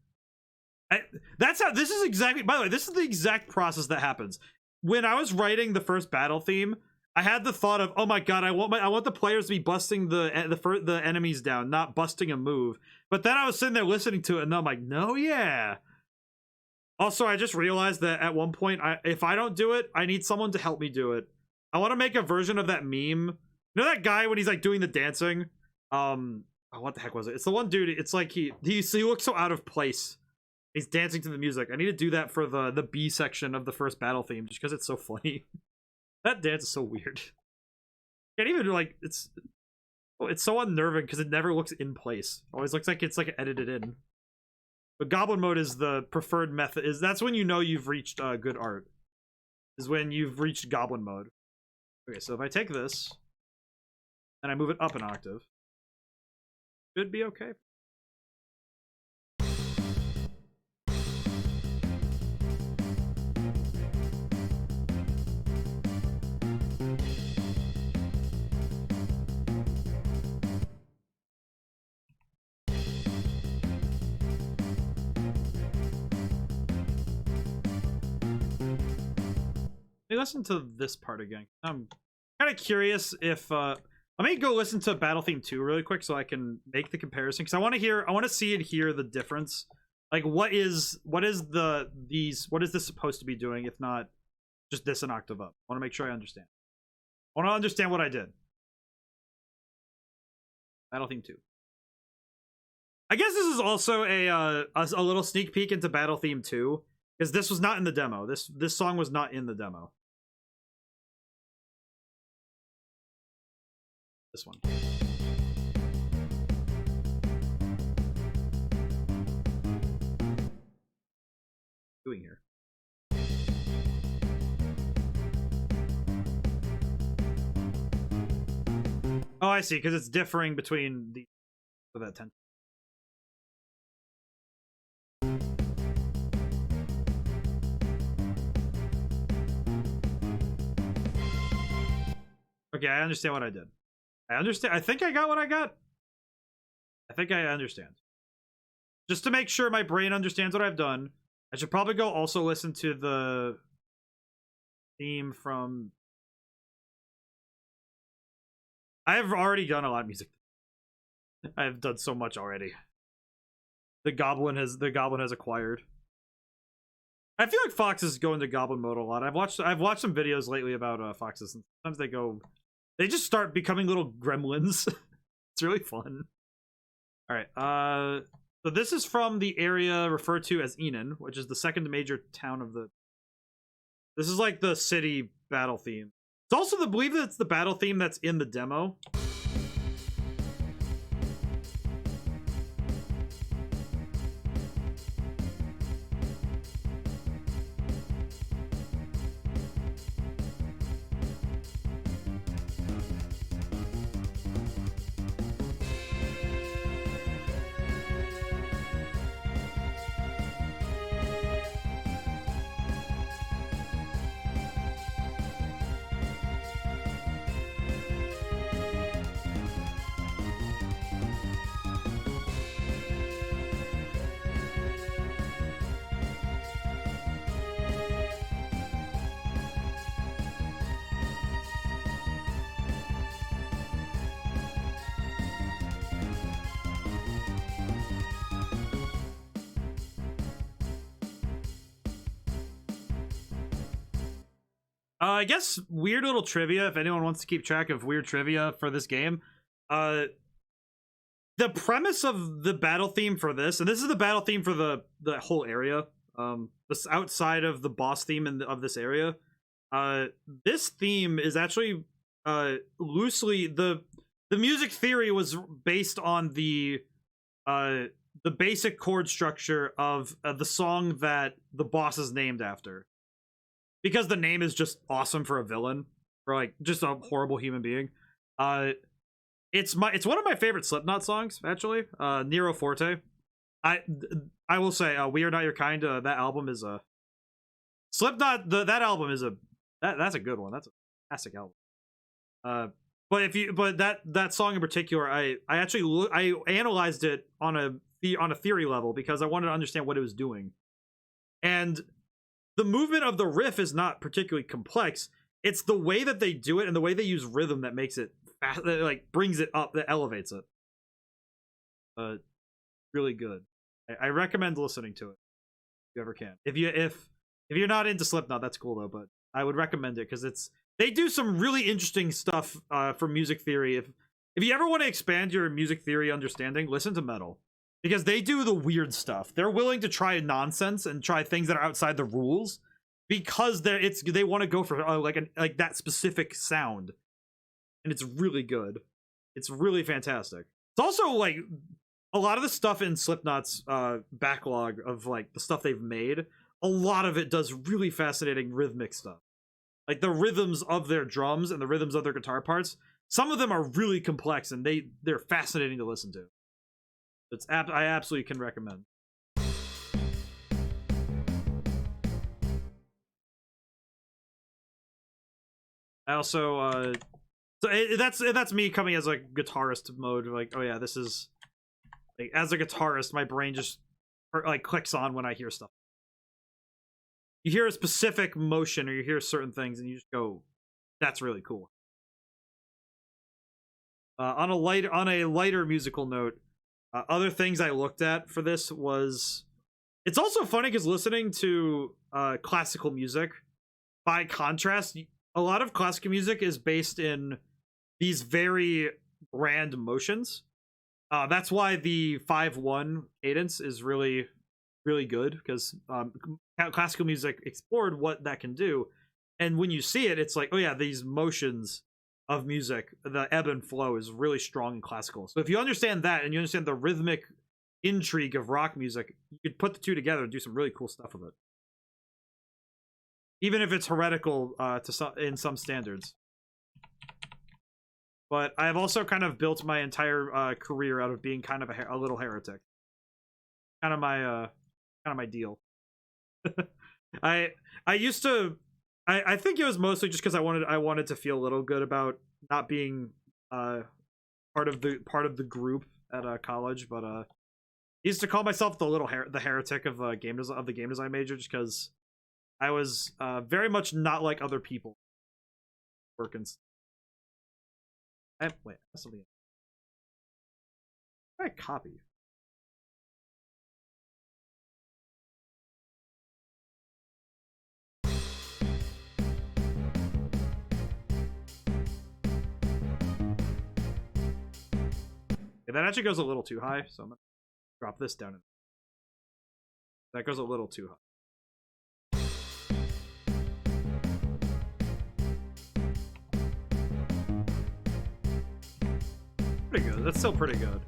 That's how this is exactly, by the way, this is the exact process that happens. When I was writing the first battle theme, I had the thought of, oh my god, I want the players to be busting the enemies down, not busting a move. But then I was sitting there listening to it, and I'm like, no, yeah. Also, I just realized that at one point, if I don't do it, I need someone to help me do it. I want to make a version of that meme. You know that guy when he's like doing the dancing? Oh, what the heck was it? It's the one dude. It's like he looks so out of place. He's dancing to the music. I need to do that for the B section of the first battle theme, just because it's so funny. That dance is so weird. Can't even like it's so unnerving because it never looks in place. It always looks like it's like edited in. But goblin mode is the preferred method. That's when you know you've reached good art. Is when you've reached goblin mode. Okay, so if I take this and I move it up an octave, should be okay. Listen to this part again. I'm kind of curious if let me go listen to Battle Theme 2 really quick so I can make the comparison, because I want to see and hear the difference. Like what is this supposed to be doing if not just this an octave up? I want to make sure I understand. I want to understand what I did. Battle Theme 2. I guess this is also a little sneak peek into Battle Theme 2, because this was not in the demo. This song was not in the demo. This one. Doing here. Oh, I see, because it's differing between the for that 10. Okay, I understand what I did. I understand. I think I got what I got. I think I understand. Just to make sure my brain understands what I've done, I should probably go also listen to the theme from... I have already done a lot of music. I have done so much already. The goblin has acquired. I feel like foxes go into goblin mode a lot. I've watched some videos lately about foxes, and sometimes they just start becoming little gremlins. It's really fun. All right. So this is from the area referred to as Enon, which is the second major town of the... This is like the city battle theme. It's also the believe that it's the battle theme that's in the demo. I guess weird little trivia, if anyone wants to keep track of weird trivia for this game. The premise of the battle theme for this, and this is the battle theme for the whole area, this outside of the boss theme of this area, this theme is actually loosely the music theory was based on the basic chord structure of the song that the boss is named after, because the name is just awesome for a villain, or like just a horrible human being. It's one of my favorite Slipknot songs, actually. Nero Forte. I will say, We Are Not Your Kind. That album is a Slipknot. That album is that's a good one. That's a fantastic album. But that song in particular, I actually I analyzed it on a theory level because I wanted to understand what it was doing, and the movement of the riff is not particularly complex. It's the way that they do it and the way they use rhythm that makes it fast, that like brings it up, that elevates it. Really good. I recommend listening to it if you ever can. If you're not into Slipknot, that's cool though. But I would recommend it because they do some really interesting stuff for music theory. If you ever want to expand your music theory understanding, listen to metal, because they do the weird stuff. They're willing to try nonsense and try things that are outside the rules because they want to go for like that specific sound, and it's really good. It's really fantastic. It's also like a lot of the stuff in Slipknot's backlog of like the stuff they've made. A lot of it does really fascinating rhythmic stuff, like the rhythms of their drums and the rhythms of their guitar parts. Some of them are really complex and they're fascinating to listen to. I absolutely can recommend. I also that's me coming as a guitarist mode, like, oh yeah, this is like, as a guitarist my brain just like clicks on when I hear stuff. You hear a specific motion or you hear certain things and you just go, that's really cool. On a lighter musical note, other things I looked at for this was, it's also funny because listening to classical music, by contrast, a lot of classical music is based in these very grand motions. That's why the 5/1 cadence is really, really good, because classical music explored what that can do. And when you see it, it's like, oh yeah, these motions of music, the ebb and flow is really strong in classical. So if you understand that and you understand the rhythmic intrigue of rock music, you could put the two together and do some really cool stuff with it, even if it's heretical in some standards. But I've also kind of built my entire career out of being kind of a little heretic. Kind of my deal. I used to. I think it was mostly just because I wanted to feel a little good about not being part of the group at college, but I used to call myself the heretic of the game design major, just because I was very much not like other people. Wait, that's something. I copy. Okay, that actually goes a little too high, so I'm gonna drop this down. That goes a little too high. Pretty good. That's still pretty good.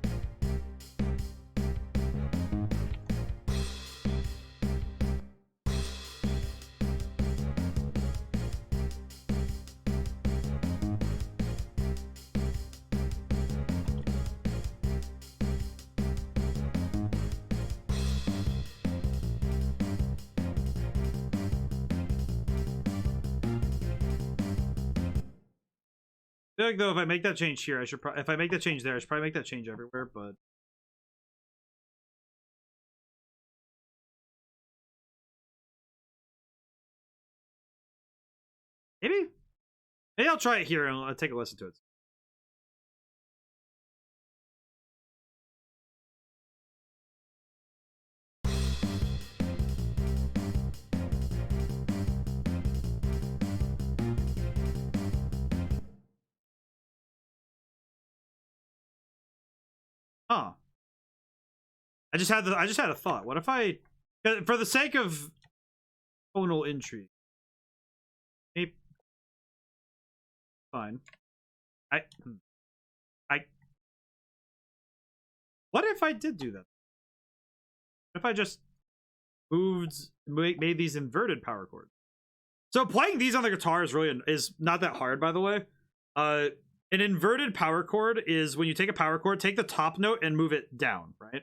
I feel like though, if I make that change here, if I make that change there, I should probably make that change everywhere, but maybe I'll try it here and I'll take a listen to it. Huh. I just had a thought. What if I, for the sake of tonal intrigue, maybe, fine. I what if I did do that? What if I just made these inverted power chords? So playing these on the guitar is not that hard, by the way. An inverted power chord is when you take a power chord, take the top note and move it down, right?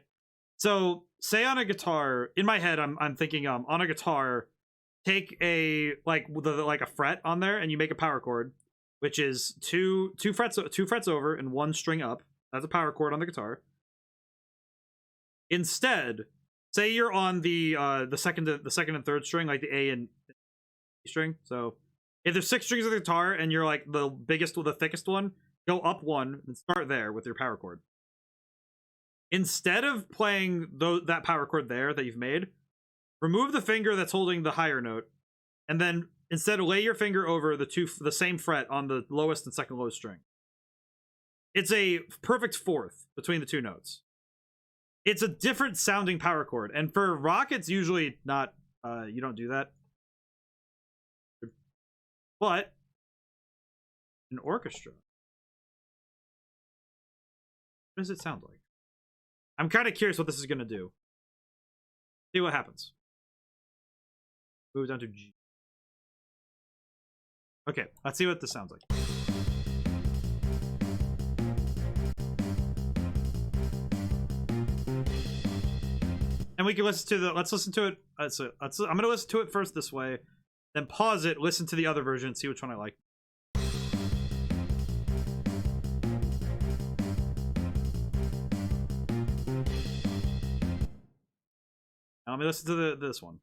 So say on a guitar, in my head, I'm thinking on a guitar, take a like a fret on there and you make a power chord, which is two frets over and one string up. That's a power chord on the guitar. Instead, say you're on the second and third string, like the A and B string. So if there's 6 strings of the guitar and you're like the biggest or the thickest one, go up one and start there with your power chord. Instead of playing that power chord there that you've made, remove the finger that's holding the higher note, and then instead lay your finger over the same fret on the lowest and second lowest string. It's a perfect fourth between the two notes. It's a different sounding power chord, and for rock, it's usually not. You don't do that. But an orchestra, what does it sound like? I'm kind of curious what this is going to do. See what happens. Move down to G. Okay, let's see what this sounds like. And we can listen to let's listen to it. I'm going to listen to it first this way, then pause it, listen to the other version, see which one I like. Now let me listen to this one.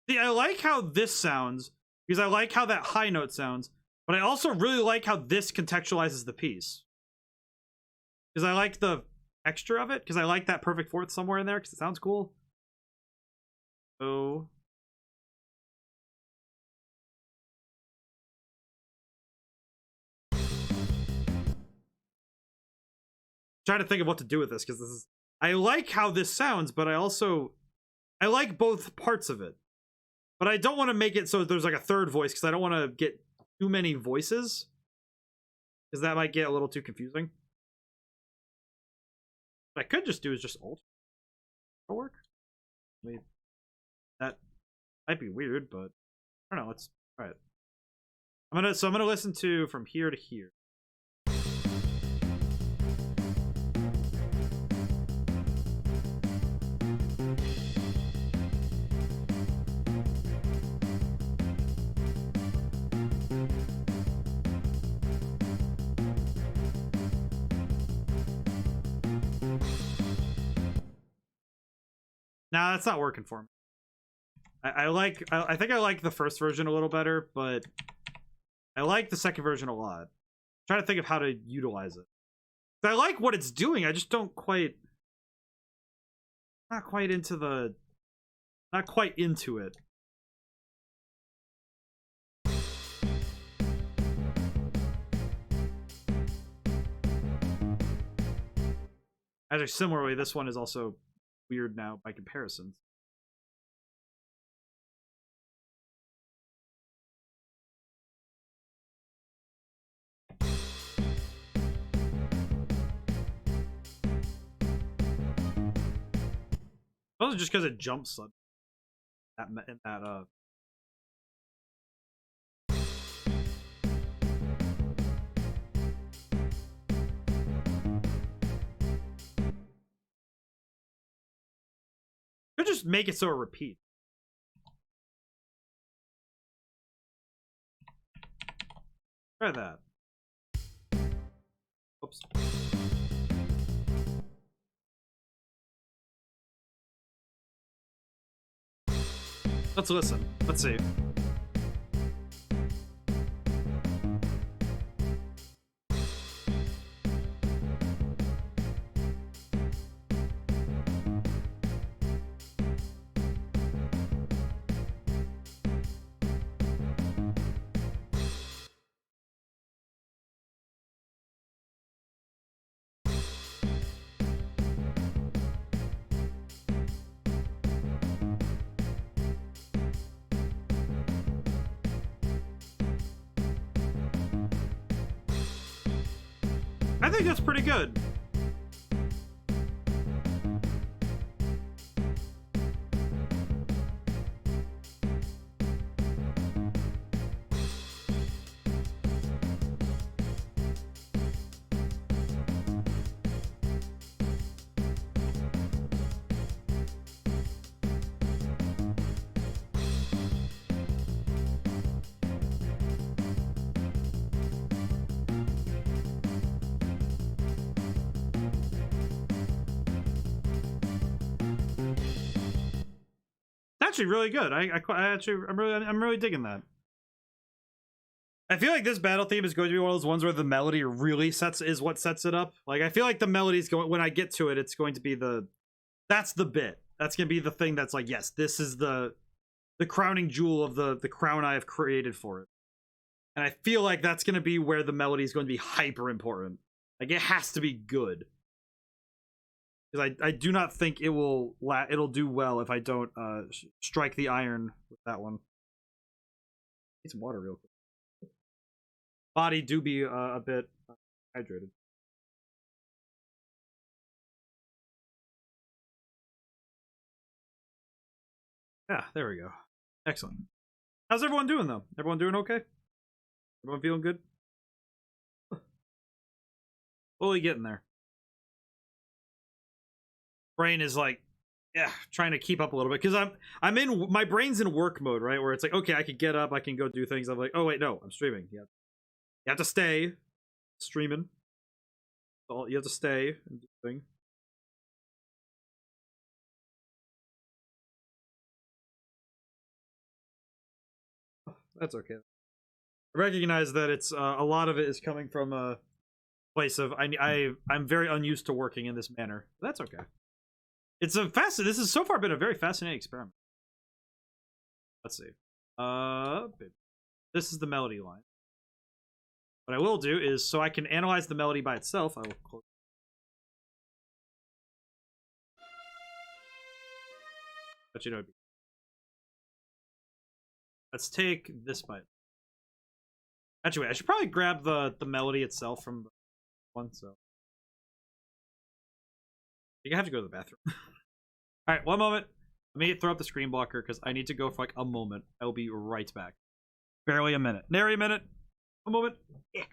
See, I like how this sounds because I like how that high note sounds, but I also really like how this contextualizes the piece. Because I like the texture of it, because I like that perfect fourth somewhere in there, because it sounds cool. So trying to think of what to do with this, because I like how this sounds, but I like both parts of it. But I don't want to make it so there's like a third voice, because I don't want to get too many voices, because that might get a little too confusing. What I could just do is just alt. That'll work. I mean, that might be weird, but I don't know. Let's try it. I'm gonna listen to from here to here. Nah, that's not working for me. I think I like the first version a little better, but I like the second version a lot. I'm trying to think of how to utilize it. I like what it's doing. I just don't quite, not quite into it. Actually, similarly, this one is also weird now by comparison. Also, just because it jumps that could just make it so it repeats. Try that. Oops. Let's listen. Let's see. I think that's pretty good. Actually really good. I'm really digging that. I feel like this battle theme is going to be one of those ones where the melody really is what sets it up. Like I feel like the melody is going, when I get to it, it's going to be that's the bit. That's going to be the thing that's like, yes, this is the crowning jewel of the crown I have created for it. And I feel like that's going to be where the melody is going to be hyper important. Like it has to be good. Because I do not think it'll do well if I don't strike the iron with that one. Need some water real quick. Body do be a bit hydrated. Yeah, there we go. Excellent. How's everyone doing though? Everyone doing okay? Everyone feeling good? Fully getting there. Brain is like, yeah, trying to keep up a little bit because I'm in my brain's in work mode, right? Where it's like, okay, I can get up, I can go do things. I'm like, oh wait, no, I'm streaming. Yeah, you have to stay streaming. You have to stay and do things. That's okay. I recognize that it's a lot of it is coming from a place of I'm very unused to working in this manner. That's okay. It's a this has so far been a very fascinating experiment. Let's see. This is the melody line. What I will do is, so I can analyze the melody by itself, I will close. But you know, let's take this bite. Actually, wait, I should probably grab the melody itself from the one. So you have to go to the bathroom. All right, one moment. Let me throw up the screen blocker because I need to go for like a moment. I will be right back. Barely a minute. Nary a minute. A moment. Yeah.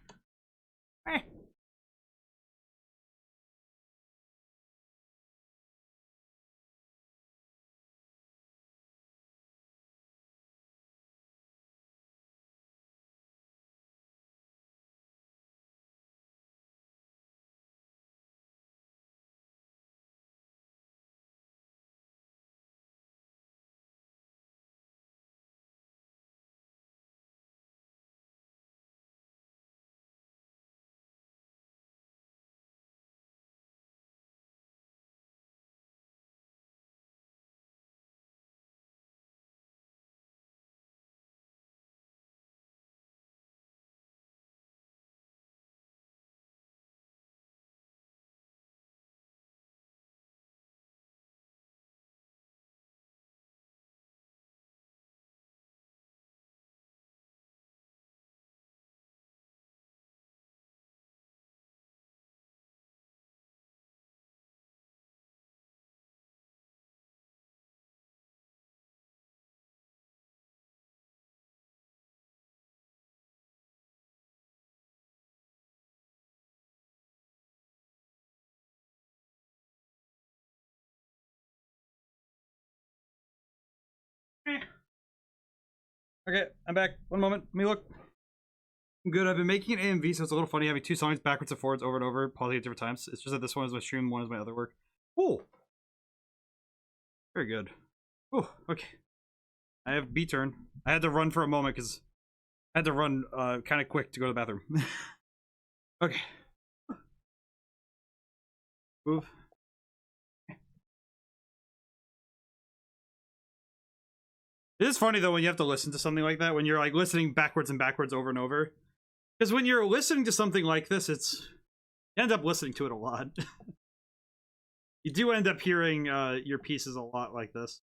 Okay, I'm back. One moment. Let me look. I'm good. I've been making an AMV, so it's a little funny having two songs backwards and forwards over and over, pausing at different times. It's just that this one is my stream, one is my other work. Oh, very good. Oh, okay. I have B turn. I had to run for a moment because I had to run kind of quick to go to the bathroom. Okay. Move. It is funny though when you have to listen to something like that, when you're like listening backwards and backwards over and over. Because when you're listening to something like this, you end up listening to it a lot. You do end up hearing your pieces a lot like this.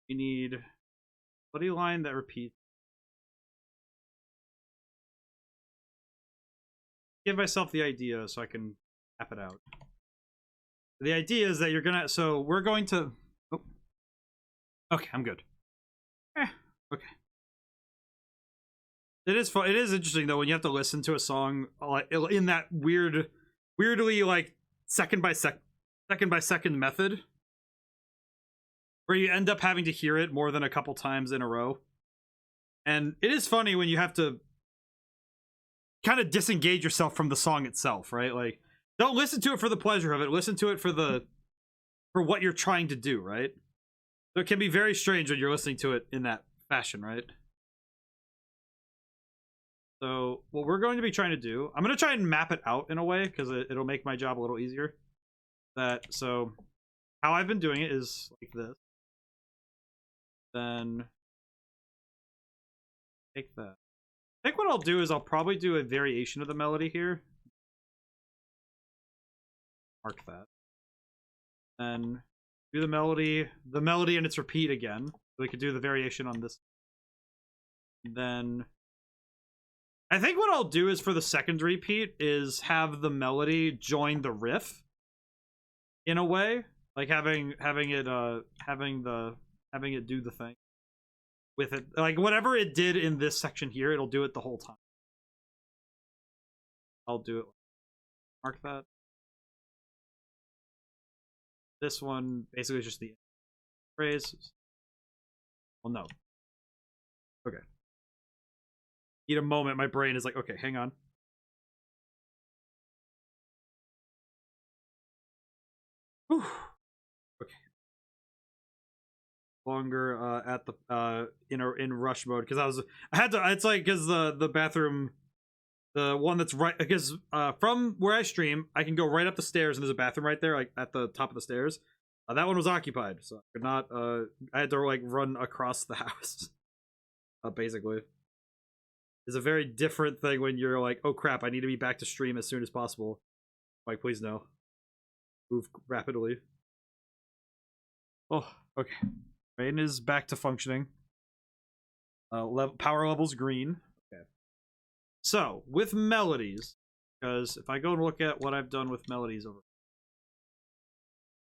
You need a bloody line that repeats. give myself the idea so I can map it out. The idea is that you're gonna. So we're going to. Oh. Okay, I'm good. Okay. It is fun. It is interesting though when you have to listen to a song like in that weirdly like second by second method, where you end up having to hear it more than a couple times in a row. And it is funny when you have to kind of disengage yourself from the song itself, right? Like, don't listen to it for the pleasure of it. Listen to it for what you're trying to do, right? So it can be very strange when you're listening to it in that fashion, right? So what we're going to be trying to do, I'm going to try and map it out in a way because it'll make my job a little easier. So how I've been doing it is like this. Then take that. I think what I'll do is I'll probably do a variation of the melody here. Mark that. Then do the melody and its repeat again. So we could do the variation on this. And then I think what I'll do is for the second repeat is have the melody join the riff in a way, like having it do the thing with it, like whatever it did in this section here, it'll do it the whole time. I'll do it. Mark that. This one basically is just the phrase. Well, no. Okay. Need a moment. My brain is like, okay, hang on. Whew. Okay. Longer at the in rush mode because I had to. It's like because the bathroom, the one that's right because from where I stream, I can go right up the stairs and there's a bathroom right there, like at the top of the stairs. That one was occupied, so I could not. I had to like run across the house. Basically. Is a very different thing when you're like, oh crap, I need to be back to stream as soon as possible. Like, please no. Move rapidly. Oh, okay. Rain is back to functioning. Power level's green. Okay. So, with melodies, because if I go and look at what I've done with melodies over,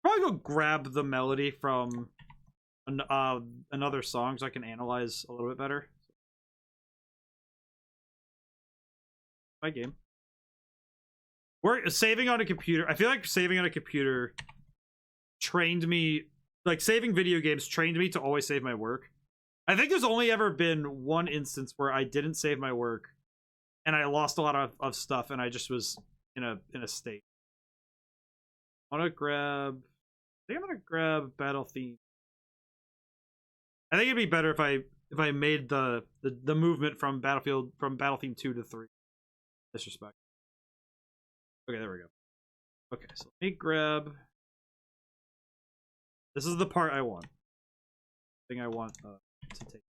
probably go grab the melody from another song so I can analyze a little bit better. My game. We're saving on a computer. I feel like saving on a computer trained me, like saving video games trained me to always save my work. I think there's only ever been one instance where I didn't save my work and I lost a lot of stuff and I just was in a state. I think I'm gonna grab Battle Theme. I think it'd be better if I made the movement from Battle Theme 2 to 3. Disrespect. Okay, there we go. Okay, so let me grab. This is the part I want. Thing I want to take.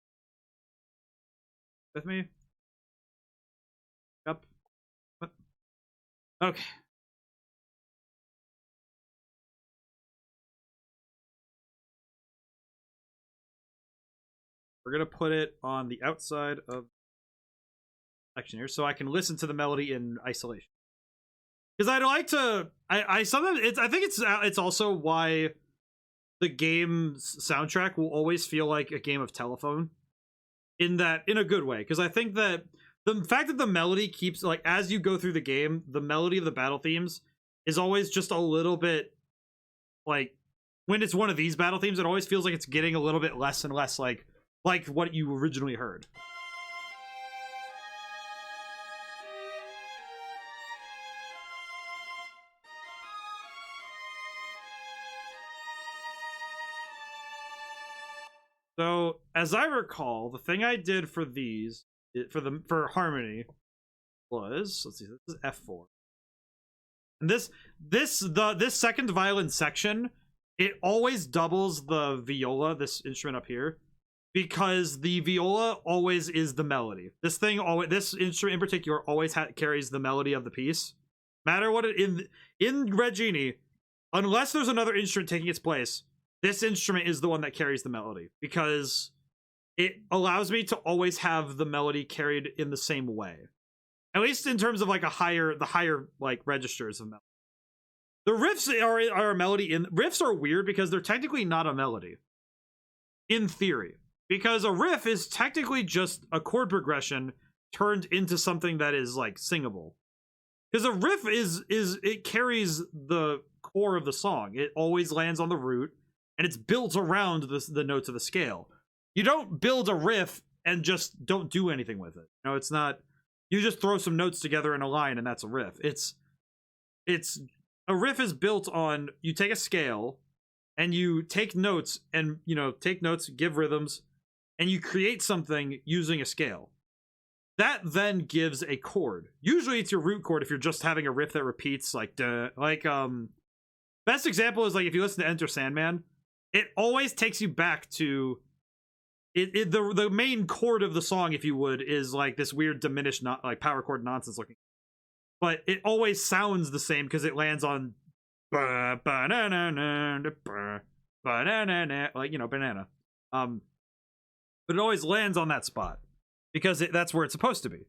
With me? Up. What? Okay. We're gonna put it on the outside of section here so I can listen to the melody in isolation. Because I'd like to I sometimes I think it's also why the game's soundtrack will always feel like a game of telephone in a good way. Because I think that the fact that the melody keeps, like, as you go through the game, the melody of the battle themes is always just a little bit, like, when it's one of these battle themes, it always feels like it's getting a little bit less and less like what you originally heard. So, as I recall, the thing I did for these, for harmony, was, let's see, this is F4, and this second violin section, it always doubles the viola, this instrument up here, because the viola always is the melody. This instrument in particular always carries the melody of the piece, matter what in Red Genie, unless there's another instrument taking its place. This instrument is the one that carries the melody because it allows me to always have the melody carried in the same way. At least in terms of like the higher like registers of melody. The riffs are a melody. Riffs are weird because they're technically not a melody. In theory. Because a riff is technically just a chord progression turned into something that is like singable. Because a riff is it carries the core of the song. It always lands on the root, and it's built around the notes of the scale. You don't build a riff and just don't do anything with it. You know, it's not. You just throw some notes together in a line, and that's a riff. It's a riff is built on, you take a scale, and you take notes, and give rhythms, and you create something using a scale. That then gives a chord. Usually it's your root chord if you're just having a riff that repeats, like duh, best example is like if you listen to Enter Sandman, it always takes you back to the main chord of the song, if you would, is like this weird diminished like power chord nonsense looking. But it always sounds the same because it lands on like, banana. But it always lands on that spot because that's where it's supposed to be,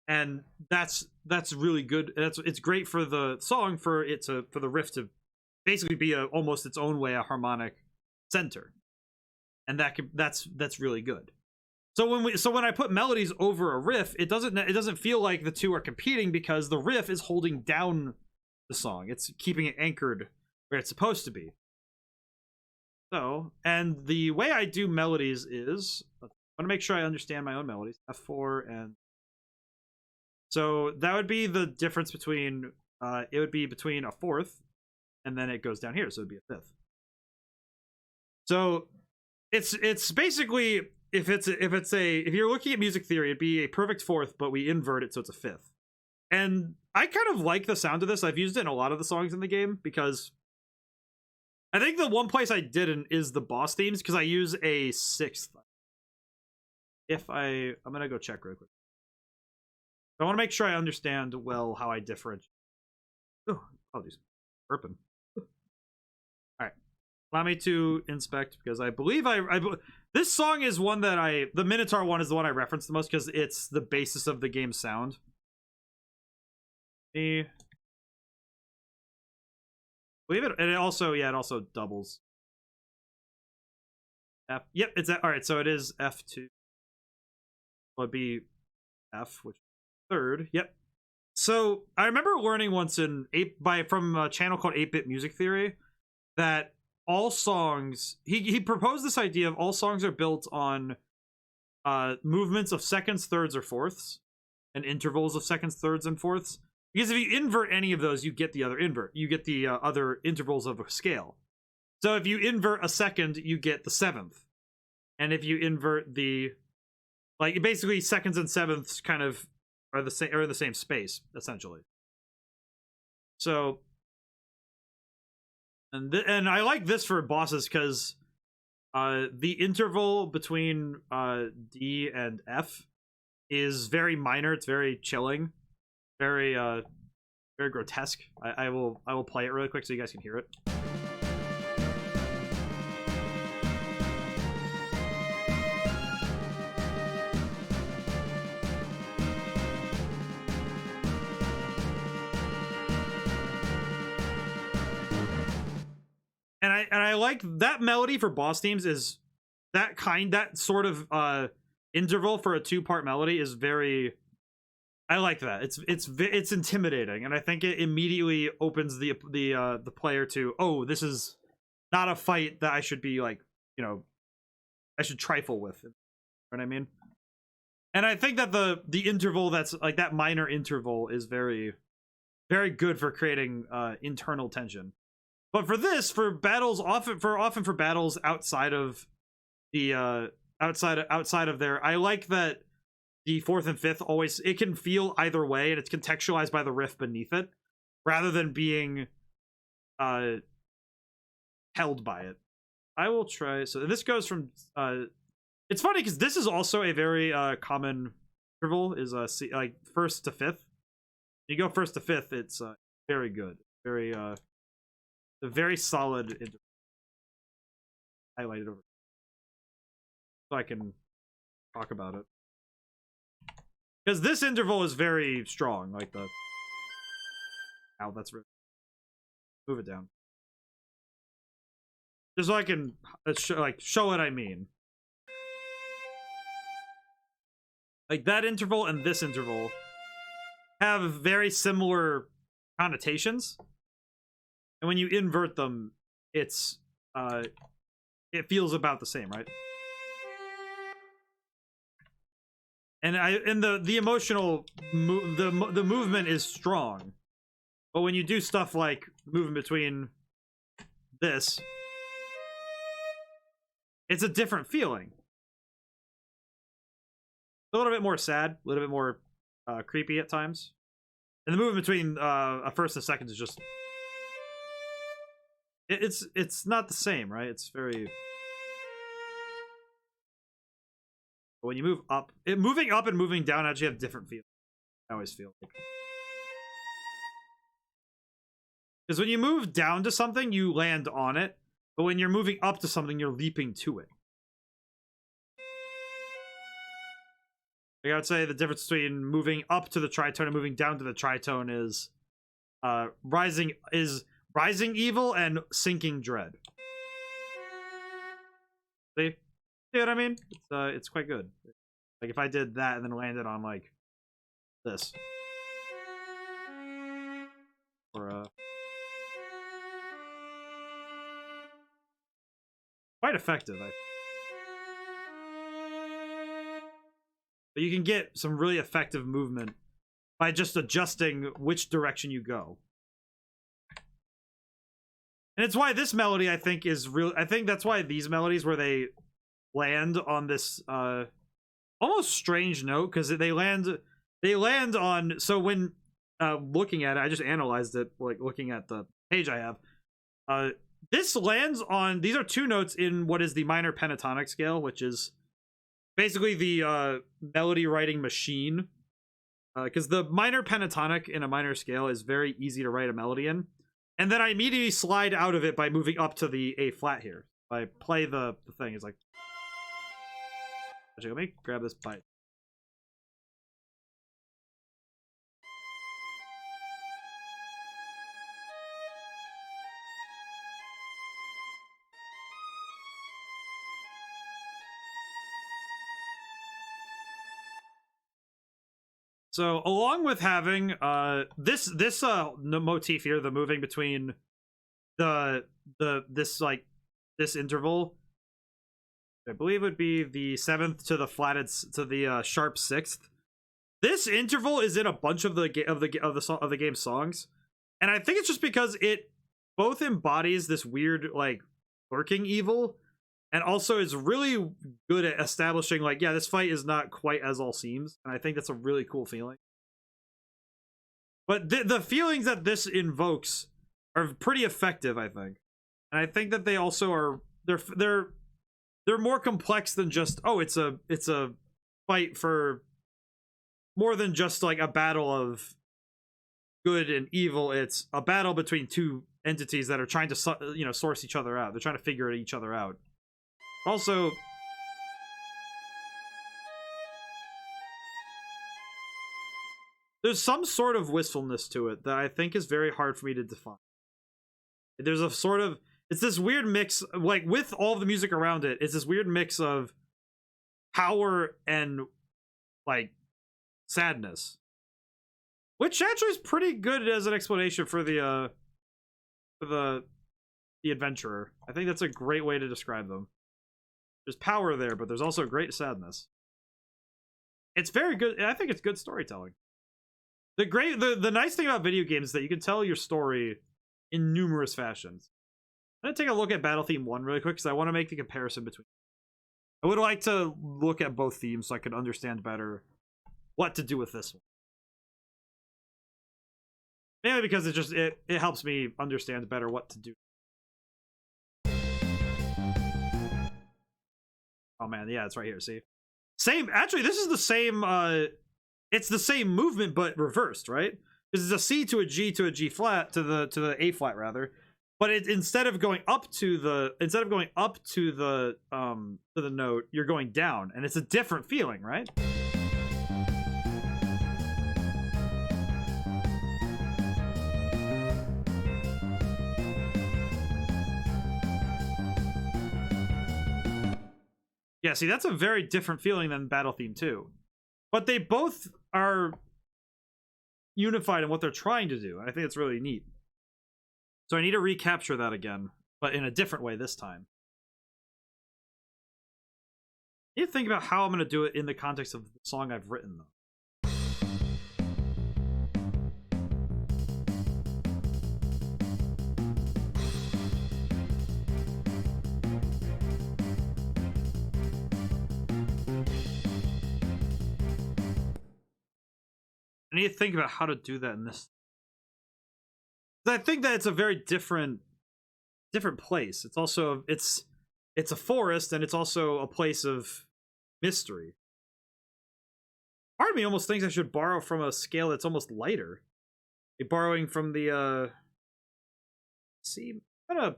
and that's really good. It's great for the song for the riff to basically be almost its own way a harmonic center, and that's really good. So when I put melodies over a riff, it doesn't feel like the two are competing because the riff is holding down the song. It's keeping it anchored where it's supposed to be. So, and the way I do melodies is, I want to make sure I understand my own melodies. F4 and so that would be the difference between it would be between a fourth and then it goes down here, so it'd be a fifth. So it's basically if you're looking at music theory, it'd be a perfect fourth, but we invert it so it's a fifth. And I kind of like the sound of this. I've used it in a lot of the songs in the game because I think the one place I didn't is the boss themes, because I use a sixth. I'm gonna go check real quick. I want to make sure I understand well how I differentiate. Oh, apologies. Burping. All right. Allow me to inspect, because I believe this song is one that the Minotaur one is the one I reference the most because it's the basis of the game's sound. Believe it, and it also doubles. F. Yep, it's all right. So it is F2. It'd be F, which is third. Yep. So I remember learning once from a channel called 8-Bit Music Theory that all songs he proposed this idea of all songs are built on movements of seconds, thirds, or fourths, and intervals of seconds, thirds, and fourths. Because if you invert any of those, you get the other invert. You get the other intervals of a scale. So if you invert a second, you get the seventh. And if you invert basically seconds and sevenths kind of are in the same space, essentially. So, and I like this for bosses because the interval between D and F is very minor. It's very chilling. Very very grotesque. I will play it really quick so you guys can hear it. And I like that melody for boss themes is that sort of interval for a 2-part melody is very. I like that. It's intimidating, and I think it immediately opens the player to, oh, this is not a fight that I should be I should trifle with. You know what I mean? And I think that the interval that's like that minor interval is very, very good for creating internal tension. But for battles, often for battles outside of the outside of there, I like that. The fourth and fifth always, it can feel either way, and it's contextualized by the riff beneath it, rather than being held by it. I will try. So this goes from. It's funny because this is also a very common interval. Is like first to fifth. You go first to fifth. It's very good. Very a very solid interval. Highlight it over so I can talk about it. Because this interval is very strong, like the... Ow, that's really... Move it down. Just so I can show what I mean. Like that interval and this interval have very similar connotations. And when you invert them, it's it feels about the same, right? And the emotional the movement is strong. But when you do stuff like moving between this, it's a different feeling. A little bit more sad, a little bit more creepy at times. And the movement between a first and a second is just... It's not the same, right? It's very... But when you move up... moving up and moving down actually have different feelings. I always feel like... Because when you move down to something, you land on it. But when you're moving up to something, you're leaping to it. Like I would say the difference between moving up to the tritone and moving down to the tritone is rising evil and sinking dread. See what I mean? It's quite good. Like if I did that and then landed on like this, or quite effective. But you can get some really effective movement by just adjusting which direction you go. And it's why this melody, I think, is real. I think that's why these melodies where they land on this almost strange note, because they land on... So when looking at it, I just analyzed it, like looking at the page I have. This lands on... These are two notes in what is the minor pentatonic scale, which is basically the melody writing machine, because the minor pentatonic in a minor scale is very easy to write a melody in, and then I immediately slide out of it by moving up to the A flat here. I play the thing. It's like... Actually, let me grab this bite. So along with having this motif here, the moving between this interval, I believe would be the 7th to the flatted to the sharp 6th. This interval is in a bunch of the game's songs, and I think it's just because it both embodies this weird like lurking evil, and also is really good at establishing, like, yeah, this fight is not quite as all seems. And I think that's a really cool feeling. But the feelings that this invokes are pretty effective, I think. And I think that they also are... They're more complex than just, oh, it's a fight for more than just, like, a battle of good and evil. It's a battle between two entities that are trying to, source each other out. They're trying to figure each other out. Also, there's some sort of wistfulness to it that I think is very hard for me to define. There's a sort of... It's this weird mix, like, with all the music around it, it's this weird mix of power and, like, sadness. Which actually is pretty good as an explanation for the adventurer. I think that's a great way to describe them. There's power there, but there's also great sadness. It's very good. I think it's good storytelling. The nice thing about video games is that you can tell your story in numerous fashions. I'm gonna take a look at Battle Theme 1 really quick because I want to make the comparison between. I would like to look at both themes so I can understand better what to do with this one. Mainly because it helps me understand better what to do. Oh man, yeah, it's right here, see? Same, actually, this is the same, it's the same movement, but reversed, right? This is a C to a G flat, to the A flat, rather. But instead of going up to the note, you're going down, and it's a different feeling, right? Yeah, see, that's a very different feeling than Battle Theme 2. But they both are unified in what they're trying to do. I think it's really neat. So I need to recapture that again, but in a different way this time. I need to think about how I'm going to do it in the context of the song I've written, though. I need to think about how to do that in this. I think that it's a very different place. It's also it's a forest, and it's also a place of mystery. Part of me almost thinks I should borrow from a scale that's almost lighter. Like borrowing from the C. I want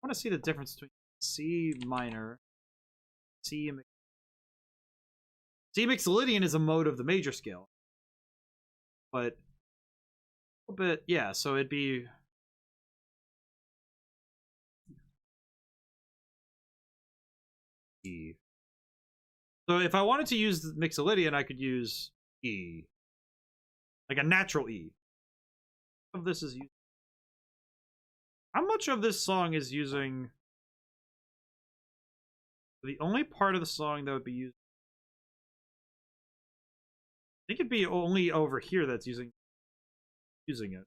to see the difference between C minor, C mixolydian is a mode of the major scale, but a little bit, yeah. So it'd be E. So if I wanted to use the mixolydian, I could use E, like a natural E. Of this is used. How much of this song is using? The only part of the song that would be used, I think it'd be only over here that's using it.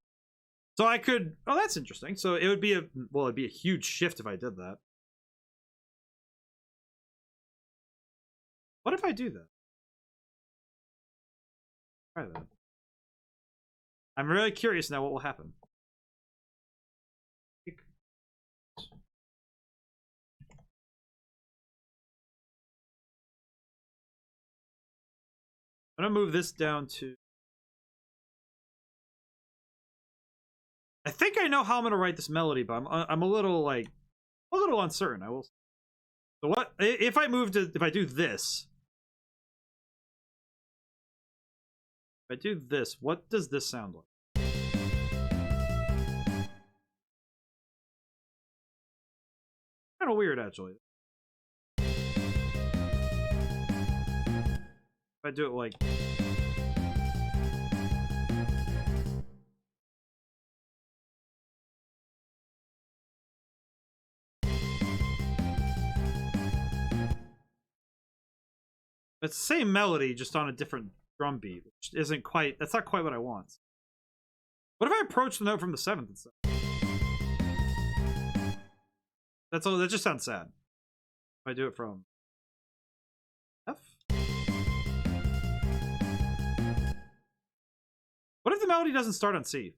So I could. Oh, that's interesting. So it would be it'd be a huge shift if I did that. What if I do that? Try that. I'm really curious now what will happen. I'm gonna move this down to. I think I know how I'm gonna write this melody, but I'm a little uncertain. I will. So what if I do this? If I do this, what does this sound like? Kind of weird, actually. If I do it like. It's the same melody, just on a different drum beat, which isn't quite. That's not quite what I want. What if I approach the note from the 7th instead? That's all. That just sounds sad. If I do it from F. What if the melody doesn't start on C?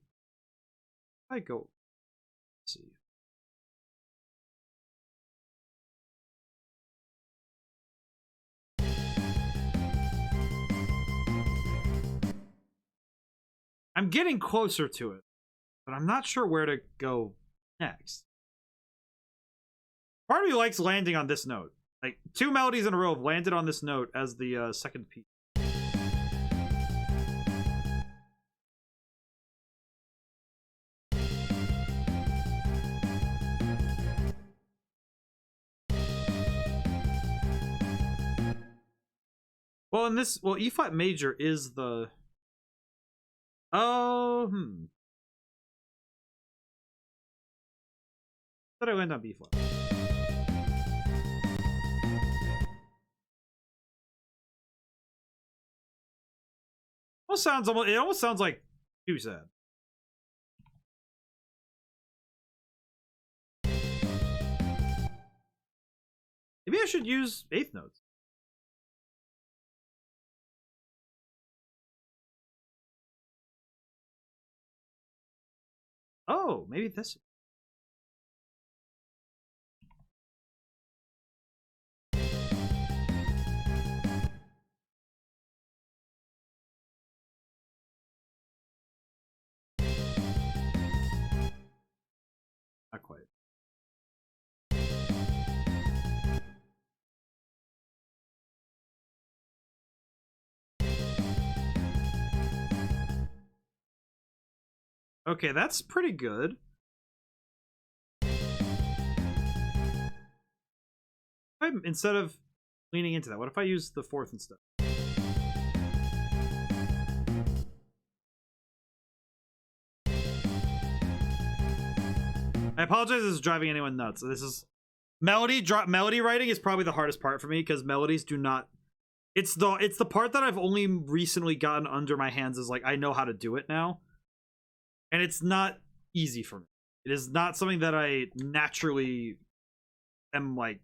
I go C. I'm getting closer to it, but I'm not sure where to go next. Part of me likes landing on this note. Like, 2 melodies in a row have landed on this note as the second piece. Well, in this, E flat major is the. Oh, But I land on B flat. It almost sounds like too sad. Maybe I should use 8th notes. Oh, maybe this. Not quite. Okay, that's pretty good. Instead of leaning into that, what if I use the fourth instead? I apologize if this is driving anyone nuts. This is melody writing is probably the hardest part for me because melodies do not. It's the part that I've only recently gotten under my hands. Is like I know how to do it now, and it's not easy for me. It is not something that I naturally am like.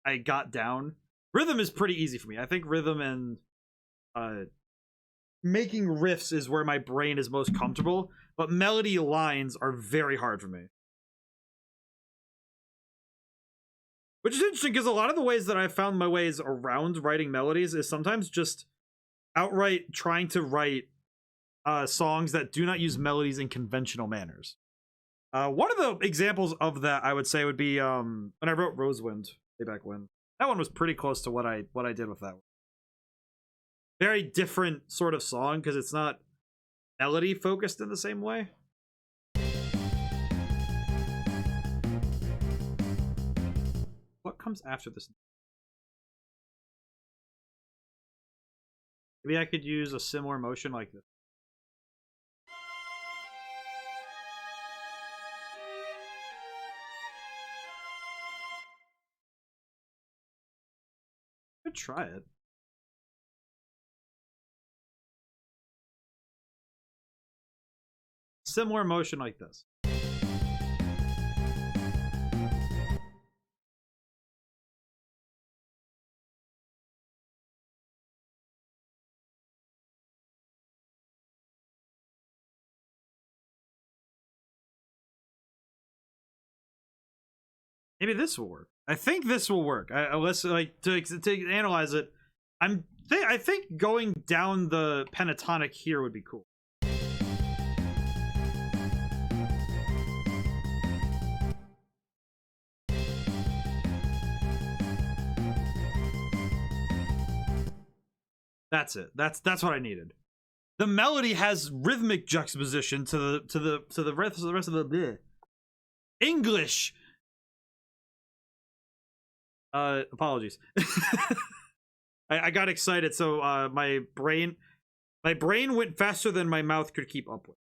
I got down. Rhythm is pretty easy for me. I think rhythm and making riffs is where my brain is most comfortable, but melody lines are very hard for me. Which is interesting because a lot of the ways that I've found my ways around writing melodies is sometimes just outright trying to write songs that do not use melodies in conventional manners. One of the examples of that I would say would be when I wrote Rosewind way back when. That one was pretty close to what I did with that one. Very different sort of song because it's not melody focused in the same way. What comes after this? Maybe I could use a similar motion like this. I could try it. Similar motion like this. Maybe this will work. I think this will work. Unless like to analyze it, I think going down the pentatonic here would be cool. That's it. That's what I needed. The melody has rhythmic juxtaposition to the rest of the bleh. English. Apologies. I got excited, so my brain went faster than my mouth could keep up with.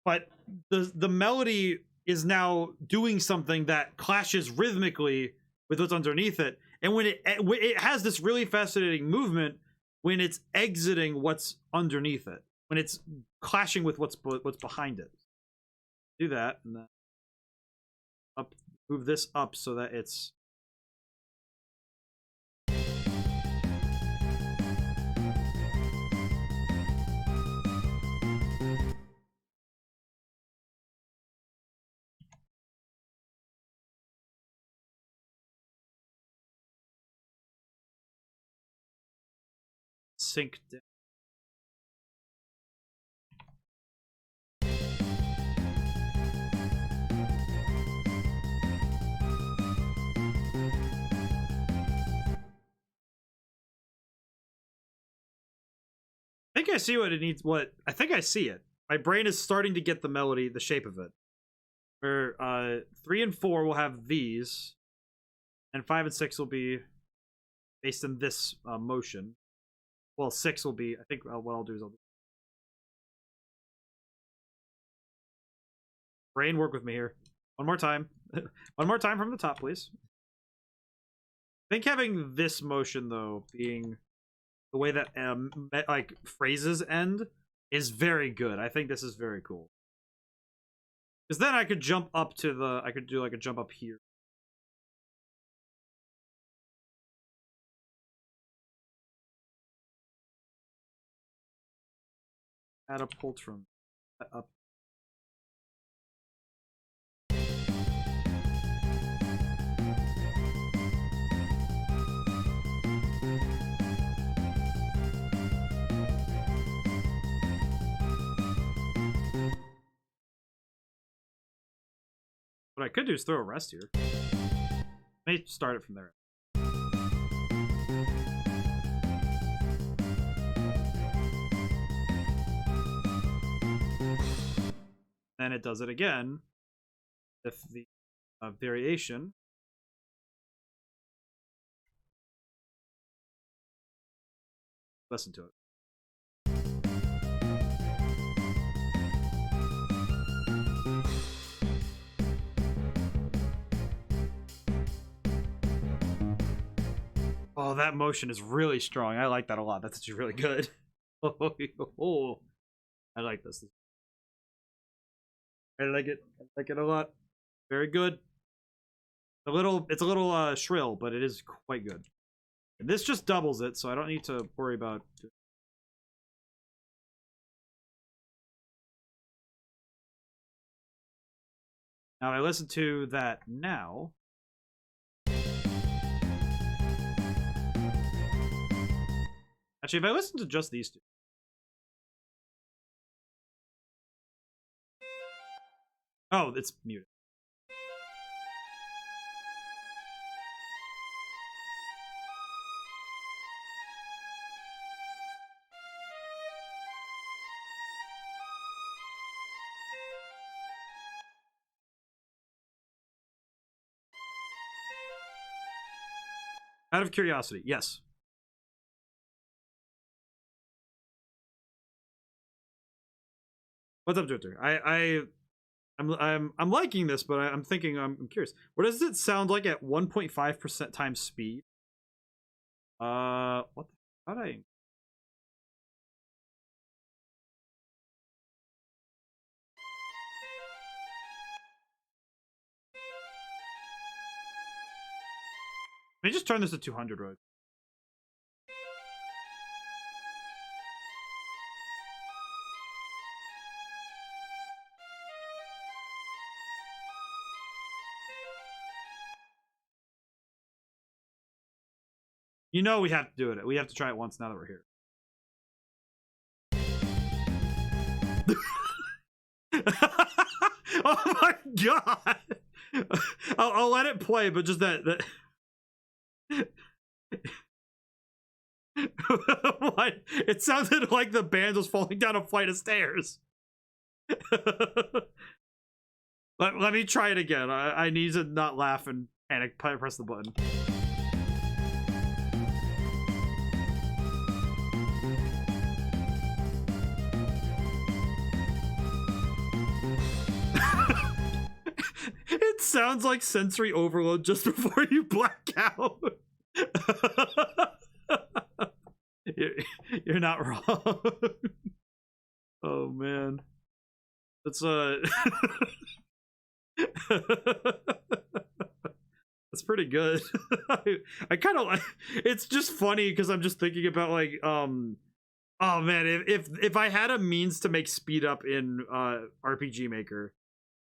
But the melody is now doing something that clashes rhythmically with what's underneath it, and when it has this really fascinating movement when it's exiting what's underneath it, when it's clashing with what's behind it. Do that, and then move this up so that it's synced down. I think I see what it needs. I think I see it. My brain is starting to get the melody, the shape of it. Where 3 and 4 will have these, and 5 and 6 will be based in this motion. Well, 6 will be. I think what I'll do is brain, work with me here. One more time. One more time from the top, please. I think having this motion though being the way that like phrases end is very good. I think this is very cool. Because then I could jump up to the. I could do like a jump up here. Catapult from up. What I could do is throw a rest here. May start it from there. Then it does it again with the variation. Listen to it. Oh, that motion is really strong. I like that a lot. That's actually really good. Oh, I like this. I like it. I like it a lot. Very good. It's a little shrill, but it is quite good. And this just doubles it, so I don't need to worry about it. Now I listen to that now. Actually, if I listen to just these two. Oh, it's muted. Out of curiosity, yes. What's up, Twitter? I'm liking this, but I'm thinking I'm curious. What does it sound like at 1.5% times speed? What? How did I? Let me just turn this to 200 right. You know we have to do it. We have to try it once now that we're here. Oh my god! I'll let it play, but just that. What? It sounded like the band was falling down a flight of stairs. Let me try it again. I need to not laugh and panic. Press the button. It sounds like sensory overload just before you black out. You're not wrong. Oh man, that's that's pretty good. I kind of like. It's just funny because I'm just thinking about like oh man, if I had a means to make speed up in RPG Maker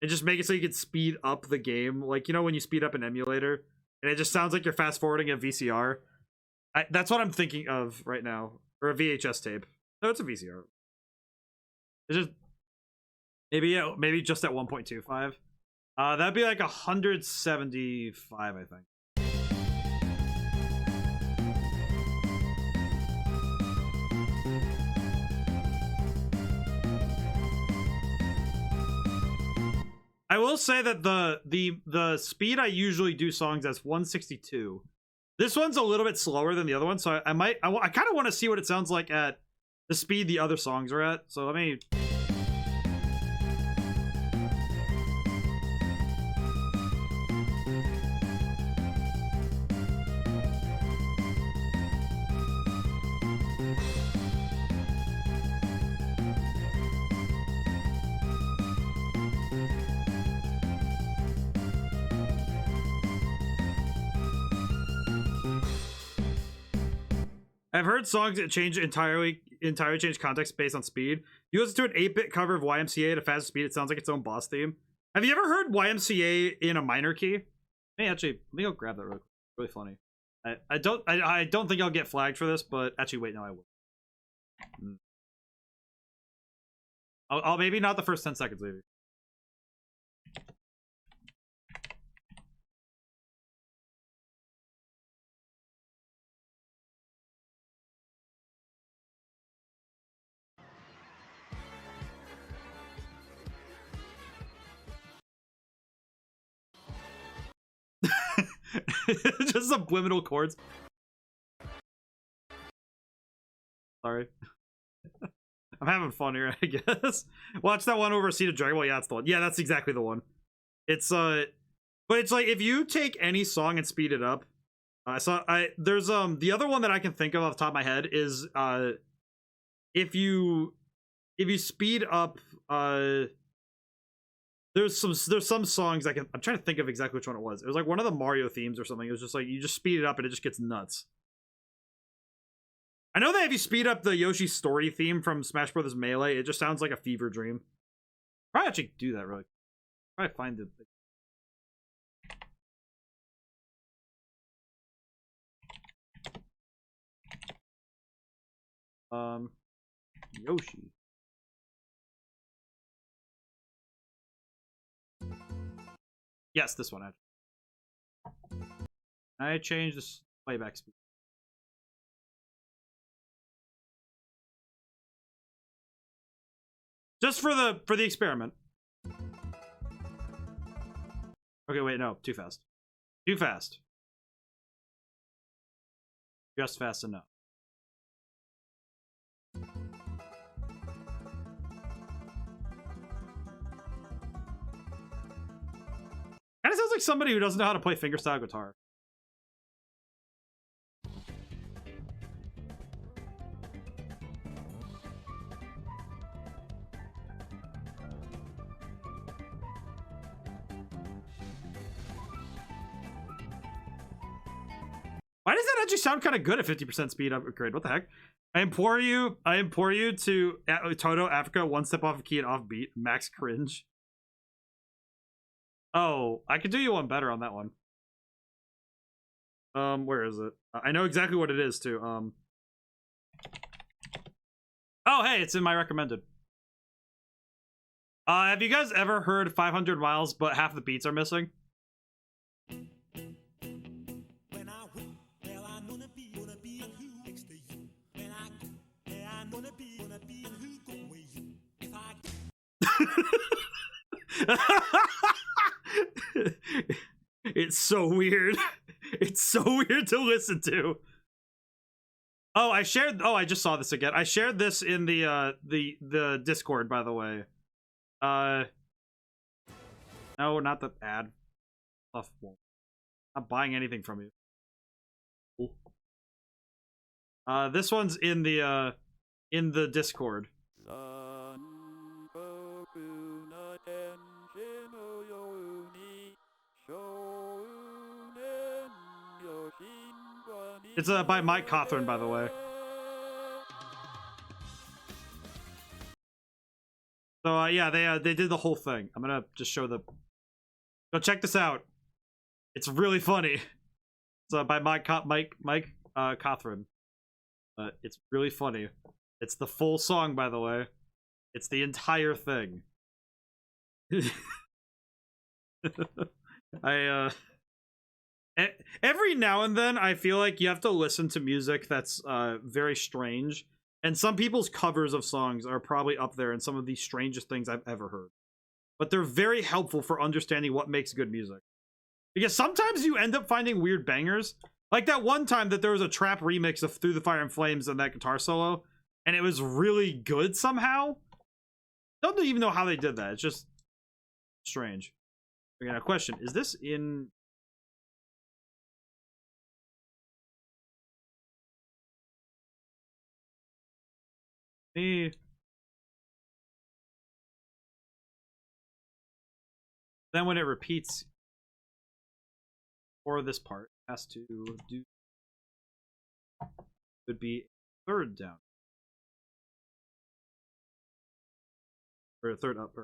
and just make it so you could speed up the game, like you know when you speed up an emulator and it just sounds like you're fast forwarding a VCR. That's what I'm thinking of right now, or a VHS tape. No, it's a VCR. It's just maybe just at 1.25. That'd be like 175, I think. I will say that the speed I usually do songs as 162. This one's a little bit slower than the other one, so I kind of want to see what it sounds like at the speed the other songs are at. So let me. I've heard songs that change entirely change context based on speed. You listen to an 8-bit cover of YMCA at a fast speed, it sounds like its own boss theme. Have you ever heard YMCA in a minor key? Hey, actually, let me go grab that real quick. Really funny. I don't think I'll get flagged for this, but actually, wait, no, I will. I'll maybe not the first 10 seconds, maybe. Just subliminal chords. Sorry. I'm having fun here, I guess. Watch that one over Seed of Dragon Ball. Yeah, that's the one. Yeah, that's exactly the one. It's but it's like if you take any song and speed it up. There's the other one that I can think of off the top of my head is if you speed up there's some songs I'm trying to think of exactly which one it was. It was like one of the Mario themes or something. It was just like you just speed it up and it just gets nuts. I know that if you speed up the Yoshi story theme from Smash Bros. Melee, it just sounds like a fever dream. Probably actually do that really. Probably find it. Yoshi. Yes, this one. I changed this playback speed. Just for the experiment. Okay, wait, no, too fast. Too fast. Just fast enough. Kind of sounds like somebody who doesn't know how to play fingerstyle guitar. Why does that actually sound kind of good at 50% speed upgrade? What the heck? I implore you to Toto Africa, one step off of key and off beat. Max cringe. Oh, I could do you one better on that one. Where is it? I know exactly what it is too. Oh, hey, it's in my recommended. Have you guys ever heard 500 miles but half the beats are missing? It's so weird. It's so weird to listen to. Oh, I just saw this again. I shared this in the Discord, by the way. No, not the ad. I'm not buying anything from you. This one's in the Discord. It's by Mike Cawthorn, by the way. So yeah, they did the whole thing. I'm gonna just show the. Go check this out. It's really funny. It's by Mike Cawthorn. It's really funny. It's the full song, by the way. It's the entire thing. Every now and then I feel like you have to listen to music that's very strange, and some people's covers of songs are probably up there in some of the strangest things I've ever heard, but they're very helpful for understanding what makes good music, because sometimes you end up finding weird bangers, like that one time that there was a trap remix of Through the Fire and Flames and that guitar solo, and it was really good somehow. Don't even know how they did that. It's just strange. Okay, now question, is this in me? Then when it repeats for this part, it has to do would be third down. Or third up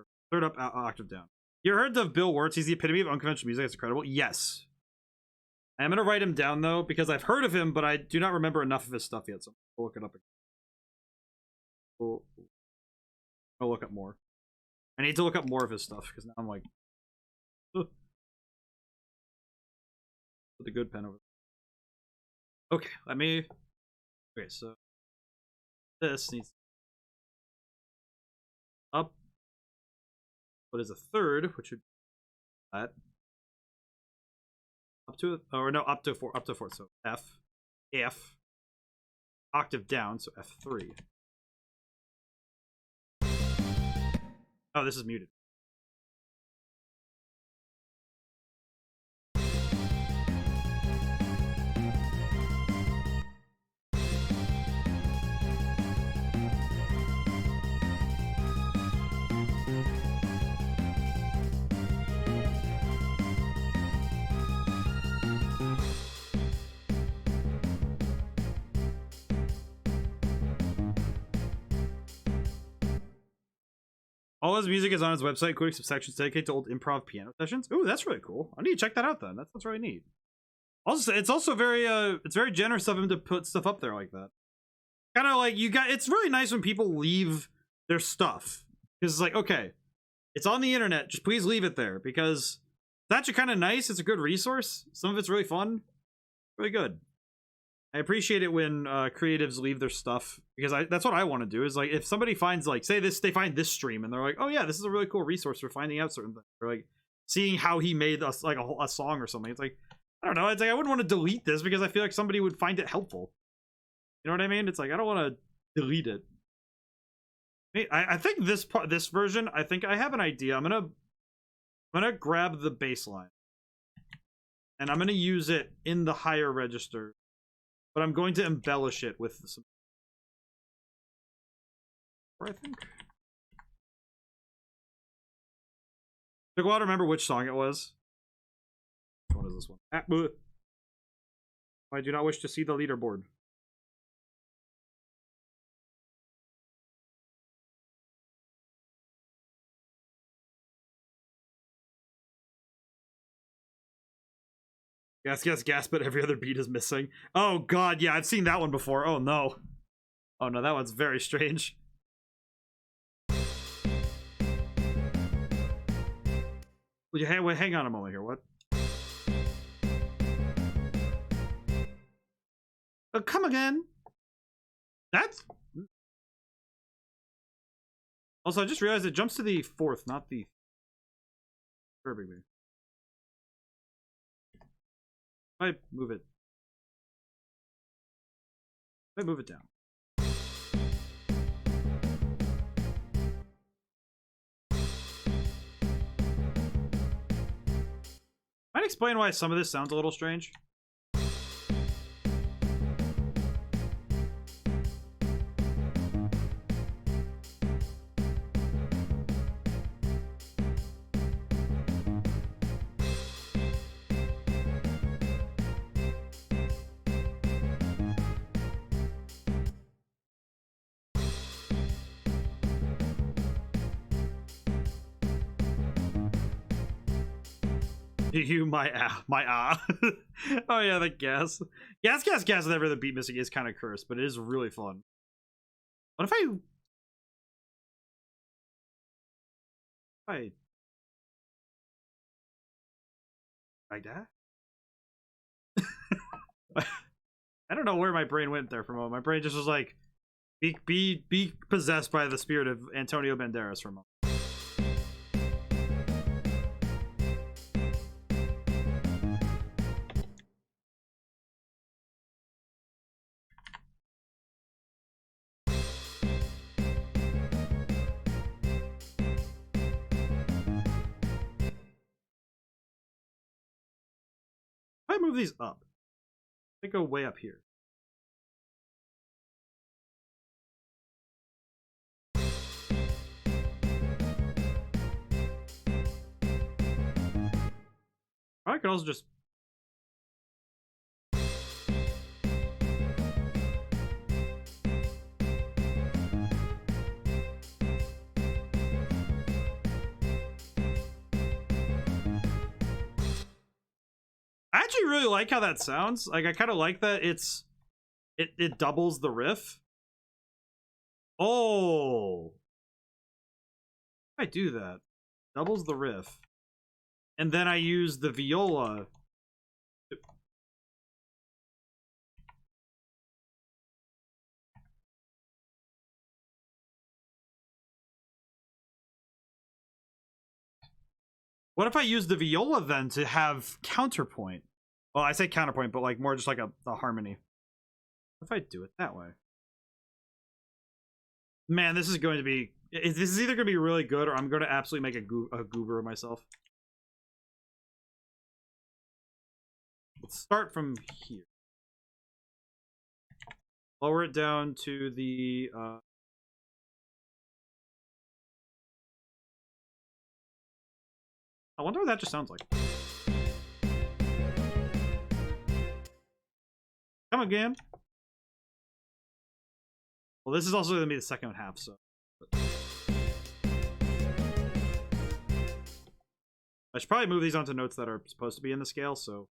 octave down. You heard of Bill Wirtz? He's the epitome of unconventional music. It's incredible. Yes. I am gonna write him down though, because I've heard of him, but I do not remember enough of his stuff yet, so I'll look it up again. I'll look up more. I need to look up more of his stuff, because now I'm like, ugh. Put the good pen over there. Okay, let me. Okay, so this needs up. What is a third, which would be that up to, or no, up to four, so F, octave down, so F3. Oh, this is muted. All his music is on his website, including some sections dedicated to old improv piano sessions. Ooh, that's really cool. I need to check that out then. That's really neat. Also, it's also very it's very generous of him to put stuff up there like that. Kind of like it's really nice when people leave their stuff, because it's like, okay, it's on the internet, just please leave it there, because it's actually kind of nice. It's a good resource. Some of it's really fun, really good. I appreciate it when creatives leave their stuff, because that's what I want to do. Is like, if somebody finds, like, say they find this stream and they're like, oh yeah, this is a really cool resource for finding out certain things, or like seeing how he made us like a song or something. It's like, I don't know. It's like, I wouldn't want to delete this because I feel like somebody would find it helpful. You know what I mean? It's like, I don't want to delete it. I think this version, I think I have an idea. I'm gonna grab the bass line and I'm gonna use it in the higher register. But I'm going to embellish it with some. I think. Took a while to remember which song it was. Which one is this one? I do not wish to see the leaderboard. Gas, but every other beat is missing. Oh god, yeah, I've seen that one before. Oh no. Oh no, that one's very strange. Wait, hang on a moment here, what? Oh, come again. That's... Also, I just realized it jumps to the 4th, not the... Disturbing me. I move it. I move it down. Might explain why some of this sounds a little strange. You my oh yeah, the gas whenever the beat missing is kind of cursed, but it is really fun. What if I like that? I don't know where my brain went there for a moment. My brain just was like, be possessed by the spirit of Antonio Banderas for a moment. If I move these up, they go way up here. I could also just... I actually really like how that sounds. Like, I kind of like that it doubles the riff. Oh, I do that. Doubles the riff. And then I use the viola. What if I use the viola then to have counterpoint? Well, I say counterpoint, but like more just like a harmony. If I do it that way. Man, this is going to be... This is either going to be really good or I'm going to absolutely make a goober of myself. Let's start from here. Lower it down to the... I wonder what that just sounds like. Come again. Well, this is also going to be the second half, so... I should probably move these onto notes that are supposed to be in the scale, so...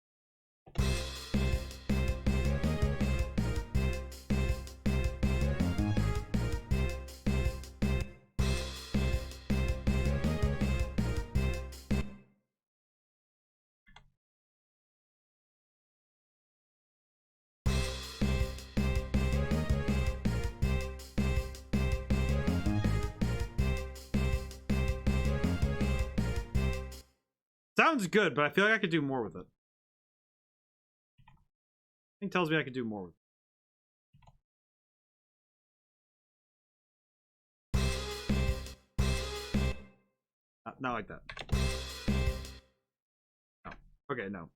Sounds good, but I feel like I could do more with it. Something tells me I could do more with it. Not like that. No. Okay, no.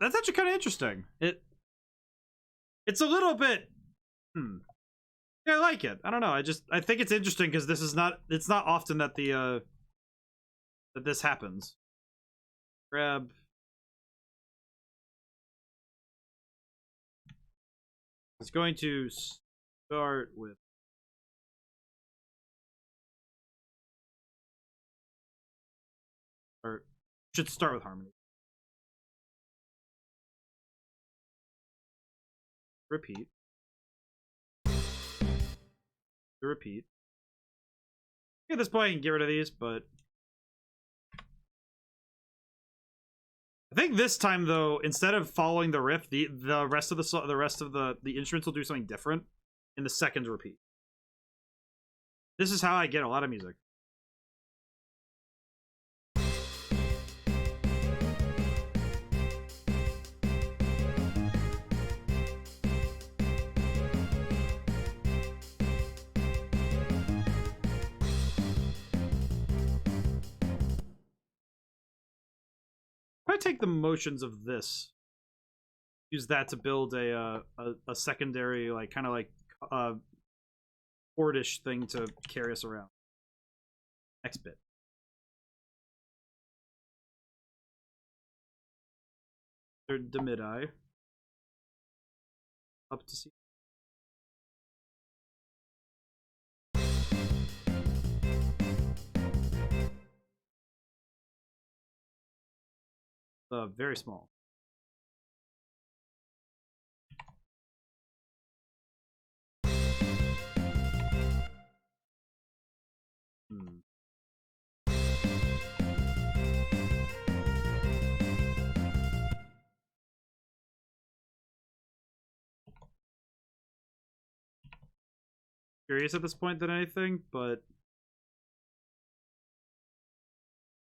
That's actually kind of interesting. It's a little bit yeah, I like it. I don't know. I think it's interesting because it's not often that that this happens. Grab. It's going to start with or should start with harmony. Repeat. Repeat. At this point, I can get rid of these, but I think this time, though, instead of following the riff, the rest of the instruments will do something different in the second repeat. This is how I get a lot of music. I take the motions of this, use that to build a secondary, like kind of like chordish thing to carry us around. Next bit. Third to mid-eye. Up to C. Very small. Curious at this point than anything, but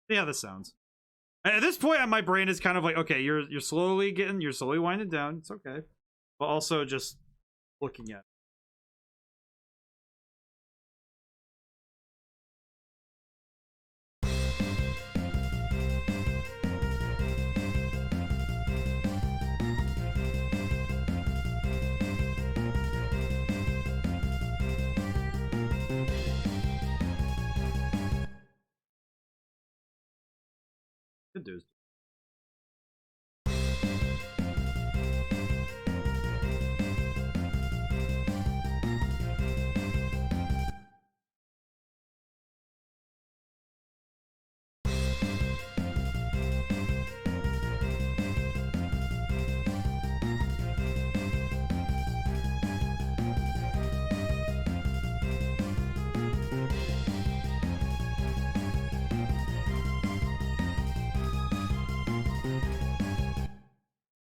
see how this sounds. At this point, my brain is kind of like, okay, you're slowly winding down. It's okay, but also just looking at it. Good dudes.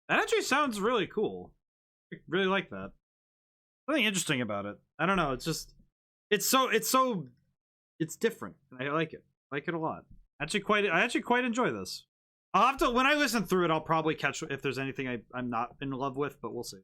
That actually sounds really cool. I really like that. Something interesting about it. I don't know. It's just, it's different. And I like it. I like it a lot. I actually quite enjoy this. I'll have to, when I listen through it, I'll probably catch if there's anything I'm not in love with, but we'll see.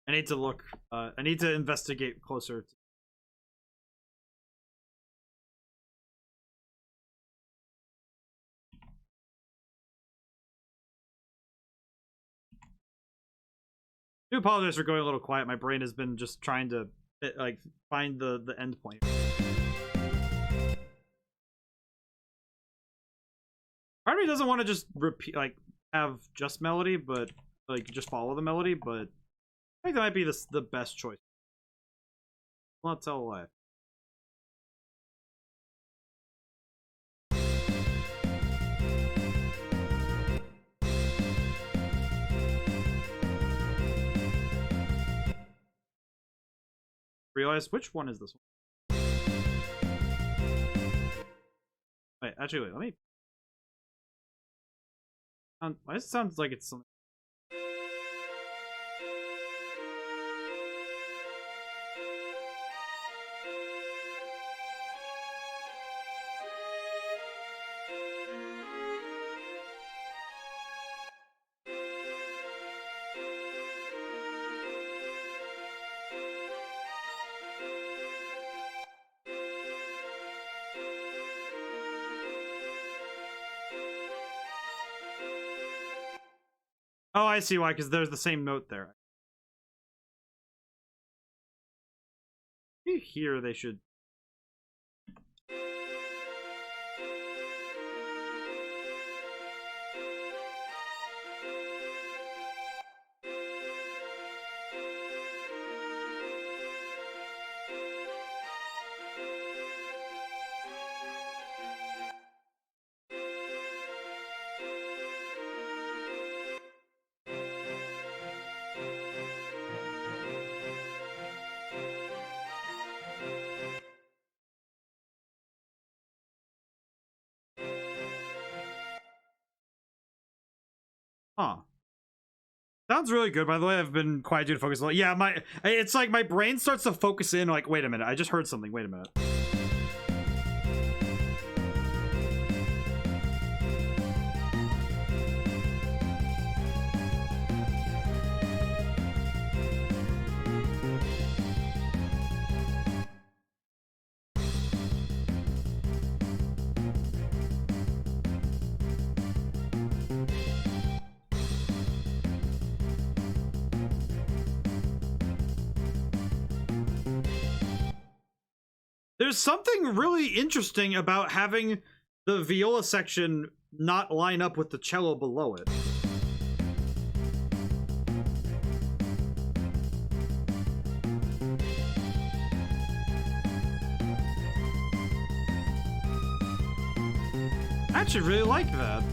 I need to look. I need to investigate closer. I do apologize for going a little quiet. My brain has been just trying to like find the end point. Part of me doesn't want to just repeat, like, have just melody, but like just follow the melody. But I think that might be the best choice. I'll not tell a lie. Realize which one is this one? Wait, actually, wait. Let me. Why does it sound like it's something? Oh, I see why, because there's the same note there. Here they should. Huh. Sounds really good, by the way. I've been quiet due to focus a lot. Yeah, it's like my brain starts to focus in, like, wait a minute, I just heard something. Wait a minute. There's something really interesting about having the viola section not line up with the cello below it. I actually really like that.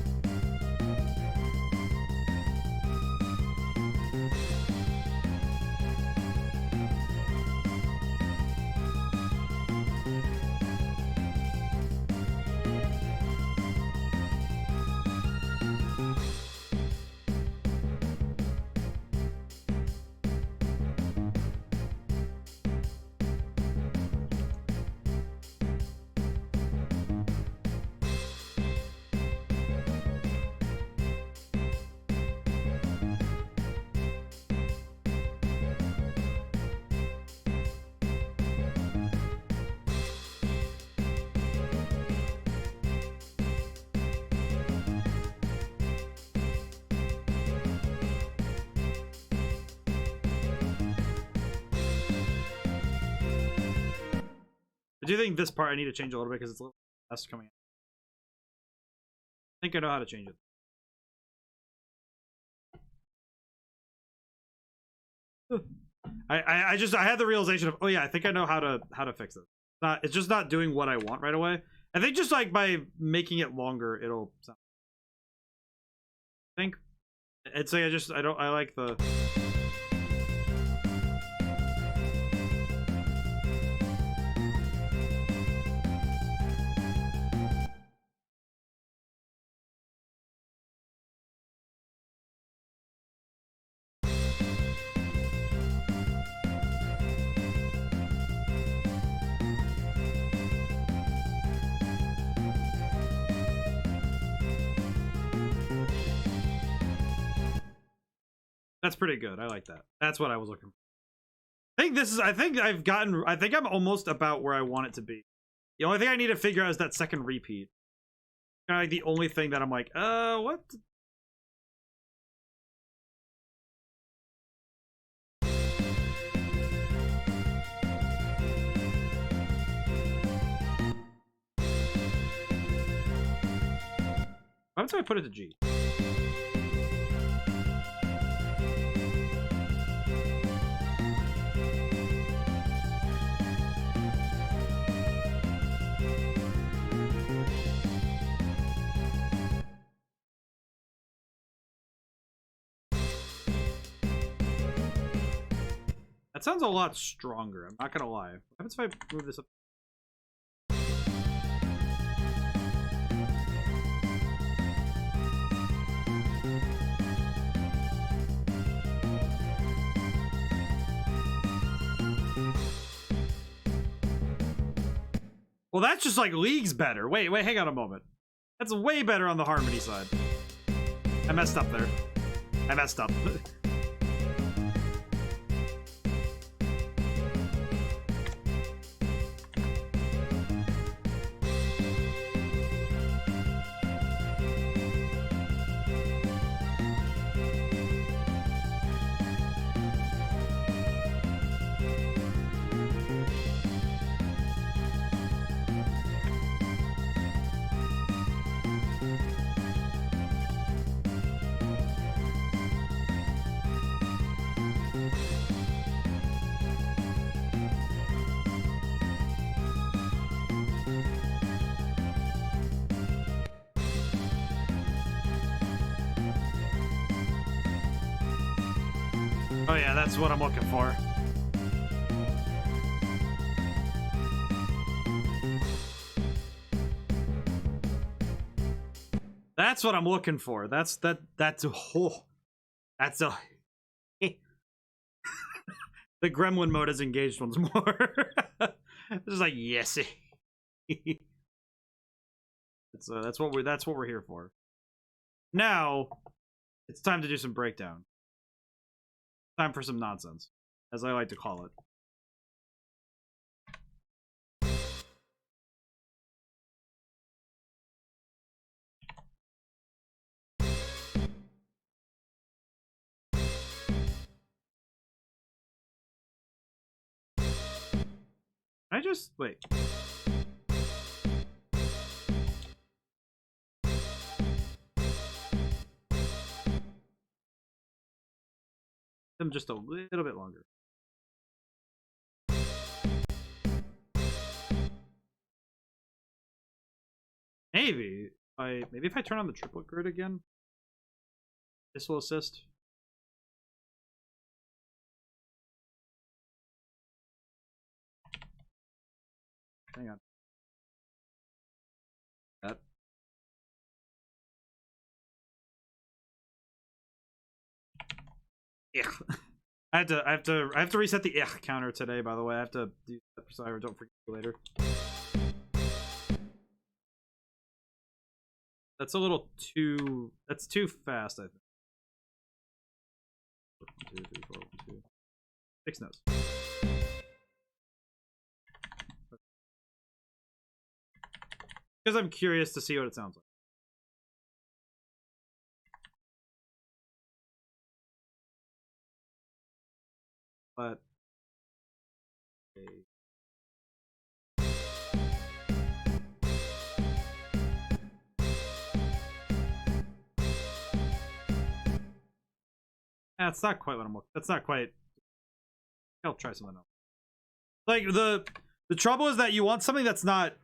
do think this part I need to change a little bit because it's a little less coming out. I think I know how to change it. I had the realization of, oh yeah, I think I know how to fix this. It's just not doing what I want right away. I think just like by making it longer, it'll sound. I think it's like I like the. That's pretty good. I like that. That's what I was looking for. I think I'm almost about where I want it to be. The only thing I need to figure out is that second repeat. Kind of like the only thing that I'm like, what? Why would I put it to G? That sounds a lot stronger. I'm not gonna lie. What happens if I move this up? Well, that's just like leagues better. Wait, hang on a moment. That's way better on the harmony side. I messed up there. I messed up. Oh yeah, that's what I'm looking for. That's what I'm looking for. That's a whole. That's a. The gremlin mode is engaged once more. It's just like yes. That's what we're here for. Now, it's time to do some breakdown. Time for some nonsense, as I like to call it. I just wait. Them just a little bit longer. Maybe if I turn on the triplet grid again, this will assist. Hang on. That. I have to reset the counter today. By the way, I have to do that so I don't forget later. That's a little too. That's too fast. I think. 1, 2, 3, 4, 1, 2. 6 notes. Because I'm curious to see what it sounds like. But That's not quite what I'm looking. That's not quite. I'll try something else. Like the trouble is that you want something that's not.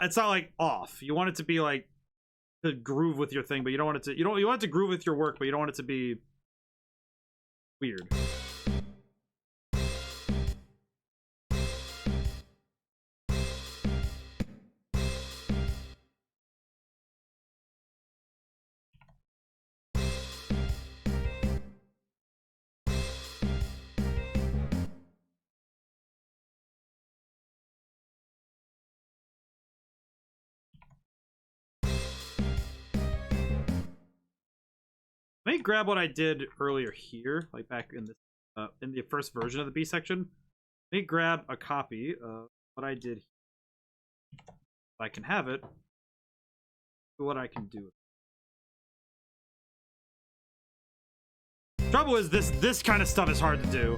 It's not like off. You want it to be like to groove with your thing, but you don't want it to. You want it to groove with your work, but you don't want it to be weird. Let me grab what I did earlier here, like back in the first version of the B section. Let me grab a copy of what I did. If I can have it, what I can do. Trouble is this kind of stuff is hard to do.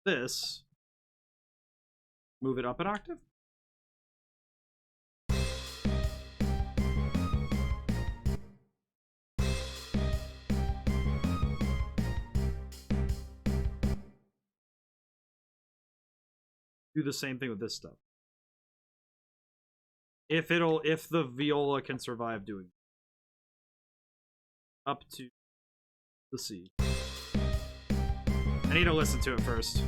This, move it up an octave. Do the same thing with this stuff. If the viola can survive doing it. Up to the C. I need to listen to it first.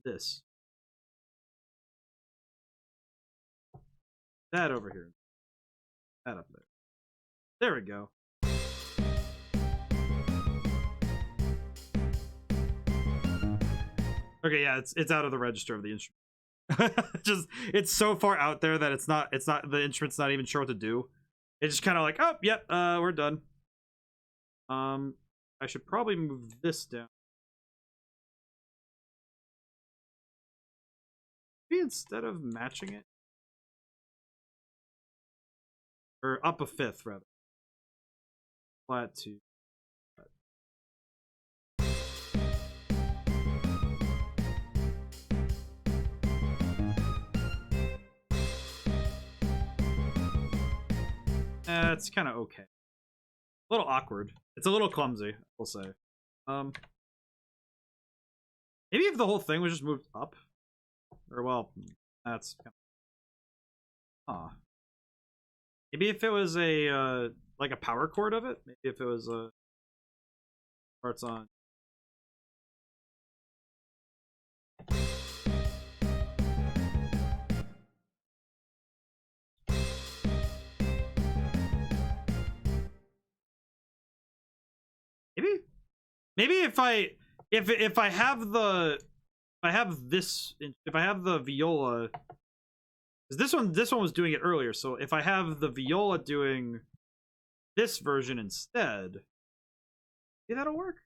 This. That over here. That up there. There we go. Okay, yeah, it's out of the register of the instrument. Just it's so far out there that it's not the instrument's not even sure what to do. It's just kind of like, oh, yep, we're done. I should probably move this down. Maybe instead of matching it, or up a fifth rather. Flat 2. It's kind of okay. A little awkward. It's a little clumsy, we'll say. Maybe if the whole thing was just moved up, or well, that's kind of. Maybe if it was a like a power chord of it. Maybe if it was a parts on. Maybe if I have the viola, because this one was doing it earlier, so if I have the viola doing this version instead, maybe that'll work.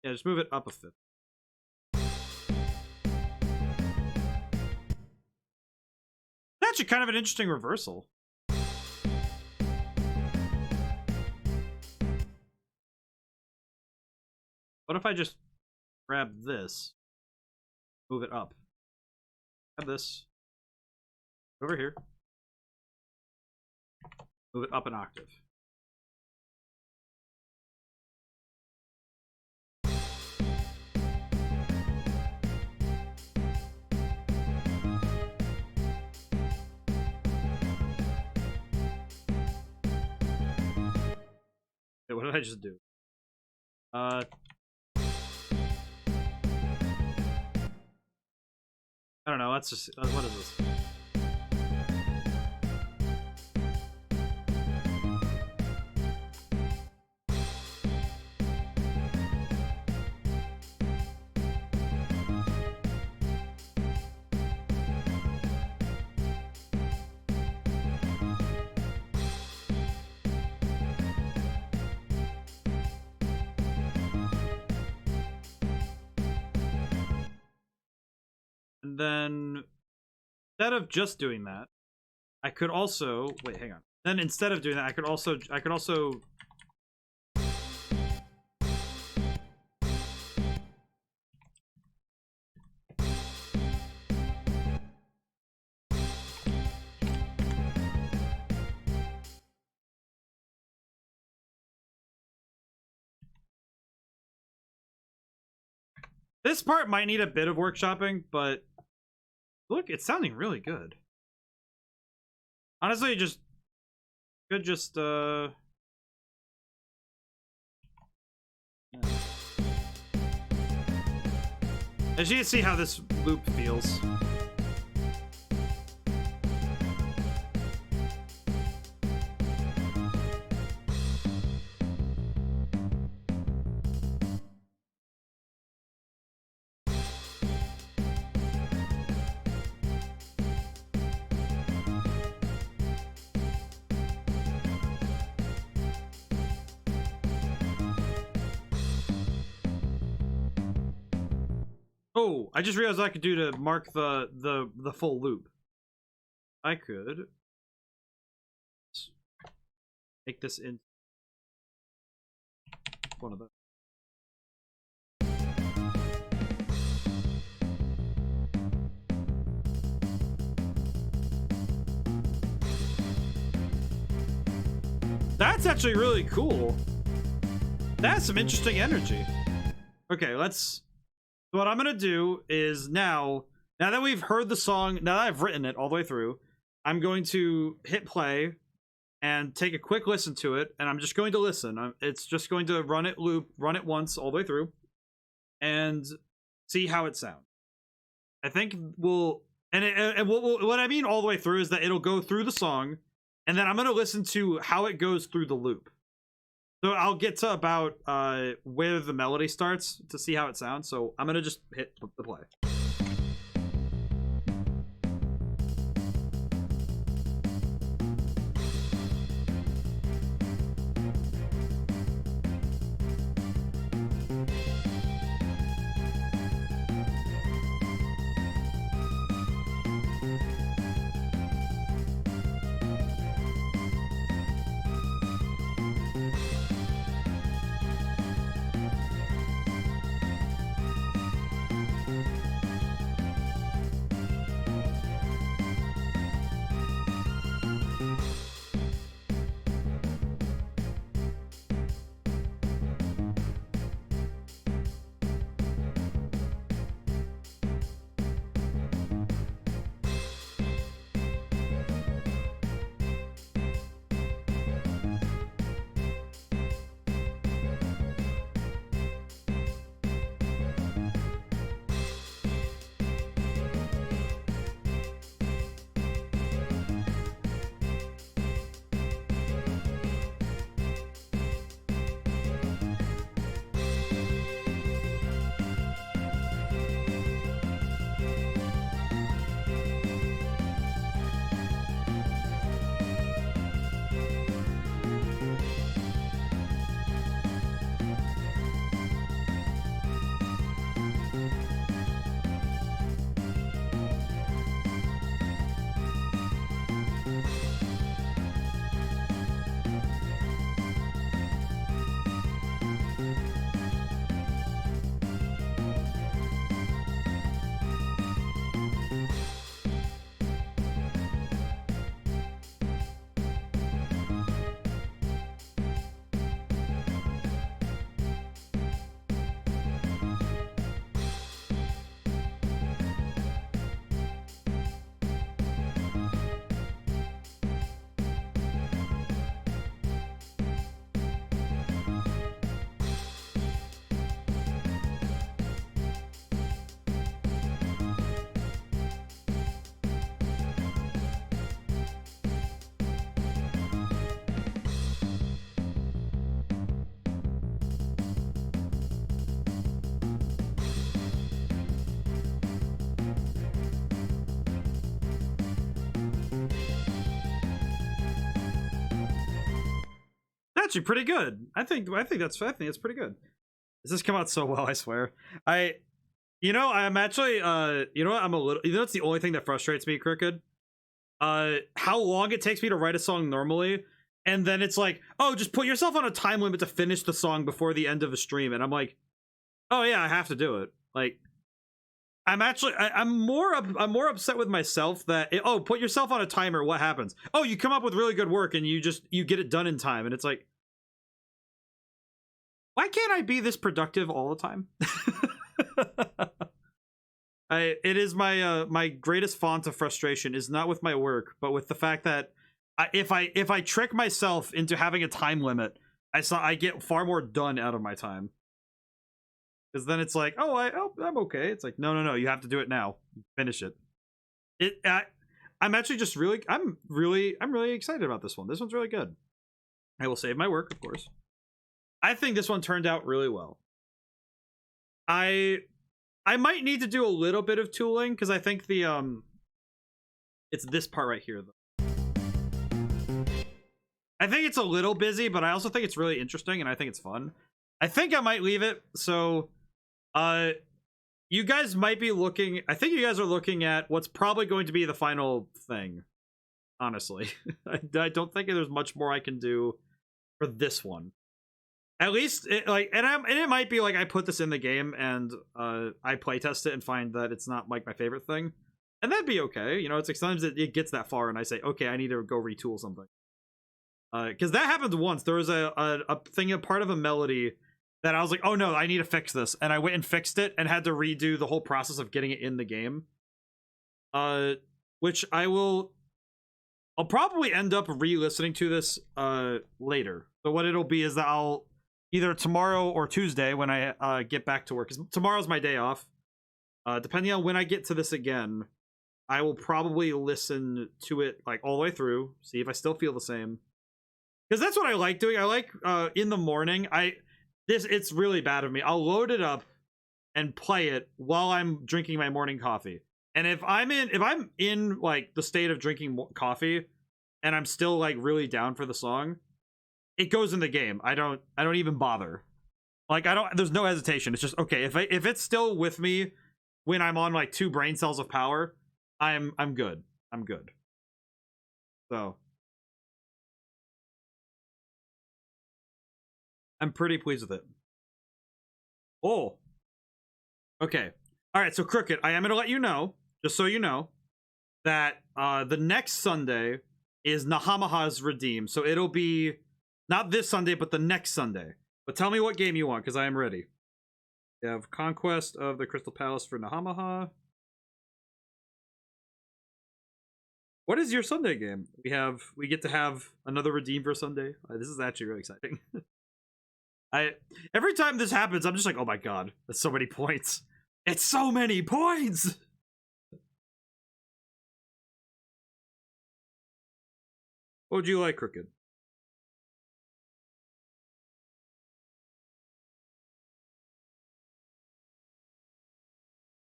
Yeah, just move it up a fifth. Actually kind of an interesting reversal. What if I just grab this, move it up, grab this over here, move it up an octave. What did I just do? I don't know. Let's just. What is this? And then instead of just doing that, I could also wait, hang on. Then instead of doing that, I could also this part might need a bit of workshopping, but look, it's sounding really good. Honestly, just could just yeah. I just need to see how this loop feels. Oh, I just realized what I could do to mark the full loop. I could make this in one of those. That's actually really cool. That's some interesting energy. Okay, let's. What I'm gonna do is now that we've heard the song, now that I've written it all the way through, I'm going to hit play and take a quick listen to it, and I'm just going to listen. It's just going to run it once all the way through, and see how it sounds. I think we'll, what I mean all the way through is that it'll go through the song, and then I'm gonna listen to how it goes through the loop. So I'll get to about where the melody starts to see how it sounds. So I'm gonna just hit the play. Actually pretty good. I think that's pretty good. This has come out so well, I swear. You know, I'm actually you know what, I'm a little, you know, it's the only thing that frustrates me, Crooked. How long it takes me to write a song normally, and then it's like, oh, just put yourself on a time limit to finish the song before the end of the stream, and I'm like, oh yeah, I have to do it. Like, I'm actually, I'm more upset with myself that oh, put yourself on a timer. What happens? Oh, you come up with really good work and you get it done in time, and it's like, why can't I be this productive all the time? It is my my greatest font of frustration is not with my work, but with the fact that if I trick myself into having a time limit, I get far more done out of my time. Because then it's like, oh, I'm okay. It's like, no, you have to do it now. Finish it. I'm actually just really, I'm really excited about this one. This one's really good. I will save my work, of course. I think this one turned out really well. I might need to do a little bit of tooling because I think the it's this part right here though. I think it's a little busy, but I also think it's really interesting and I think it's fun. I think I might leave it. So you guys might be looking, I think you guys are looking at what's probably going to be the final thing. Honestly. I don't think there's much more I can do for this one. At least and it might be like I put this in the game and I playtest it and find that it's not like my favorite thing. And that'd be okay. You know, it's like sometimes it gets that far and I say, okay, I need to go retool something. Because that happened once. There was a thing, a part of a melody that I was like, oh no, I need to fix this. And I went and fixed it and had to redo the whole process of getting it in the game. Which I'll probably end up re-listening to this later. So what it'll be is that I'll either tomorrow or Tuesday when I get back to work, because tomorrow's my day off. Depending on when I get to this again, I will probably listen to it like all the way through, see if I still feel the same. Because that's what I like doing. I like in the morning. It's really bad of me. I'll load it up and play it while I'm drinking my morning coffee. And if I'm in like the state of drinking coffee, and I'm still like really down for the song, it goes in the game. I don't even bother. Like there's no hesitation. It's just okay. If it's still with me when I'm on like 2 brain cells of power, I'm good. I'm good. So I'm pretty pleased with it. Oh. Okay. All right, so Crooked, I am going to let you know, just so you know, that the next Sunday is Nahamaha's Redeem. So it'll be not this Sunday, but the next Sunday. But tell me what game you want, because I am ready. You have Conquest of the Crystal Palace for Nahamaha. What is your Sunday game? We get to have another Redeem for Sunday. This is actually really exciting. Every time this happens, I'm just like, oh my god, that's so many points. It's so many points. What would you like, Crooked?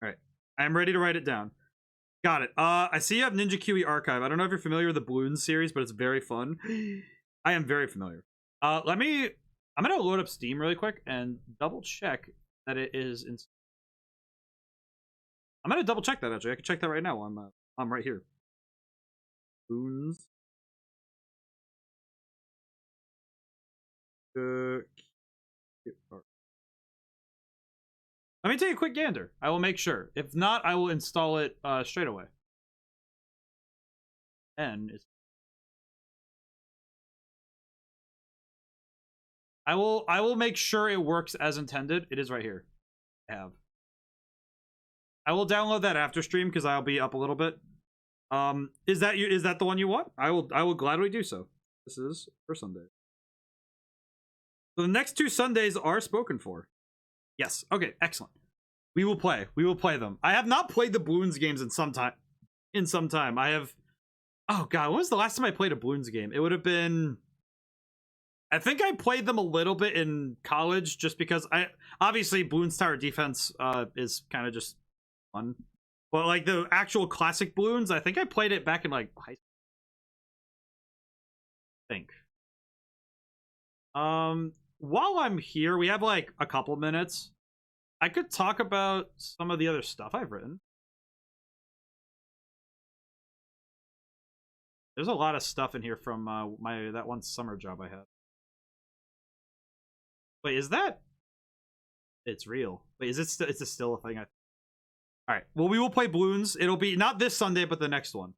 All right, I'm ready to write it down. Got it. I see you have Ninja Kiwi Archive. I don't know if you're familiar with the Bloons series, but it's very fun. I am very familiar. I'm gonna load up Steam really quick and double check that it is in. I'm gonna double check that actually. I can check that right now. I'm right here. Bloons. Let me take a quick gander. I will make sure. If not, I will install it straight away. N is. I will make sure it works as intended. It is right here. I will download that after stream because I'll be up a little bit. Is that the one you want? I will gladly do so. This is for Sunday. So the next 2 Sundays are spoken for. Yes. Okay. Excellent. We will play. We will play them. I have not played the Bloons games in some time. I have. Oh god, when was the last time I played a Bloons game? It would have been. I think I played them a little bit in college, just because obviously Bloons Tower Defense is kind of just fun. But like the actual classic Bloons, I think I played it back in like high school. I think. While I'm here, we have like a couple minutes. I could talk about some of the other stuff I've written. There's a lot of stuff in here from that one summer job I had. Wait, is that? It's real. Wait, is it still? It's still a thing. All right. Well, we will play Bloons. It'll be not this Sunday, but the next one.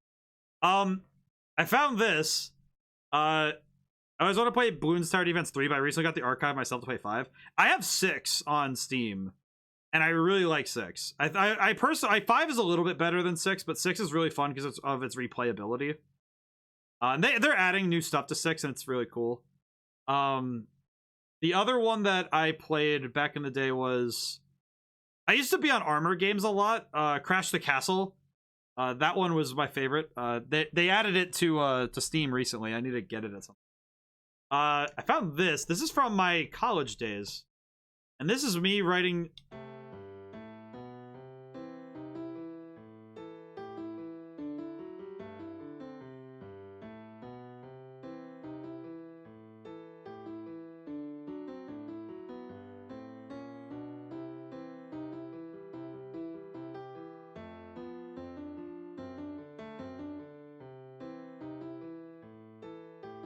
I found this. I always want to play Bloons Tower Defense 3, but I recently got the archive myself to play 5. I have 6 on Steam, and I really like 6. I personally, 5 is a little bit better than 6, but 6 is really fun because of its replayability. And they're adding new stuff to 6, and it's really cool. The other one that I played back in the day was, I used to be on Armor games a lot. Crash the Castle. That one was my favorite. They added it to Steam recently. I need to get it at some point. I found this. This is from my college days, and this is me writing.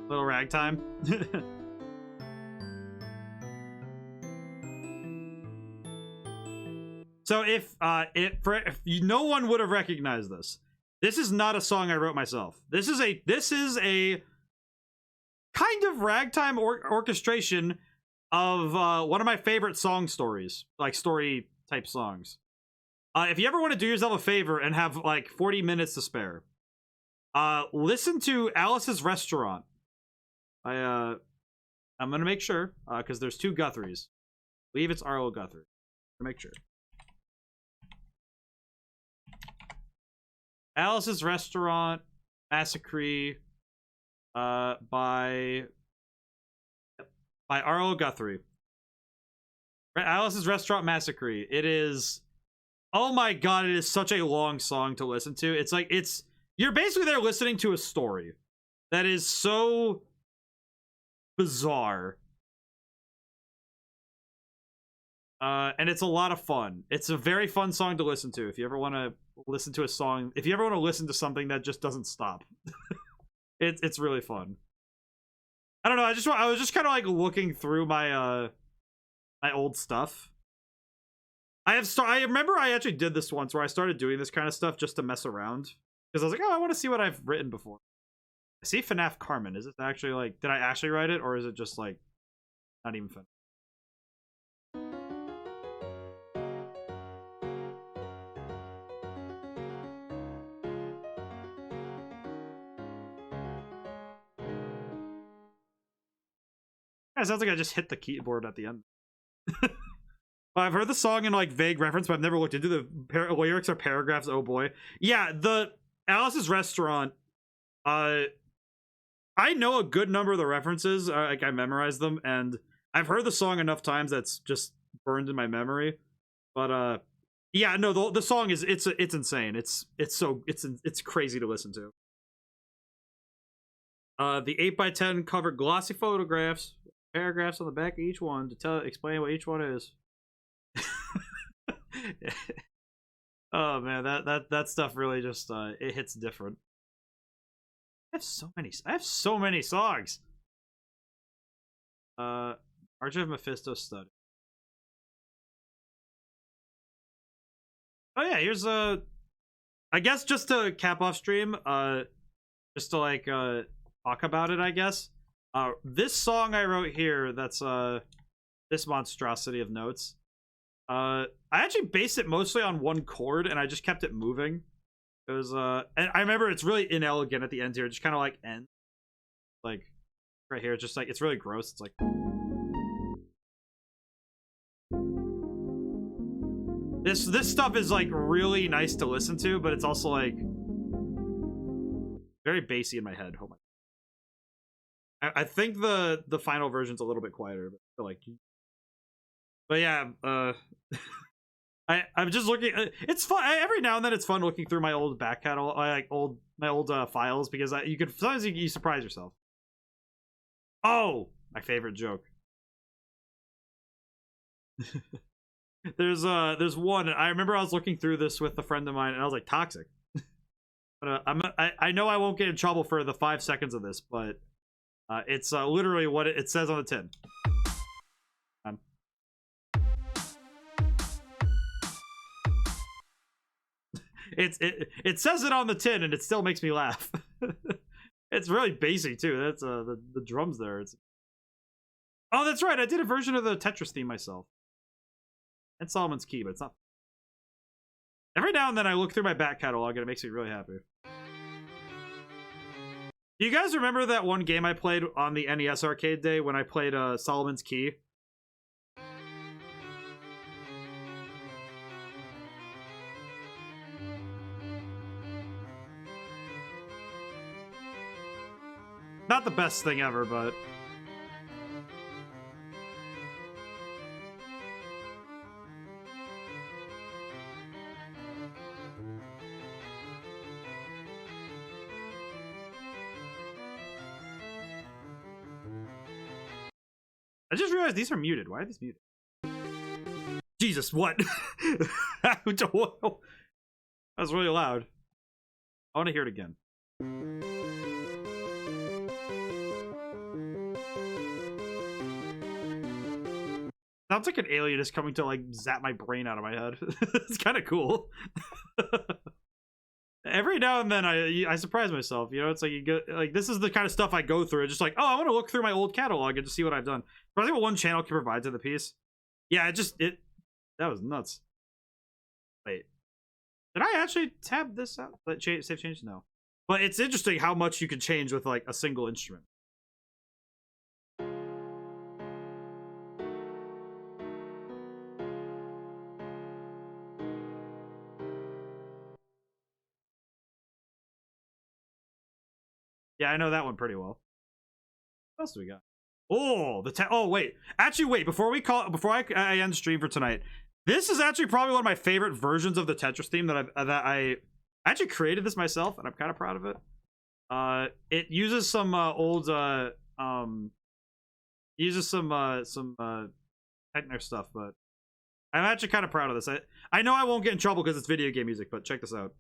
Little ragtime. So if no one would have recognized this. This is not a song I wrote myself. This is a kind of ragtime orchestration of one of my favorite song stories, like story type songs. If you ever want to do yourself a favor and have like 40 minutes to spare, listen to Alice's Restaurant. I'm gonna make sure because there's 2 Guthries. I believe it's Arlo Guthrie. To make sure. Alice's Restaurant Massacre by Arlo Guthrie. Alice's Restaurant Massacre. It is, oh my god, it is such a long song to listen to. It's like you're basically there listening to a story that is so bizarre. And it's a lot of fun. It's a very fun song to listen to if you ever want to listen to a song. If you ever want to listen to something that just doesn't stop. It's really fun. I don't know. I was just kind of like looking through my my old stuff. I remember I actually did this once where I started doing this kind of stuff just to mess around because I was like, oh, I want to see what I've written before. I see FNAF Carmen. Is it actually like, did I actually write it, or is it just like not even fun? Yeah, it sounds like I just hit the keyboard at the end. I've heard the song in like vague reference, but I've never looked into the lyrics or paragraphs. Oh boy, yeah. The Alice's Restaurant. I know a good number of the references. Like I memorized them, and I've heard the song enough times that's just burned in my memory. But yeah, no, the song is it's insane. It's crazy to listen to. The 8x10 covered glossy photographs, paragraphs on the back of each one to explain what each one is. Oh man, that stuff really just it hits different. I have so many songs. Arch of Mephisto Study. Oh yeah, here's I guess just to cap off stream, just to like talk about it, I guess. This song I wrote here, that's this monstrosity of notes. I actually based it mostly on one chord, and I just kept it moving. It was and I remember it's really inelegant at the end here. It just kind of like ends, like right here. It's just like it's really gross. It's like this stuff is like really nice to listen to, but it's also like very bassy in my head. Oh my! I think the final version's a little bit quieter, but like, but yeah. I'm just looking. It's fun every now and then. It's fun looking through my old back catalog, like my old files, because you could sometimes you surprise yourself. Oh, my favorite joke. There's one. I remember I was looking through this with a friend of mine, and I was like, toxic. But I know I won't get in trouble for the 5 seconds of this, but it's literally what it says on the tin. It says it on the tin, and it still makes me laugh. It's really bassy too. That's the drums there. Oh, that's right. I did a version of the Tetris theme myself. And Solomon's Key, but it's not. Every now and then I look through my back catalog and it makes me really happy. Do you guys remember that one game I played on the NES arcade day when I played Solomon's Key? Not the best thing ever, but... I just realized these are muted. Why are these muted? Jesus, what? That was really loud. I want to hear it again. Sounds like an alien is coming to like zap my brain out of my head. It's kind of cool. Every now and then I surprise myself, you know. It's like you get like this is the kind of stuff I go through. It's just like, oh, I want to look through my old catalog and just see what I've done. But I think what one channel can provide to the piece. Yeah, that was nuts. Wait, did I actually tab this out? Save change? No. But it's interesting how much you can change with like a single instrument. Yeah, I know that one pretty well. What else do we got? Oh, wait. Actually, wait. Before I end the stream for tonight, this is actually probably one of my favorite versions of the Tetris theme that I actually created this myself, and I'm kind of proud of it. It uses some old techno stuff, but I'm actually kind of proud of this. I know I won't get in trouble because it's video game music, but check this out.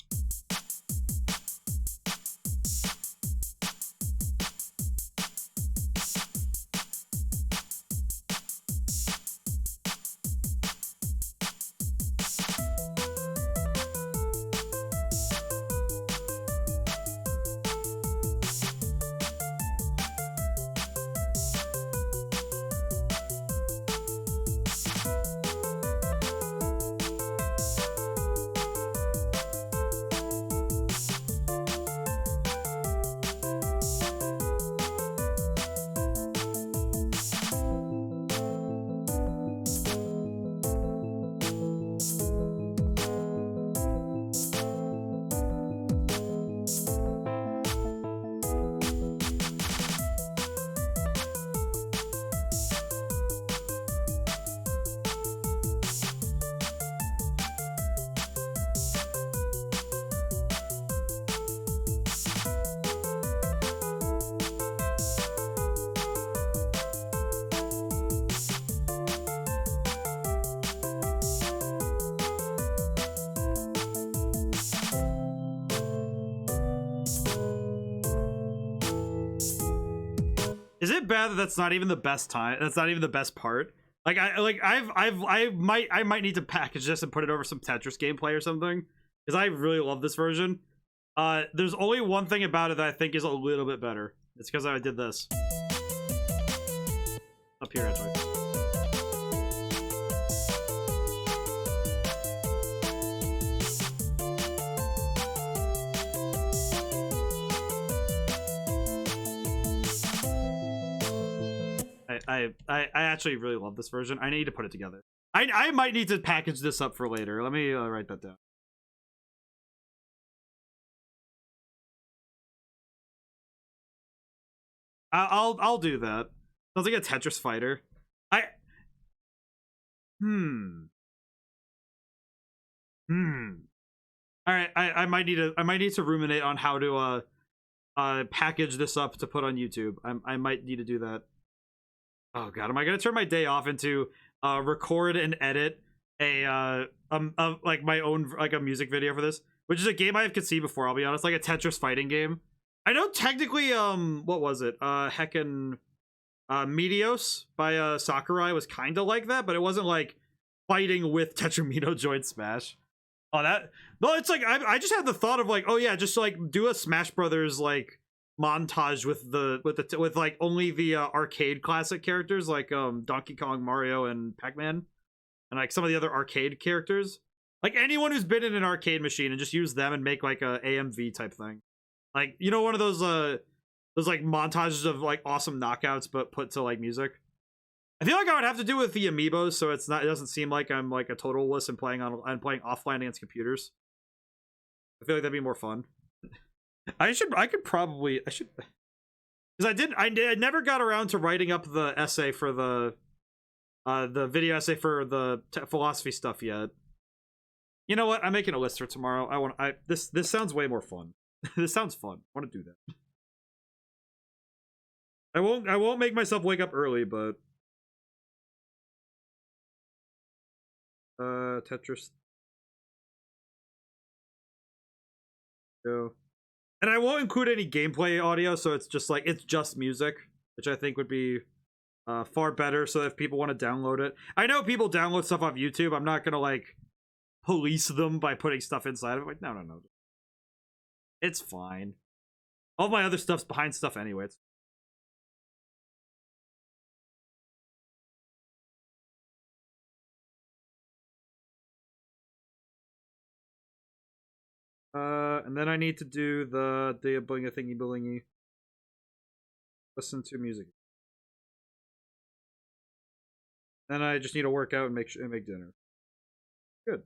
Is it bad that that's not even the best time? That's not even the best part. Like I might need to package this and put it over some Tetris gameplay or something because I really love this version. There's only one thing about it that I think is a little bit better. It's because I did this up here actually. I actually really love this version. I need to put it together. I might need to package this up for later. Let me write that down. I'll do that. Sounds like a Tetris fighter. All right, I might need to ruminate on how to package this up to put on YouTube. I might need to do that. Oh god, am I gonna turn my day off into record and edit like my own like a music video for this, which is a game I have conceived before. I'll be honest, like a Tetris fighting game. I know technically, what was it? Heckin' Meteos by Sakurai was kind of like that, but it wasn't like fighting with Tetramino joint Smash. Oh, that no, it's like I just had the thought of like, oh yeah, just like do a Smash Brothers like montage with like only the arcade classic characters like Donkey Kong, Mario, and Pac-Man, and like some of the other arcade characters. Like anyone who's been in an arcade machine and just use them and make like a AMV type thing. Like, you know, one of those like montages of like awesome knockouts but put to like music. I feel like I would have to do with the amiibos, so it doesn't seem like I'm like a total wuss and playing offline against computers. I feel like that'd be more fun. I should because I never got around to writing up the essay for the video essay for the philosophy stuff yet. You know what? I'm making a list for tomorrow. This sounds way more fun. This sounds fun. I want to do that. I won't make myself wake up early, but Tetris. Go. And I won't include any gameplay audio, so it's just music, which I think would be far better. So if people want to download it, I know people download stuff off YouTube. I'm not gonna like police them by putting stuff inside of it. Like, no, it's fine. All my other stuff's behind stuff anyway. And then I need to do the blingy thingy blingy. Listen to music. Then I just need to work out and make dinner. Good.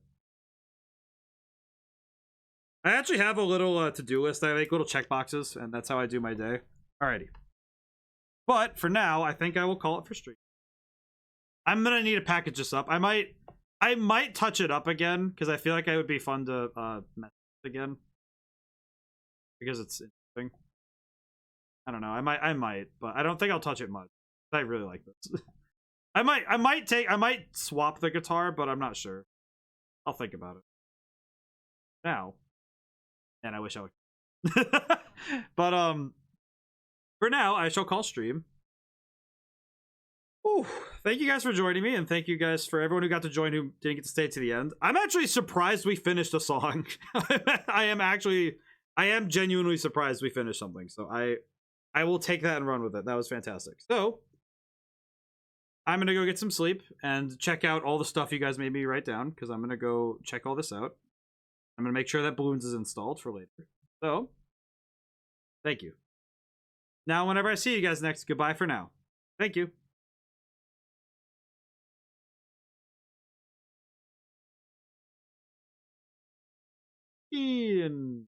I actually have a little to-do list. I make little check boxes, and that's how I do my day. Alrighty. But for now, I think I will call it for stream. I'm gonna need to package this up. I might touch it up again because I feel like it would be fun to mess it again because it's interesting. I don't know. I might, but I don't think I'll touch it much. I really like this. I might swap the guitar, but I'm not sure. I'll think about it. Now, and I wish I would. But for now, I shall call stream. Ooh, thank you guys for joining me, and thank you guys for everyone who got to join who didn't get to stay to the end. I'm actually surprised we finished a song. I am genuinely surprised we finished something. So I will take that and run with it. That was fantastic. So I'm gonna go get some sleep and check out all the stuff you guys made me write down because I'm gonna go check all this out. I'm gonna make sure that Balloons is installed for later. So thank you. Now, whenever I see you guys next, goodbye for now. Thank you. Ian.